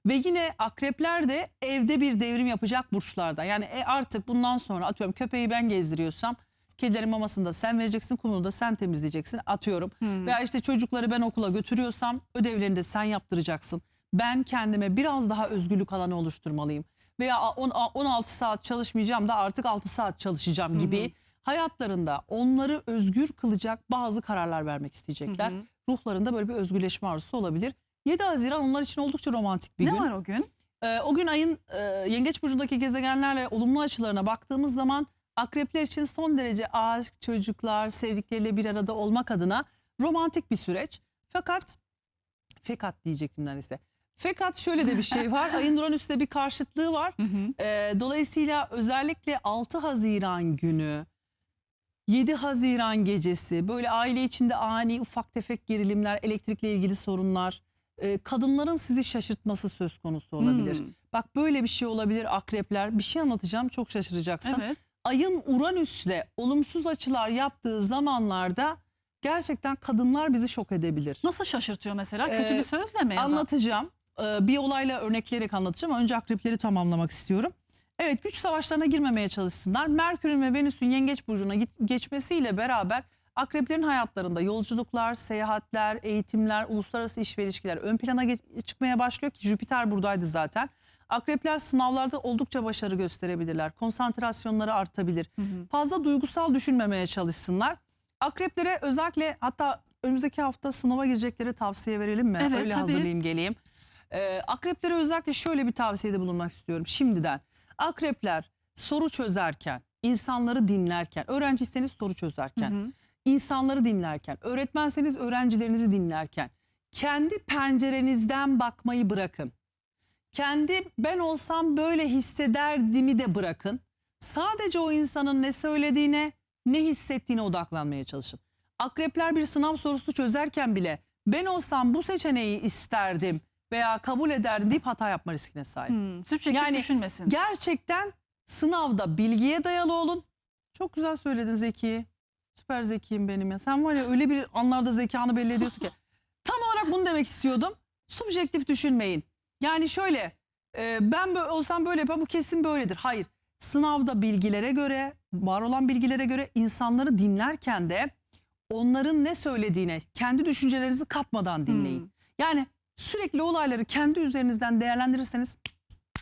Ve yine akrepler de evde bir devrim yapacak burçlarda. Yani artık bundan sonra atıyorum köpeği ben gezdiriyorsam kedilerin mamasını da sen vereceksin, kumunu da sen temizleyeceksin atıyorum. Veya işte çocukları ben okula götürüyorsam ödevlerini de sen yaptıracaksın. Ben kendime biraz daha özgürlük alanı oluşturmalıyım. Veya 16 saat çalışmayacağım da artık 6 saat çalışacağım gibi hayatlarında onları özgür kılacak bazı kararlar vermek isteyecekler. Ruhlarında böyle bir özgürleşme arzusu olabilir. 7 Haziran onlar için oldukça romantik bir gün. Ne var o gün? O gün ayın Yengeç Burcu'ndaki gezegenlerle olumlu açılarına baktığımız zaman akrepler için son derece aşk, çocuklar, sevdikleriyle bir arada olmak adına romantik bir süreç. Fakat diyecektim neredeyse. Fakat şöyle de bir şey var. Ayın Uranüs'te bir karşıtlığı var. Dolayısıyla özellikle 6 Haziran günü, 7 Haziran gecesi böyle aile içinde ani ufak tefek gerilimler, elektrikle ilgili sorunlar, kadınların sizi şaşırtması söz konusu olabilir. Bak böyle bir şey olabilir akrepler. Bir şey anlatacağım, çok şaşıracaksın. Evet. Ayın Uranüs'le olumsuz açılar yaptığı zamanlarda gerçekten kadınlar bizi şok edebilir. Nasıl şaşırtıyor mesela? Kötü bir sözle mi ya da? Anlatacağım. Bir olayla örnekleyerek anlatacağım. Önce akrepleri tamamlamak istiyorum. Evet, güç savaşlarına girmemeye çalışsınlar. Merkür'ün ve Venüs'ün Yengeç Burcu'na geçmesiyle beraber akreplerin hayatlarında yolculuklar, seyahatler, eğitimler, uluslararası iş ve ilişkiler ön plana çıkmaya başlıyor ki Jüpiter buradaydı zaten. Akrepler sınavlarda oldukça başarı gösterebilirler. Konsantrasyonları artabilir. Fazla duygusal düşünmemeye çalışsınlar. Akreplere özellikle hatta önümüzdeki hafta sınava girecekleri tavsiye verelim mi? Evet, Öyle tabii. hazırlayayım geleyim. Akreplere özellikle şöyle bir tavsiyede bulunmak istiyorum şimdiden. Akrepler soru çözerken, insanları dinlerken, öğrenciyseniz soru çözerken, insanları dinlerken, öğretmenseniz öğrencilerinizi dinlerken, kendi pencerenizden bakmayı bırakın. Kendi ben olsam böyle hissederdimi de bırakın. Sadece o insanın ne söylediğine, ne hissettiğine odaklanmaya çalışın. Akrepler bir sınav sorusu çözerken bile ben olsam bu seçeneği isterdim veya kabul ederdim deyip hata yapma riskine sahip. Subjektif düşünmesin. Gerçekten sınavda bilgiye dayalı olun. Çok güzel söyledin Zeki. Süper zekiyim benim ya. Sen var ya öyle bir anlarda zekanı belli ediyorsun ki. Tam olarak bunu demek istiyordum. Subjektif düşünmeyin. Yani şöyle ben böyle olsam böyle yapar bu kesin böyledir. Hayır. Sınavda bilgilere göre, var olan bilgilere göre insanları dinlerken de onların ne söylediğine kendi düşüncelerinizi katmadan dinleyin. Yani sürekli olayları kendi üzerinizden değerlendirirseniz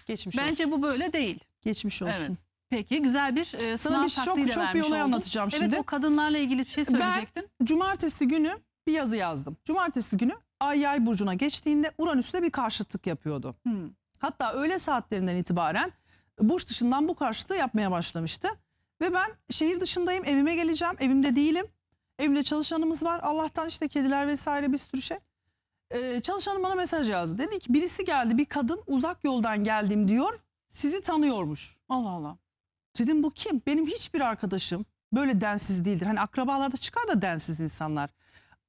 geçmiş olsun. Bence bu böyle değil. Geçmiş olsun. Evet. Peki güzel bir sınav taktiği de çok bir vermiş olay oldun. anlatacağım Evet, şimdi. o kadınlarla ilgili bir şey söyleyecektin. Ben cumartesi günü bir yazı yazdım. Cumartesi günü Ay Yay burcuna geçtiğinde Uranüs'le bir karşıtlık yapıyordu. Hatta öğle saatlerinden itibaren burç dışından bu karşıtlığı yapmaya başlamıştı. Ve ben şehir dışındayım, evime geleceğim, evimde değilim. Evimde çalışanımız var. Allah'tan işte kediler vesaire bir sürü şey. Çalışanım bana mesaj yazdı. Dedi ki birisi geldi, bir kadın uzak yoldan geldim diyor. Sizi tanıyormuş. Allah Allah. Dedim bu kim? Benim hiçbir arkadaşım böyle densiz değildir. Hani akrabalarda çıkar da densiz insanlar.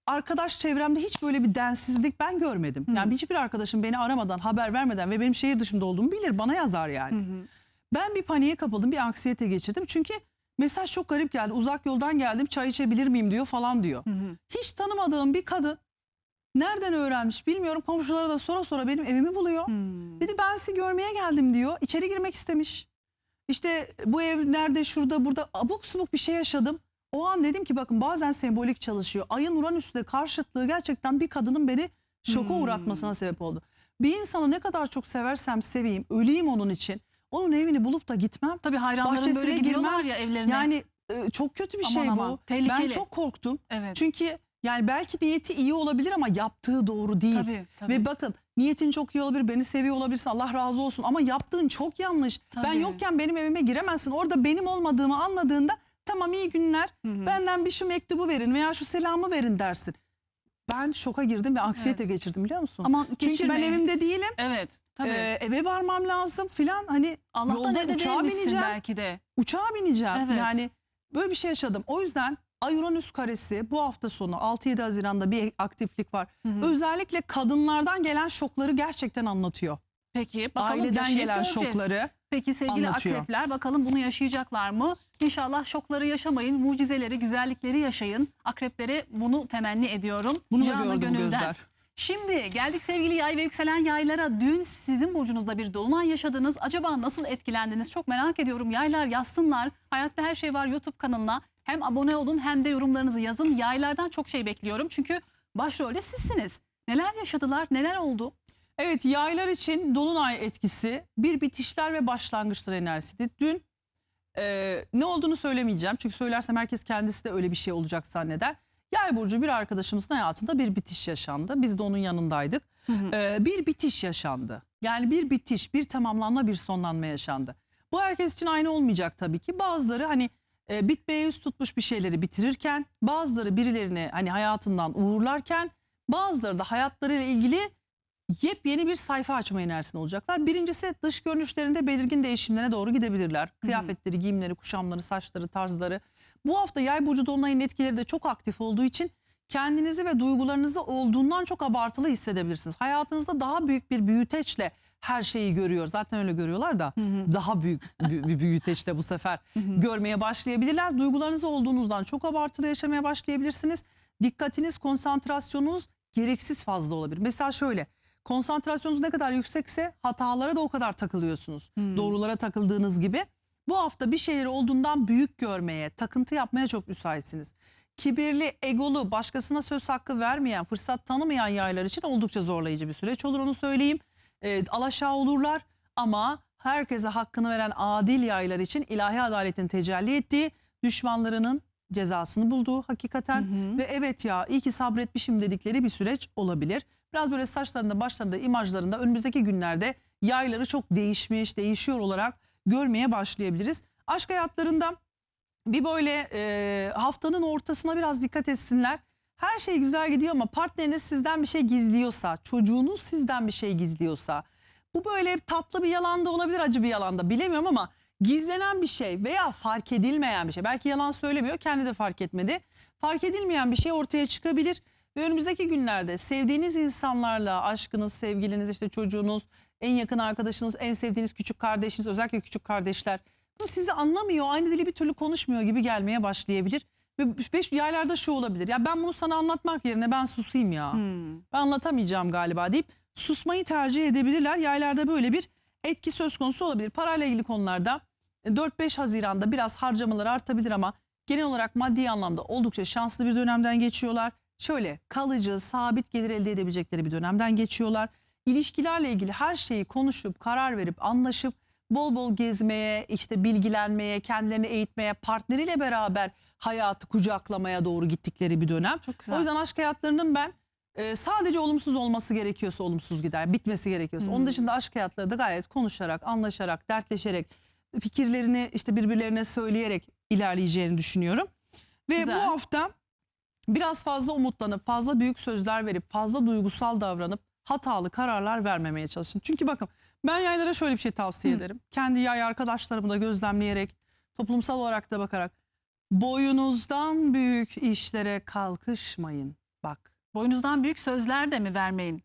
Arkadaş çevremde hiç böyle bir densizlik ben görmedim. Yani hiçbir arkadaşım beni aramadan, haber vermeden ve benim şehir dışında olduğumu bilir. Bana yazar yani. Ben bir paniğe kapıldım, bir anksiyete geçirdim. Çünkü mesaj çok garip geldi. Uzak yoldan geldim, çay içebilir miyim diyor falan diyor. Hiç tanımadığım bir kadın nereden öğrenmiş bilmiyorum. Komşulara da sonra sonra benim evimi buluyor. Dedi ben sizi görmeye geldim diyor. İçeri girmek istemiş. İşte bu ev nerede, şurada, burada abuk subuk bir şey yaşadım. O an dedim ki bakın bazen sembolik çalışıyor. Ayın Uranüs'le karşıtlığı gerçekten bir kadının beni şoka uğratmasına sebep oldu. Bir insanı ne kadar çok seversem seveyim, öleyim onun için. Onun evini bulup da gitmem. Tabii hayranların Bahçesine böyle gidiyorlar girmem. ya evlerine. Yani çok kötü bir şey Aman, bu. tehlikeli. Ben çok korktum. Evet. Çünkü yani belki niyeti iyi olabilir ama yaptığı doğru değil. Tabii. Ve bakın niyetin çok iyi olabilir, beni seviyor olabilirsin, Allah razı olsun ama yaptığın çok yanlış. Tabii. Ben yokken benim evime giremezsin. Orada benim olmadığımı anladığında tamam iyi günler, benden bir şu mektubu verin veya şu selamı verin dersin. Ben şoka girdim ve anksiyete geçirdim biliyor musun? Aman Çünkü ben geçirmeyin. evimde değilim. Evet. Tabii. Eve varmam lazım filan, hani Allah'tan yolda evde uçağa değilmişsin bineceğim. belki de. Uçağa bineceğim. Evet. Yani böyle bir şey yaşadım. O yüzden Ay-Uranüs karesi bu hafta sonu 6-7 Haziran'da bir aktiflik var. Özellikle kadınlardan gelen şokları gerçekten anlatıyor. Peki bakalım Aileden yaşayıp gelen göreceğiz. şokları Peki sevgili anlatıyor. akrepler, bakalım bunu yaşayacaklar mı? İnşallah şokları yaşamayın, mucizeleri, güzellikleri yaşayın. Akreplere bunu temenni ediyorum. Bunu da Canı gördü bu gönülden. gözler. Şimdi geldik sevgili yay ve yükselen yaylara. Dün sizin burcunuzda bir dolunay yaşadınız. Acaba nasıl etkilendiniz? Çok merak ediyorum. Yaylar yazsınlar. Hayatta Her Şey Var YouTube kanalına. Hem abone olun hem de yorumlarınızı yazın. Yaylardan çok şey bekliyorum. Çünkü başrolde sizsiniz. Neler yaşadılar? Neler oldu? Evet, yaylar için dolunay etkisi bir bitişler ve başlangıçlar enerjisiydi. Dün ne olduğunu söylemeyeceğim. Çünkü söylersem herkes kendisi de öyle bir şey olacak zanneder. Yay burcu bir arkadaşımızın hayatında bir bitiş yaşandı. Biz de onun yanındaydık. Bir bitiş yaşandı. Yani bir bitiş, bir tamamlanma, bir sonlanma yaşandı. Bu herkes için aynı olmayacak tabii ki. Bazıları hani bitmeye yüz tutmuş bir şeyleri bitirirken, bazıları birilerini hani hayatından uğurlarken, bazıları da hayatlarıyla ilgili yepyeni bir sayfa açma enerjisinde olacaklar. Birincisi, dış görünüşlerinde belirgin değişimlere doğru gidebilirler. Kıyafetleri, giyimleri, kuşamları, saçları, tarzları. Bu hafta Yay burcu dolunayın etkileri de çok aktif olduğu için kendinizi ve duygularınızı olduğundan çok abartılı hissedebilirsiniz. Hayatınızda daha büyük bir büyüteçle her şeyi görüyor. Zaten öyle görüyorlar da daha büyük bir büyüteçle bu sefer görmeye başlayabilirler. Duygularınız olduğunuzdan çok abartılı yaşamaya başlayabilirsiniz. Dikkatiniz, konsantrasyonunuz gereksiz fazla olabilir. Mesela şöyle, konsantrasyonunuz ne kadar yüksekse hatalara da o kadar takılıyorsunuz. Doğrulara takıldığınız gibi. Bu hafta bir şeyleri olduğundan büyük görmeye, takıntı yapmaya çok müsaitsiniz. Kibirli, egolu, başkasına söz hakkı vermeyen, fırsat tanımayan yaylar için oldukça zorlayıcı bir süreç olur, onu söyleyeyim. Alaşağı olurlar ama herkese hakkını veren adil yaylar için ilahi adaletin tecelli ettiği, düşmanlarının cezasını bulduğu hakikaten ve evet ya iyi ki sabretmişim dedikleri bir süreç olabilir. Biraz böyle saçlarında, başlarında, imajlarında önümüzdeki günlerde yayları çok değişmiş, değişiyor olarak görmeye başlayabiliriz. Aşk hayatlarında bir böyle haftanın ortasına biraz dikkat etsinler. Her şey güzel gidiyor ama partneriniz sizden bir şey gizliyorsa, çocuğunuz sizden bir şey gizliyorsa, bu böyle tatlı bir yalan da olabilir, acı bir yalan da bilemiyorum ama gizlenen bir şey veya fark edilmeyen bir şey. Belki yalan söylemiyor, kendi de fark etmedi. Fark edilmeyen bir şey ortaya çıkabilir ve önümüzdeki günlerde sevdiğiniz insanlarla, aşkınız, sevgiliniz, işte çocuğunuz, en yakın arkadaşınız, en sevdiğiniz küçük kardeşiniz, özellikle küçük kardeşler, bu sizi anlamıyor, aynı dili bir türlü konuşmuyor gibi gelmeye başlayabilir. Ve yaylarda şu olabilir: ya ben bunu sana anlatmak yerine ben susayım ya. Ben anlatamayacağım galiba deyip susmayı tercih edebilirler. Yaylarda böyle bir etki söz konusu olabilir. Parayla ilgili konularda 4-5 Haziran'da biraz harcamalar artabilir ama genel olarak maddi anlamda oldukça şanslı bir dönemden geçiyorlar. Şöyle kalıcı, sabit gelir elde edebilecekleri bir dönemden geçiyorlar. İlişkilerle ilgili her şeyi konuşup, karar verip, anlaşıp bol bol gezmeye, işte bilgilenmeye, kendilerini eğitmeye, partneriyle beraber hayatı kucaklamaya doğru gittikleri bir dönem. Çok güzel. O yüzden aşk hayatlarının ben sadece olumsuz olması gerekiyorsa olumsuz gider, bitmesi gerekiyorsa. Onun dışında aşk hayatları da gayet konuşarak, anlaşarak, dertleşerek, fikirlerini işte birbirlerine söyleyerek ilerleyeceğini düşünüyorum. Ve Güzel. bu hafta biraz fazla umutlanıp, fazla büyük sözler verip, fazla duygusal davranıp hatalı kararlar vermemeye çalışın. Çünkü bakın, ben yaylara şöyle bir şey tavsiye ederim. Kendi yay arkadaşlarımı da gözlemleyerek, toplumsal olarak da bakarak, boyunuzdan büyük işlere kalkışmayın. Bak. Boynuzdan büyük sözler de mi vermeyin?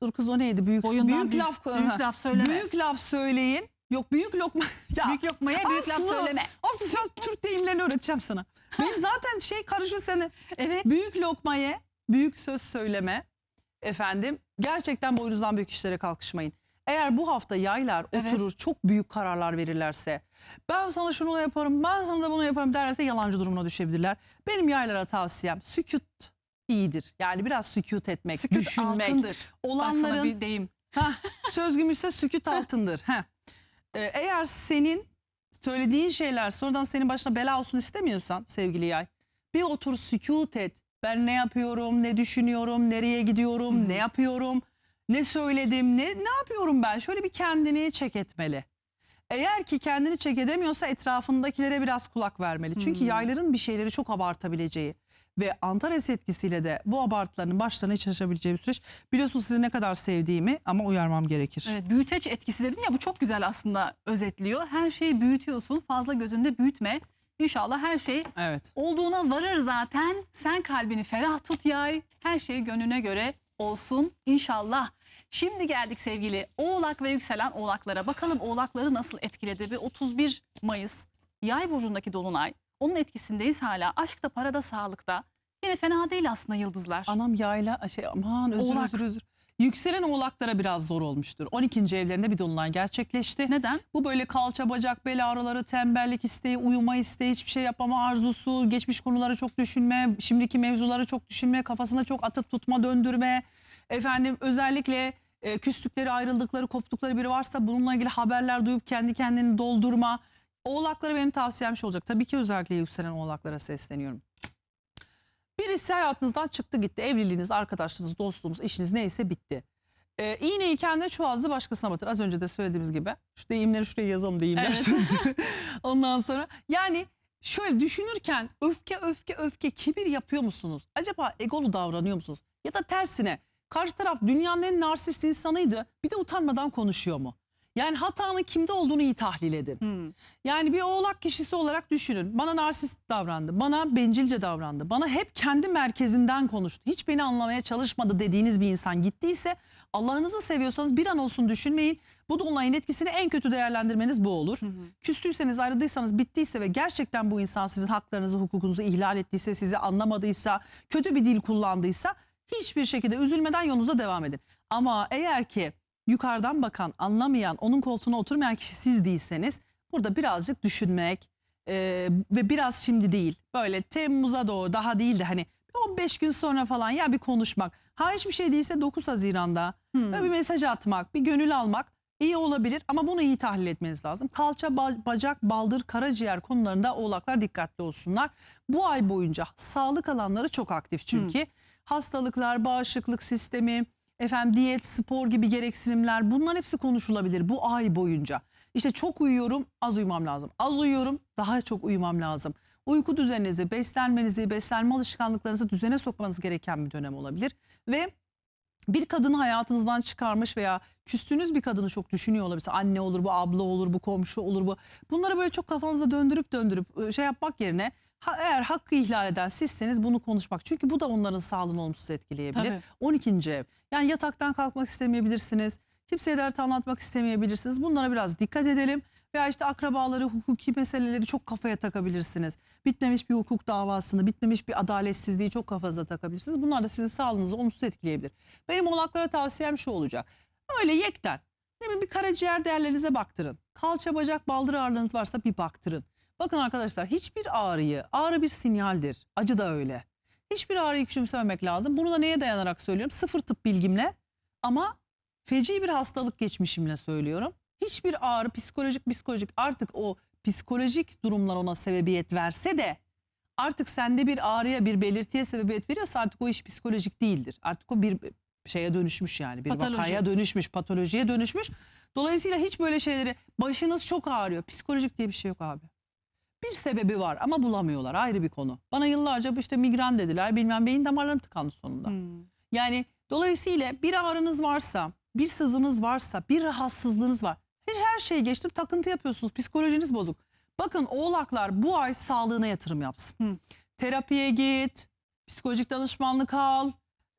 Dur kız, o neydi? Büyük Laf söyleme. Büyük laf söyleyin. Yok, büyük lokma. Ya, Büyük lokmaya büyük laf söyleme. Aslı şu an Türk deyimlerini öğreteceğim sana. Benim zaten karışıyor seni. Evet. Büyük lokmaya büyük söz söyleme. Efendim, gerçekten boynuzdan büyük işlere kalkışmayın. Eğer bu hafta yaylar oturur çok büyük kararlar verirlerse, ben sana şunu yaparım, ben sana da bunu yaparım derlerse yalancı durumuna düşebilirler. Benim yaylara tavsiyem sükut iyidir. Yani biraz sükut etmek, Sükut düşünmek. altındır. Olanların, Bak sana bir deyim. söz gümüşse sükut altındır. Eğer senin söylediğin şeyler sonradan senin başına bela olsun istemiyorsan sevgili yay, bir otur sükut et. Ben ne yapıyorum, ne düşünüyorum, nereye gidiyorum, ne yapıyorum, ne söyledim, ne yapıyorum ben? Şöyle bir kendini çek etmeli. Eğer ki kendini çek edemiyorsa etrafındakilere biraz kulak vermeli. Çünkü yayların bir şeyleri çok abartabileceği ve Antares etkisiyle de bu abartılarının başlarına hiç açabileceği bir süreç. Biliyorsunuz sizi ne kadar sevdiğimi ama uyarmam gerekir. Evet, büyüteç etkisi dedin ya, bu çok güzel aslında özetliyor. Her şeyi büyütüyorsun, fazla gözünde büyütme. İnşallah her şey Evet. olduğuna varır zaten. Sen kalbini ferah tut yay. Her şey gönlüne göre olsun inşallah. Şimdi geldik sevgili Oğlak ve yükselen Oğlaklara. Bakalım Oğlakları nasıl etkiledi? Bir 31 Mayıs Yay burcundaki dolunay. Onun etkisindeyiz hala. Aşkta, parada, sağlıkta. Yine fena değil aslında yıldızlar. Anam yayla aman Oğlak. özür. Yükselen Oğlaklara biraz zor olmuştur. 12. evlerinde bir dolunay gerçekleşti. Neden? Bu böyle kalça, bacak, bel ağrıları, tembellik isteği, uyuma isteği, hiçbir şey yapama arzusu, geçmiş konuları çok düşünme, şimdiki mevzuları çok düşünme, kafasında çok atıp tutma, döndürme. Efendim özellikle küstükleri, ayrıldıkları, koptukları biri varsa bununla ilgili haberler duyup kendi kendini doldurma. Oğlaklara benim tavsiyem şu olacak. Tabii ki özellikle yükselen Oğlaklara sesleniyorum. Birisi hayatınızdan çıktı gitti. Evliliğiniz, arkadaşlığınız, dostluğunuz, işiniz neyse bitti. İğneyi kendine çuvaldızı başkasına batır. Az önce de söylediğimiz gibi. Şu deyimleri şuraya yazalım, deyimler Evet. sözlüğü. Ondan sonra yani şöyle düşünürken öfke, kibir yapıyor musunuz? Acaba egolu davranıyor musunuz? Ya da tersine karşı taraf dünyanın en narsist insanıydı. Bir de utanmadan konuşuyor mu? Yani hatanın kimde olduğunu iyi tahlil edin. Yani bir Oğlak kişisi olarak düşünün. Bana narsist davrandı, bana bencilce davrandı, bana hep kendi merkezinden konuştu. Hiç beni anlamaya çalışmadı dediğiniz bir insan gittiyse, Allah'ınızı seviyorsanız bir an olsun düşünmeyin. Bu dolunayın etkisini en kötü değerlendirmeniz bu olur. Küstüyseniz, ayrıldıysanız, bittiyse ve gerçekten bu insan sizin haklarınızı, hukukunuzu ihlal ettiyse, sizi anlamadıysa, kötü bir dil kullandıysa hiçbir şekilde üzülmeden yolunuza devam edin. Ama eğer ki yukarıdan bakan, anlamayan, onun koltuğuna oturmayan kişi siz değilseniz, burada birazcık düşünmek ve biraz şimdi değil, böyle Temmuz'a doğru, daha değil de hani 15 gün sonra falan ya bir konuşmak. Ha hiçbir şey değilse 9 Haziran'da böyle bir mesaj atmak, bir gönül almak iyi olabilir ama bunu iyi tahlil etmeniz lazım. Kalça, bacak, baldır, karaciğer konularında Oğlaklar dikkatli olsunlar. Bu ay boyunca sağlık alanları çok aktif çünkü. Hastalıklar, bağışıklık sistemi, efendim diyet, spor gibi gereksinimler, bunların hepsi konuşulabilir bu ay boyunca. İşte çok uyuyorum, az uyumam lazım. Az uyuyorum, daha çok uyumam lazım. Uyku düzeninizi, beslenmenizi, beslenme alışkanlıklarınızı düzene sokmanız gereken bir dönem olabilir. Ve bir kadını hayatınızdan çıkarmış veya küstüğünüz bir kadını çok düşünüyor olabilirsiniz. Anne olur bu, abla olur bu, komşu olur bu. Bunları böyle çok kafanızda döndürüp şey yapmak yerine, eğer hakkı ihlal eden sizseniz bunu konuşmak. Çünkü bu da onların sağlığını olumsuz etkileyebilir. Tabii. 12. ev. Yani yataktan kalkmak istemeyebilirsiniz. Kimseye dert anlatmak istemeyebilirsiniz. Bunlara biraz dikkat edelim. Veya işte akrabaları, hukuki meseleleri çok kafaya takabilirsiniz. Bitmemiş bir hukuk davasını, bitmemiş bir adaletsizliği çok kafanıza takabilirsiniz. Bunlar da sizin sağlığınızı olumsuz etkileyebilir. Benim Oğlaklara tavsiyem şu olacak. Öyle yekten. Bir karaciğer değerlerinize baktırın. Kalça, bacak, baldır ağrılarınız varsa bir baktırın. Bakın arkadaşlar, hiçbir ağrı bir sinyaldir. Acı da öyle. Hiçbir ağrıyı küçümsememek lazım. Bunu da neye dayanarak söylüyorum? Sıfır tıp bilgimle ama feci bir hastalık geçmişimle söylüyorum. Hiçbir ağrı psikolojik artık o psikolojik durumlar ona sebebiyet verse de artık sende bir ağrıya, bir belirtiye sebebiyet veriyorsa artık o iş psikolojik değildir. Artık o bir şeye dönüşmüş, yani bir Patoloji. vakaya dönüşmüş, patolojiye dönüşmüş. Dolayısıyla hiç böyle şeyleri, başınız çok ağrıyor, psikolojik diye bir şey yok abi. Bir sebebi var ama bulamıyorlar, ayrı bir konu. Bana yıllarca işte migren dediler, bilmem beyin damarlarım tıkandı sonunda. Yani dolayısıyla bir ağrınız varsa, bir sızınız varsa, bir rahatsızlığınız var. Hiç her şeyi geçtim, takıntı yapıyorsunuz, psikolojiniz bozuk. Bakın Oğlaklar bu ay sağlığına yatırım yapsın. Terapiye git, psikolojik danışmanlık al,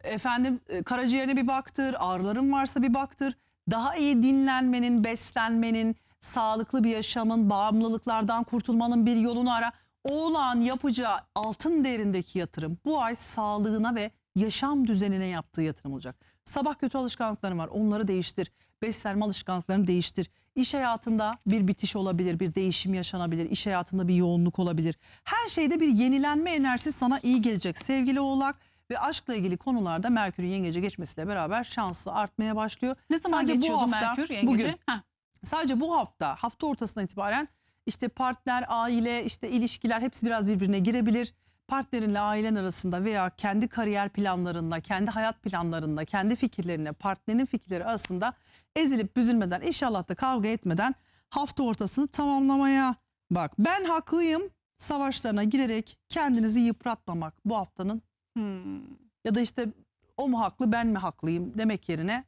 efendim karaciğerine bir baktır, ağrıların varsa bir baktır. Daha iyi dinlenmenin, beslenmenin, sağlıklı bir yaşamın, bağımlılıklardan kurtulmanın bir yolunu ara. Oğlağın yapacağı altın değerindeki yatırım bu ay sağlığına ve yaşam düzenine yaptığı yatırım olacak. Sabah kötü alışkanlıkların var, onları değiştir. Beslenme alışkanlıklarını değiştir. İş hayatında bir bitiş olabilir, bir değişim yaşanabilir. İş hayatında bir yoğunluk olabilir. Her şeyde bir yenilenme enerjisi sana iyi gelecek sevgili Oğlak. Ve aşkla ilgili konularda Merkür'ün yengece geçmesiyle beraber şansı artmaya başlıyor. Ne zaman Sadece bu geçiyordu hafta, Merkür yengece? bugün. Heh. Sadece bu hafta ortasından itibaren işte partner, aile, işte ilişkiler hepsi biraz birbirine girebilir. Partnerinle ailen arasında veya kendi kariyer planlarında, kendi hayat planlarında, kendi fikirlerine, partnerin fikirleri arasında ezilip büzülmeden, inşallah da kavga etmeden hafta ortasını tamamlamaya bak. Ben haklıyım, savaşlarına girerek kendinizi yıpratmamak bu haftanın. Hmm. Ya da işte o mu haklı ben mi haklıyım demek yerine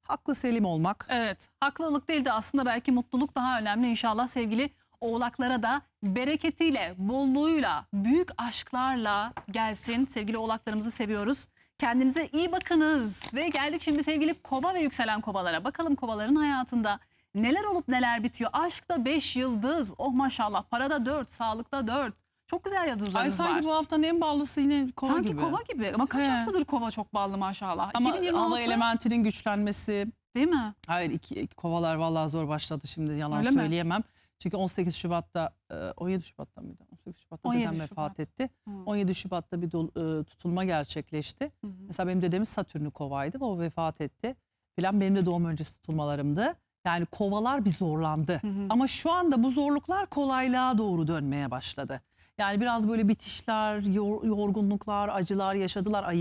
haklı selim olmak. Evet, haklılık değil de aslında belki mutluluk daha önemli. İnşallah sevgili oğlaklara da bereketiyle, bolluğuyla, büyük aşklarla gelsin. Sevgili oğlaklarımızı seviyoruz. Kendinize iyi bakınız. Ve geldik şimdi sevgili kova ve yükselen kovalara. Bakalım kovaların hayatında neler olup neler bitiyor. Aşkta 5 yıldız. Oh maşallah. Parada 4, sağlıkta 4. Çok güzel Ay yıldızlarınız var. sanki bu haftanın en ballısı yine kova Sanki gibi. kova gibi ama kaç He. haftadır kova çok ballı maşallah. Ama 2026 hava elementinin güçlenmesi. değil mi? Hayır iki kovalar vallahi zor başladı şimdi yalan Öyle mi? söyleyemem. Çünkü 18 Şubat'ta 17 Şubat'ta mıydı? 18 Şubat'ta 17 dedem Şubat. vefat etti. Hı. 17 Şubat'ta bir tutulma gerçekleşti. Hı hı. Mesela benim dedemiz Satürn'ü kovaydı ve o vefat etti. Falan benim de doğum öncesi tutulmalarımdı. Yani kovalar bir zorlandı. Hı hı. Ama şu anda bu zorluklar kolaylığa doğru dönmeye başladı. Yani biraz böyle bitişler, yorgunluklar, acılar yaşadılar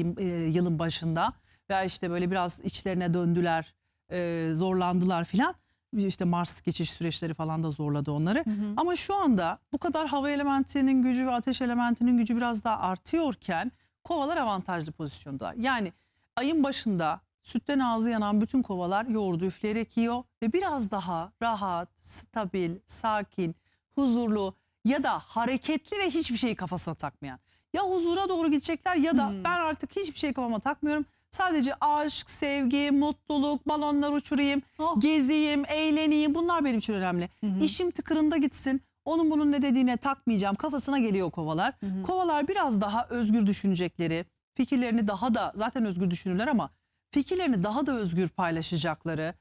yılın başında. Veya işte böyle biraz içlerine döndüler, zorlandılar filan. İşte Mars geçiş süreçleri falan da zorladı onları. Hı hı. Ama şu anda bu kadar hava elementinin gücü ve ateş elementinin gücü biraz daha artıyorken kovalar avantajlı pozisyonda. Yani ayın başında sütten ağzı yanan bütün kovalar yoğurdu üfleyerek yiyor ve biraz daha rahat, stabil, sakin, huzurlu ya da hareketli ve hiçbir şeyi kafasına takmayan. Ya huzura doğru gidecekler ya da ben artık hiçbir şey kafama takmıyorum. Sadece aşk, sevgi, mutluluk, balonlar uçurayım, Oh. gezeyim, eğleneyim. Bunlar benim için önemli. Hı hı. İşim tıkırında gitsin. Onun bunun ne dediğine takmayacağım. Kafasına geliyor kovalar. Hı hı. Kovalar biraz daha özgür düşünecekleri, fikirlerini daha da zaten özgür düşünürler ama fikirlerini daha da özgür paylaşacakları,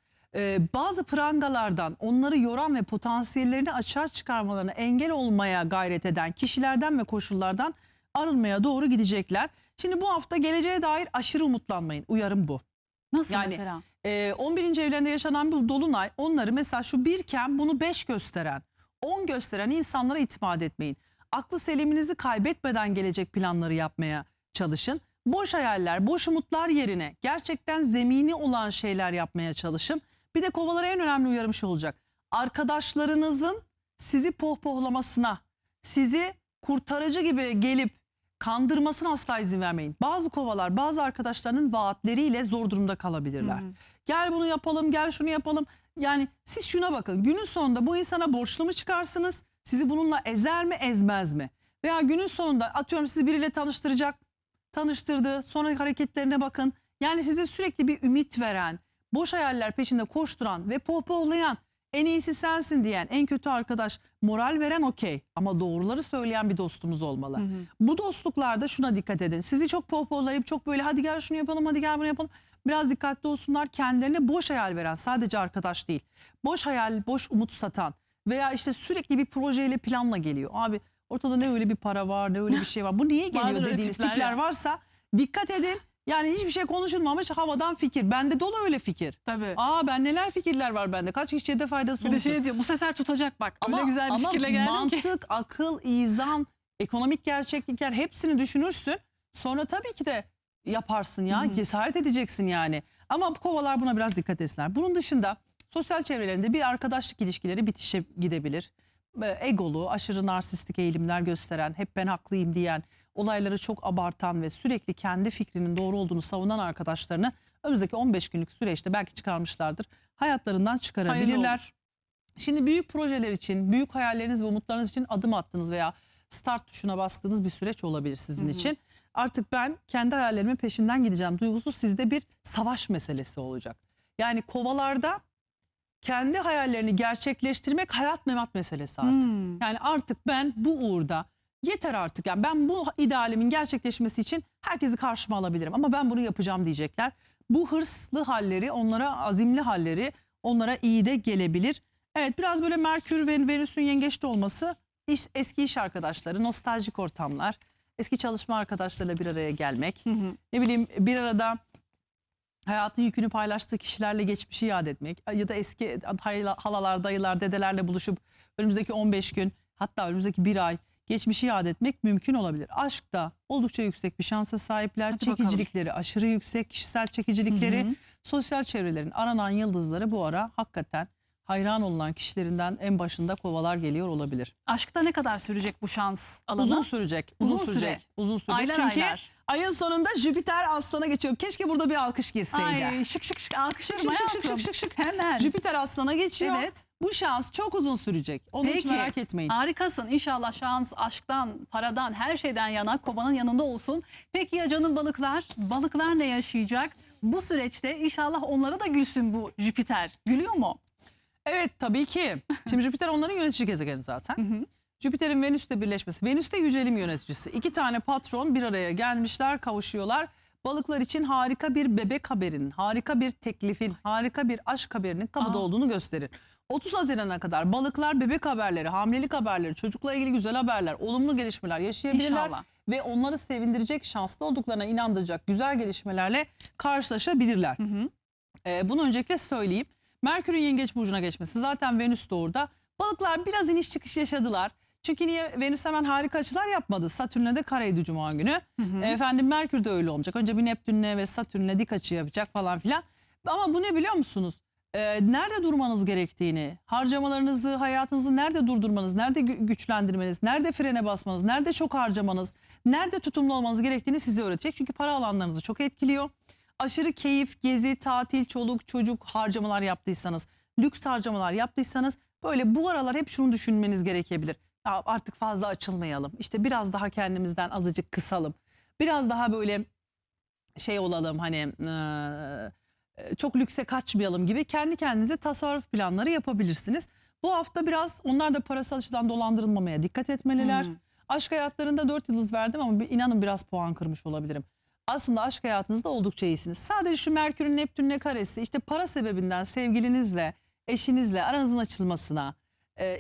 bazı prangalardan onları yoran ve potansiyellerini açığa çıkarmalarına engel olmaya gayret eden kişilerden ve koşullardan arınmaya doğru gidecekler. Şimdi bu hafta geleceğe dair aşırı umutlanmayın. Uyarım bu. Nasıl Yani, mesela? 11. evlerinde yaşanan bir dolunay onları mesela şu 1 iken bunu 5 gösteren, 10 gösteren insanlara itimat etmeyin. Aklı seliminizi kaybetmeden gelecek planları yapmaya çalışın. Boş hayaller, boş umutlar yerine gerçekten zemini olan şeyler yapmaya çalışın. Bir de kovalara en önemli uyarım şu olacak. Arkadaşlarınızın sizi pohpohlamasına, sizi kurtarıcı gibi gelip kandırmasına asla izin vermeyin. Bazı kovalar bazı arkadaşlarının vaatleriyle zor durumda kalabilirler. Hı hı. Gel bunu yapalım, gel şunu yapalım. Yani siz şuna bakın. Günün sonunda bu insana borçlu mu çıkarsınız? Sizi bununla ezer mi, ezmez mi? Veya günün sonunda atıyorum sizi biriyle tanıştırdı. Sonra hareketlerine bakın. Yani size sürekli bir ümit veren, boş hayaller peşinde koşturan ve pohpohlayan, en iyisi sensin diyen, en kötü arkadaş, moral veren okey. Ama doğruları söyleyen bir dostumuz olmalı. Hı hı. Bu dostluklarda şuna dikkat edin. Sizi çok pohpohlayıp çok böyle hadi gel şunu yapalım, hadi gel bunu yapalım. Biraz dikkatli olsunlar. Kendilerine boş hayal veren, sadece arkadaş değil. Boş hayal, boş umut satan veya işte sürekli bir projeyle, planla geliyor. Abi ortada ne öyle bir para var, ne öyle bir şey var. Bu niye Vardır geliyor öyle dediğiniz tipler tipler ya. varsa dikkat edin. Yani hiçbir şey konuşulmamış, havadan fikir. Bende dolu öyle fikir. Tabii. Ben neler fikirler var bende. Kaç kişiye de faydası Bir de olacak. şey diyor, bu sefer tutacak bak. Öyle güzel bir fikirle geldim ki. mantık, akıl, izan, ekonomik gerçeklikler hepsini düşünürsün. Sonra tabii ki de yaparsın ya. Hı hı. Cesaret edeceksin yani. Ama bu kovalar buna biraz dikkat etsinler. Bunun dışında sosyal çevrelerinde bir arkadaşlık ilişkileri bitişe gidebilir. Egolu, aşırı narsistik eğilimler gösteren, hep ben haklıyım diyen, olayları çok abartan ve sürekli kendi fikrinin doğru olduğunu savunan arkadaşlarını önümüzdeki 15 günlük süreçte belki çıkarmışlardır. Hayatlarından Hayırlı çıkarabilirler. olur. Şimdi büyük projeler için, büyük hayalleriniz ve umutlarınız için adım attığınız veya start tuşuna bastığınız bir süreç olabilir sizin için. Artık ben kendi hayallerimin peşinden gideceğim duygusu sizde bir savaş meselesi olacak. Yani kovalarda kendi hayallerini gerçekleştirmek hayat memat meselesi artık. Yani artık ben bu uğurda yeter artık. Yani ben bu idealimin gerçekleşmesi için herkesi karşıma alabilirim ama ben bunu yapacağım diyecekler. Bu hırslı halleri, onlara azimli halleri onlara iyi de gelebilir. Evet, biraz böyle Merkür ve Venüs'ün yengeçte olması, eski iş arkadaşları, nostaljik ortamlar, eski çalışma arkadaşlarıyla bir araya gelmek, ne bileyim bir arada hayatın yükünü paylaştığı kişilerle geçmişi yad etmek ya da eski halalar, dayılar, dedelerle buluşup önümüzdeki 15 gün hatta önümüzdeki bir ay geçmişi yad etmek mümkün olabilir. Aşkta oldukça yüksek bir şansa sahipler. Hadi Çekicilikleri aşırı yüksek, kişisel çekicilikleri, sosyal çevrelerin aranan yıldızları bu ara hakikaten hayran olunan kişilerinden en başında kovalar geliyor olabilir. Aşkta ne kadar sürecek bu şans alanı? Uzun sürecek. Uzun Uzun sürecek. süre. Uzun sürecek. Aylar, Çünkü aylar. ayın sonunda Jüpiter Aslan'a geçiyor. Keşke burada bir alkış girseydi. Ay şık şık şık alkışlarım Şık şık şık hayatım. şık şık şık. Hemen. Jüpiter Aslan'a geçiyor. Evet. Bu şans çok uzun sürecek. Onu hiç Peki. merak etmeyin. Harikasın. İnşallah şans aşktan, paradan, her şeyden yana kovanın yanında olsun. Peki ya canım balıklar? Balıklar ne yaşayacak? Bu süreçte inşallah onlara da gülsün bu Jüpiter. Gülüyor mu? Evet tabii ki. Şimdi Jüpiter onların yönetici gezegeni zaten. Jüpiter'in Venüs'le birleşmesi. Venüs de yücelim yöneticisi. İki tane patron bir araya gelmişler, kavuşuyorlar. Balıklar için harika bir bebek haberinin, harika bir teklifin, harika bir aşk haberinin kapıda olduğunu gösterir. 30 Haziran'a kadar balıklar bebek haberleri, hamilelik haberleri, çocukla ilgili güzel haberler, olumlu gelişmeler yaşayabilirler. İnşallah. Ve onları sevindirecek, şanslı olduklarına inandıracak güzel gelişmelerle karşılaşabilirler. Bunu öncelikle söyleyeyim. Merkür'ün Yengeç burcuna geçmesi, zaten Venüs de orada. Balıklar biraz iniş çıkış yaşadılar. Çünkü niye? Venüs hemen harika açılar yapmadı. Satürn'e de kareydi Cuma günü. Efendim Merkür de öyle olacak. Önce bir Neptün'le ve Satürn'le dik açı yapacak falan filan. Ama bu ne biliyor musunuz? Nerede durmanız gerektiğini, harcamalarınızı, hayatınızı nerede durdurmanız, nerede güçlendirmeniz, nerede frene basmanız, nerede çok harcamanız, nerede tutumlu olmanız gerektiğini size öğretecek. Çünkü para alanlarınızı çok etkiliyor. Aşırı keyif, gezi, tatil, çoluk, çocuk harcamalar yaptıysanız, lüks harcamalar yaptıysanız böyle bu aralar hep şunu düşünmeniz gerekebilir. Ya artık fazla açılmayalım. İşte biraz daha kendimizden azıcık kısalım. Biraz daha böyle şey olalım hani çok lükse kaçmayalım gibi kendi kendinize tasarruf planları yapabilirsiniz. Bu hafta biraz onlar da parasal açıdan dolandırılmamaya dikkat etmeliler. Aşk hayatlarında 4 yıldız verdim ama inanın biraz puan kırmış olabilirim. Aslında aşk hayatınızda oldukça iyisiniz. Sadece şu Merkür'ün Neptün'le karesi işte para sebebinden sevgilinizle, eşinizle aranızın açılmasına,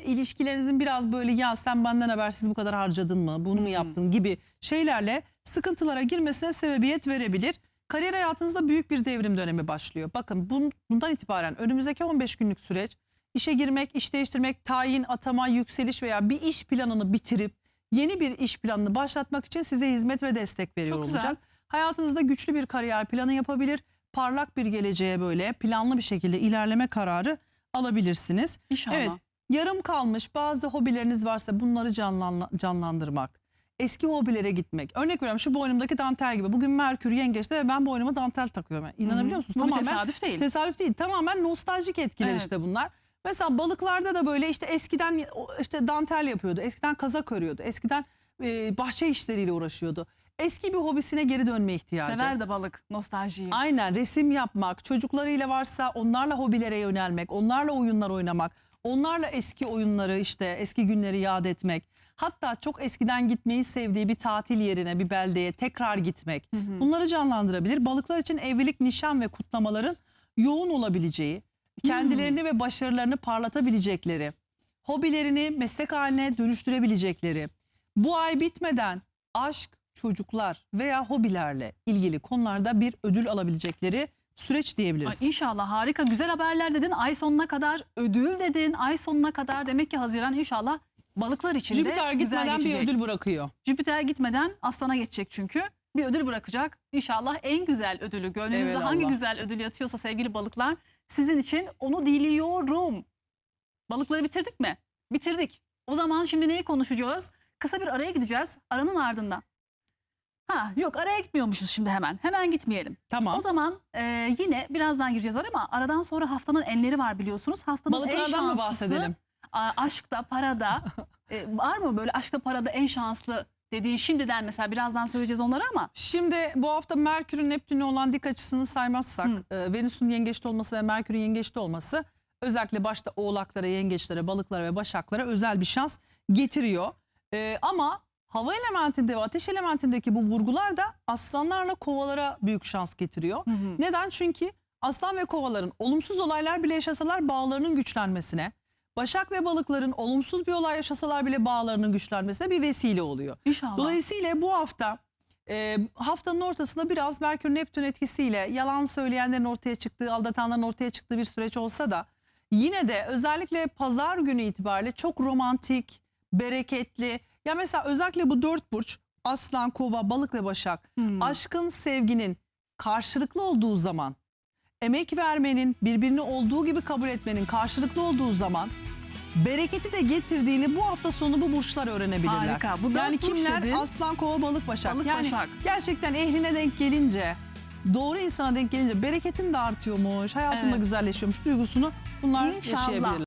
ilişkilerinizin biraz böyle ya sen benden habersiz bu kadar harcadın mı, bunu mu yaptın gibi şeylerle sıkıntılara girmesine sebebiyet verebilir. Kariyer hayatınızda büyük bir devrim dönemi başlıyor. Bakın bundan itibaren önümüzdeki 15 günlük süreç işe girmek, iş değiştirmek, tayin, atama, yükseliş veya bir iş planını bitirip yeni bir iş planını başlatmak için size hizmet ve destek veriyor Çok güzel. olacak. Hayatınızda güçlü bir kariyer planı yapabilir. Parlak bir geleceğe böyle planlı bir şekilde ilerleme kararı alabilirsiniz. İnşallah. Evet, yarım kalmış bazı hobileriniz varsa bunları canlandırmak. Eski hobilere gitmek. Örnek veriyorum şu boynumdaki dantel gibi. Bugün Merkür Yengeç'te ve ben boynuma dantel takıyorum. Yani İnanabiliyor musunuz? Bu bir Tamamen tesadüf değil. tesadüf değil. Tamamen nostaljik etkiler Evet. işte bunlar. Mesela balıklarda da böyle işte eskiden işte dantel yapıyordu. Eskiden kazak örüyordu. Eskiden bahçe işleriyle uğraşıyordu. Eski bir hobisine geri dönme ihtiyacı. Sever de balık nostaljiyi. Aynen, resim yapmak, çocuklarıyla varsa onlarla hobilere yönelmek, onlarla oyunlar oynamak, onlarla eski oyunları işte eski günleri yad etmek. Hatta çok eskiden gitmeyi sevdiği bir tatil yerine, bir beldeye tekrar gitmek. Bunları canlandırabilir. Balıklar için evlilik, nişan ve kutlamaların yoğun olabileceği, kendilerini ve başarılarını parlatabilecekleri, hobilerini meslek haline dönüştürebilecekleri, bu ay bitmeden aşk, çocuklar veya hobilerle ilgili konularda bir ödül alabilecekleri süreç diyebiliriz. Ay, İnşallah harika güzel haberler dedin. Ay sonuna kadar ödül dedin. Ay sonuna kadar demek ki Haziran inşallah balıklar için de Jüpiter güzel gitmeden bir geçecek. ödül bırakıyor. Jüpiter gitmeden Aslan'a geçecek çünkü. Bir ödül bırakacak. İnşallah en güzel ödülü. Gönlünüzde Evelallah. hangi güzel ödül yatıyorsa sevgili balıklar sizin için onu diliyorum. Balıkları bitirdik mi? Bitirdik. O zaman şimdi neyi konuşacağız? Kısa bir araya gideceğiz. Aranın ardından. Yok araya gitmiyormuşuz şimdi hemen. Hemen gitmeyelim. Tamam. O zaman yine birazdan gireceğiz araya ama aradan sonra haftanın enleri var biliyorsunuz. Haftanın en Balıklardan mı şanslısı bahsedelim? aşkta, parada. Var mı böyle aşkta, parada en şanslı dediğin şimdiden mesela birazdan söyleyeceğiz onları ama. Şimdi bu hafta Merkür'ün Neptün'e olan dik açısını saymazsak Venüs'ün yengeçte olması ve Merkür'ün yengeçte olması özellikle başta oğlaklara, yengeçlere, balıklara ve başaklara özel bir şans getiriyor. Ama hava elementinde ve ateş elementindeki bu vurgular da aslanlarla kovalara büyük şans getiriyor. Neden? Çünkü aslan ve kovaların olumsuz olaylar bile yaşasalar bağlarının güçlenmesine, başak ve balıkların olumsuz bir olay yaşasalar bile bağlarının güçlenmesine bir vesile oluyor. İnşallah. Dolayısıyla bu hafta haftanın ortasında biraz Merkür Neptün etkisiyle yalan söyleyenlerin ortaya çıktığı, aldatanların ortaya çıktığı bir süreç olsa da yine de özellikle pazar günü itibariyle çok romantik, bereketli. Ya mesela özellikle bu 4 burç aslan, kova, balık ve başak aşkın, sevginin karşılıklı olduğu zaman emek vermenin, birbirini olduğu gibi kabul etmenin karşılıklı olduğu zaman bereketi de getirdiğini bu hafta sonu bu burçlar öğrenebilirler. Harika. Bu Yani dört burç kimler? dedin. Aslan, Kova, Balık, Başak. Balık, yani Başak. gerçekten ehline denk gelince, doğru insana denk gelince bereketin de artıyormuş, hayatın da Evet. güzelleşiyormuş duygusunu bunlar İnşallah. yaşayabilirler.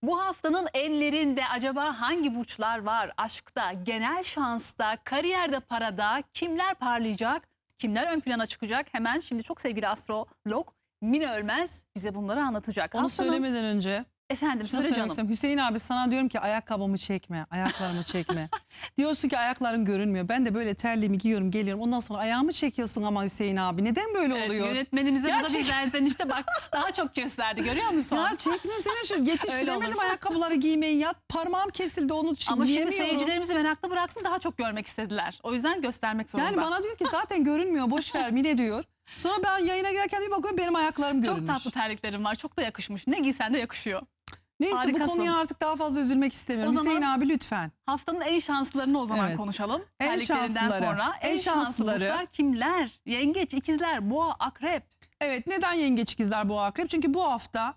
Bu haftanın ellerinde acaba hangi burçlar var? Aşkta, genel şansta, kariyerde, parada kimler parlayacak? Kimler ön plana çıkacak? Hemen şimdi çok sevgili astrolog Mine Ölmez bize bunları anlatacak. Onu Haftanın- söylemeden önce Efendim şunu söyle söylemek canım. istiyorum. Hüseyin abi sana diyorum ki ayakkabımı çekme, ayaklarımı çekme. Diyorsun ki ayakların görünmüyor. Ben de böyle terliğimi giyiyorum, geliyorum. Ondan sonra ayağımı çekiyorsun ama Hüseyin abi. Neden böyle Evet, oluyor? yönetmenimize bu da bir Gerçek- serzenişte bak daha çok gösterdi görüyor musun? Ya çekmesene şu. Öyle Yetiştiremedim olur. ayakkabıları giymeyi. Ya parmağım kesildi onu Ama şimdi giyemiyorum. seyircilerimizi meraklı bıraktın daha çok görmek istediler. O yüzden göstermek zorunda. Yani bana diyor ki zaten görünmüyor, boş ver Mine diyor. Sonra ben yayına girerken bir bakıyorum benim ayaklarım çok görünmüş. tatlı terliklerim var. Çok da yakışmış. Ne giysen de yakışıyor. Neyse harikasın. bu konuya artık daha fazla üzülmek istemiyorum. O zaman- Hüseyin abi lütfen. Haftanın en şanslılarını o zaman Evet. konuşalım. En Terliklerinden şanslıları. sonra. En şanslı şanslıları. burçlar kimler? Yengeç, ikizler, boğa, akrep. Evet, neden yengeç, ikizler, boğa, akrep? Çünkü bu hafta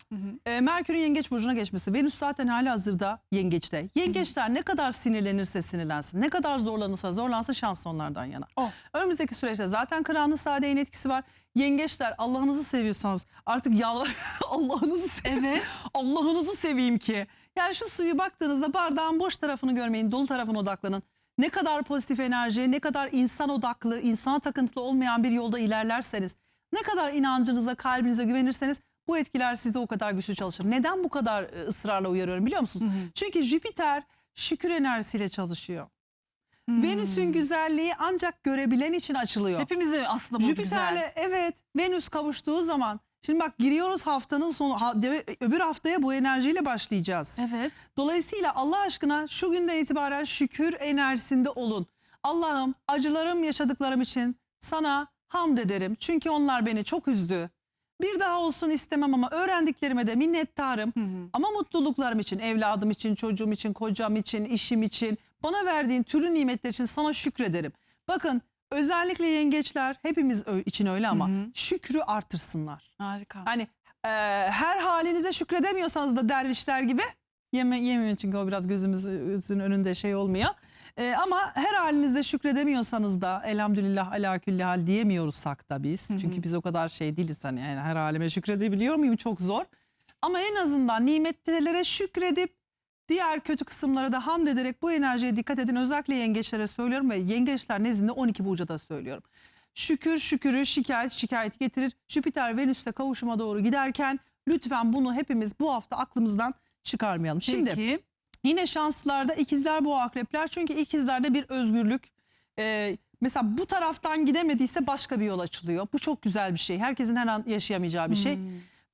Merkür'ün yengeç burcuna geçmesi. Venüs zaten hali hazırda yengeçte. Yengeçler ne kadar sinirlenirse sinirlensin, ne kadar zorlanırsa zorlansın şanslı onlardan yana. Oh. Önümüzdeki süreçte zaten Kırağın'ın Saade'nin etkisi var. Yengeçler Allah'ınızı seviyorsanız artık yalvar Allah'ınızı seveyim. Evet. Allah'ınızı seveyim ki. Yani şu suyu baktığınızda bardağın boş tarafını görmeyin, dolu tarafına odaklanın. Ne kadar pozitif enerji, ne kadar insan odaklı, insana takıntılı olmayan bir yolda ilerlerseniz, ne kadar inancınıza, kalbinize güvenirseniz bu etkiler sizde o kadar güçlü çalışır. Neden bu kadar ısrarla uyarıyorum biliyor musunuz? Çünkü Jüpiter şükür enerjisiyle çalışıyor. Venüs'ün güzelliği ancak görebilen için açılıyor. Hepimize aslında bu Jüpiter'le güzel. evet Venüs kavuştuğu zaman şimdi bak giriyoruz haftanın sonu öbür haftaya bu enerjiyle başlayacağız. Evet. Dolayısıyla Allah aşkına şu günden itibaren şükür enerjisinde olun. Allah'ım acılarım yaşadıklarım için sana hamd ederim. Çünkü onlar beni çok üzdü. Bir daha olsun istemem ama öğrendiklerime de minnettarım. Ama mutluluklarım için, evladım için, çocuğum için, kocam için, işim için, bana verdiğin türlü nimetler için sana şükrederim. Bakın özellikle yengeçler hepimiz için öyle ama şükrü artırsınlar. Harika. Hani her halinize şükredemiyorsanız da dervişler gibi yemeyin çünkü o biraz gözümüzün önünde şey olmuyor. Ama her halinizde şükredemiyorsanız da elhamdülillah ala külli hal diyemiyorsak da biz. Çünkü biz o kadar şey değiliz hani yani her halime şükredebiliyor muyum çok zor. Ama en azından nimetlere şükredip diğer kötü kısımlara da hamd ederek bu enerjiye dikkat edin. Özellikle yengeçlere söylüyorum ve yengeçler nezdinde 12 burca da söylüyorum. Şükür şükürü şikayeti getirir. Jüpiter Venüs'te kavuşuma doğru giderken lütfen bunu hepimiz bu hafta aklımızdan çıkarmayalım. Şimdi Peki. yine şanslılarda ikizler, boğa, akrepler. Çünkü ikizlerde bir özgürlük. Mesela bu taraftan gidemediyse başka bir yol açılıyor. Bu çok güzel bir şey. Herkesin her an yaşayamayacağı bir şey.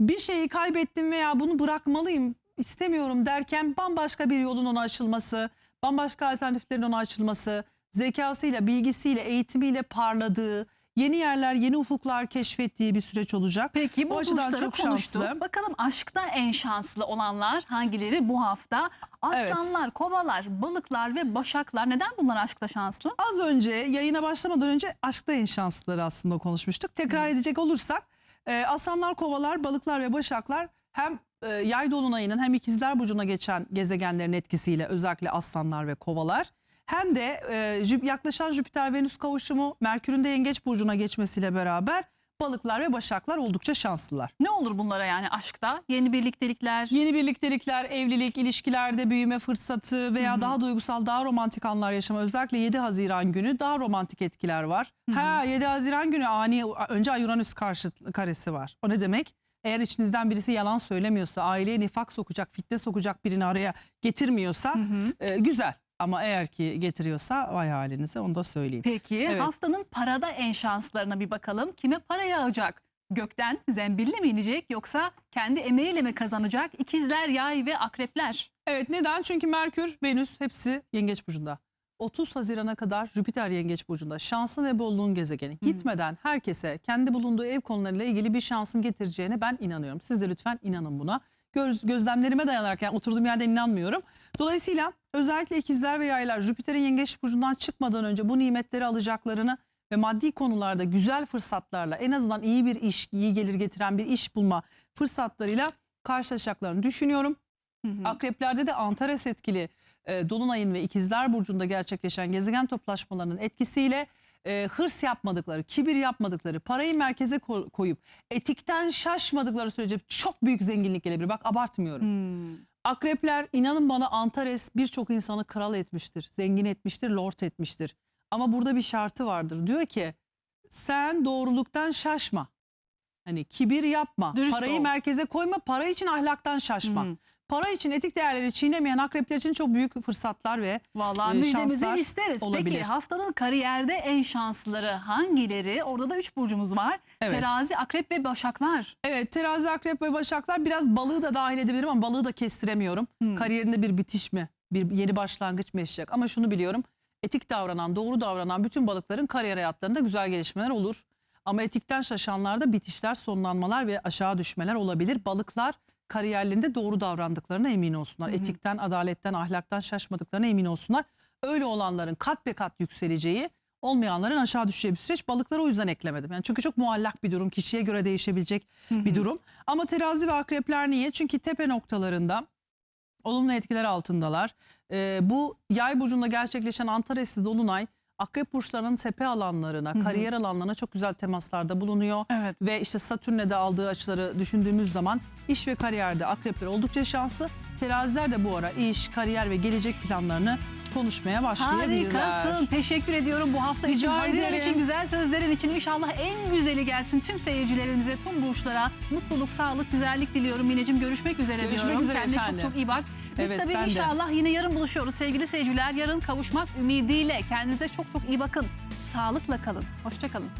Bir şeyi kaybettim veya bunu bırakmalıyım, istemiyorum derken bambaşka bir yolun ona açılması, bambaşka alternatiflerin ona açılması, zekasıyla, bilgisiyle, eğitimiyle parladığı, yeni yerler, yeni ufuklar keşfettiği bir süreç olacak. Peki bu O açıdan burçları çok konuştuk. şanslı. Bakalım aşkta en şanslı olanlar hangileri bu hafta? Aslanlar, kovalar, balıklar ve başaklar. Neden bunlar aşkta şanslı? Az önce yayına başlamadan önce aşkta en şanslıları aslında konuşmuştuk. Tekrar edecek olursak aslanlar, kovalar, balıklar ve başaklar hem yay dolunayının hem ikizler burcuna geçen gezegenlerin etkisiyle özellikle aslanlar ve kovalar hem de yaklaşan Jüpiter-Venüs kavuşumu Merkür'ün de yengeç burcuna geçmesiyle beraber balıklar ve başaklar oldukça şanslılar. Ne olur bunlara yani aşkta? Yeni birliktelikler. Yeni birliktelikler, evlilik, ilişkilerde büyüme fırsatı veya daha duygusal, daha romantik anlar yaşama. Özellikle 7 Haziran günü daha romantik etkiler var. 7 Haziran günü önce Ay-Uranüs karesi var. O ne demek? Eğer içinizden birisi yalan söylemiyorsa, aileye nifak sokacak, fitne sokacak birini araya getirmiyorsa güzel. Ama eğer ki getiriyorsa vay halinize, onu da söyleyeyim. Peki Evet. haftanın parada en şanslarına bir bakalım. Kime para yağacak? Gökten zembille mi inecek yoksa kendi emeğiyle mi kazanacak? İkizler, yay ve akrepler. Evet, neden? Çünkü Merkür, Venüs hepsi yengeç burcunda. 30 Haziran'a kadar Jüpiter yengeç burcunda. Şansın ve bolluğun gezegeni. Gitmeden herkese kendi bulunduğu ev konularıyla ilgili bir şansın getireceğine ben inanıyorum. Siz de lütfen inanın buna. Gözlemlerime dayanarak yani oturduğum yerden inanmıyorum. Dolayısıyla özellikle ikizler ve yaylar Jüpiter'in yengeç burcundan çıkmadan önce bu nimetleri alacaklarını ve maddi konularda güzel fırsatlarla, en azından iyi bir iş, iyi gelir getiren bir iş bulma fırsatlarıyla karşılaşacaklarını düşünüyorum. Akreplerde de Antares etkili Dolunay'ın ve İkizler Burcu'nda gerçekleşen gezegen toplaşmalarının etkisiyle hırs yapmadıkları, kibir yapmadıkları, parayı merkeze koyup etikten şaşmadıkları sürece çok büyük zenginlik gelebilir. Bak abartmıyorum. Akrepler, inanın bana, Antares birçok insanı kral etmiştir, zengin etmiştir, lord etmiştir. Ama burada bir şartı vardır. Diyor ki sen doğruluktan şaşma. Hani kibir yapma, Dürüst parayı ol. merkeze koyma, para için ahlaktan şaşma. Para için etik değerleri çiğnemeyen akrepler için çok büyük fırsatlar ve Vallahi müjdemizi şanslar isteriz. olabilir. Peki haftanın kariyerde en şanslıları hangileri? Orada da 3 burcumuz var. Evet. Terazi, Akrep ve Başaklar. Evet, terazi, akrep ve başaklar, biraz balığı da dahil edebilirim ama balığı da kestiremiyorum. Kariyerinde bir bitiş mi, bir yeni başlangıç mı yaşayacak? Ama şunu biliyorum, etik davranan, doğru davranan bütün balıkların kariyer hayatlarında güzel gelişmeler olur. Ama etikten şaşanlarda bitişler, sonlanmalar ve aşağı düşmeler olabilir. Balıklar kariyerlerinde doğru davrandıklarına emin olsunlar. Etikten, adaletten, ahlaktan şaşmadıklarına emin olsunlar. Öyle olanların kat be kat yükseleceği, olmayanların aşağı düşeceği bir süreç. Balıkları o yüzden eklemedim. Yani çünkü çok muallak bir durum, kişiye göre değişebilecek bir durum. Ama terazi ve akrepler niye? Çünkü tepe noktalarında olumlu etkiler altındalar. Bu yay burcunda gerçekleşen Antares'li Dolunay, akrep burçlarının tepe alanlarına, kariyer alanlarına çok güzel temaslarda bulunuyor. Evet. Ve işte Satürn'le de aldığı açıları düşündüğümüz zaman iş ve kariyerde akrepler oldukça şanslı. Teraziler de bu ara iş, kariyer ve gelecek planlarını konuşmaya başlayabilirler. Harikasın. Teşekkür ediyorum bu hafta için. Rica Haziran ederim. için, güzel sözlerin için. İnşallah en güzeli gelsin tüm seyircilerimize, tüm burçlara. Mutluluk, sağlık, güzellik diliyorum. Mineciğim, görüşmek üzere Görüşmek diyorum. üzere Kendine efendim. çok çok iyi bak. Biz Evet, tabii sen de. inşallah yine yarın buluşuyoruz sevgili seyirciler. Yarın kavuşmak ümidiyle. Kendinize çok çok iyi bakın. Sağlıkla kalın. Hoşça kalın.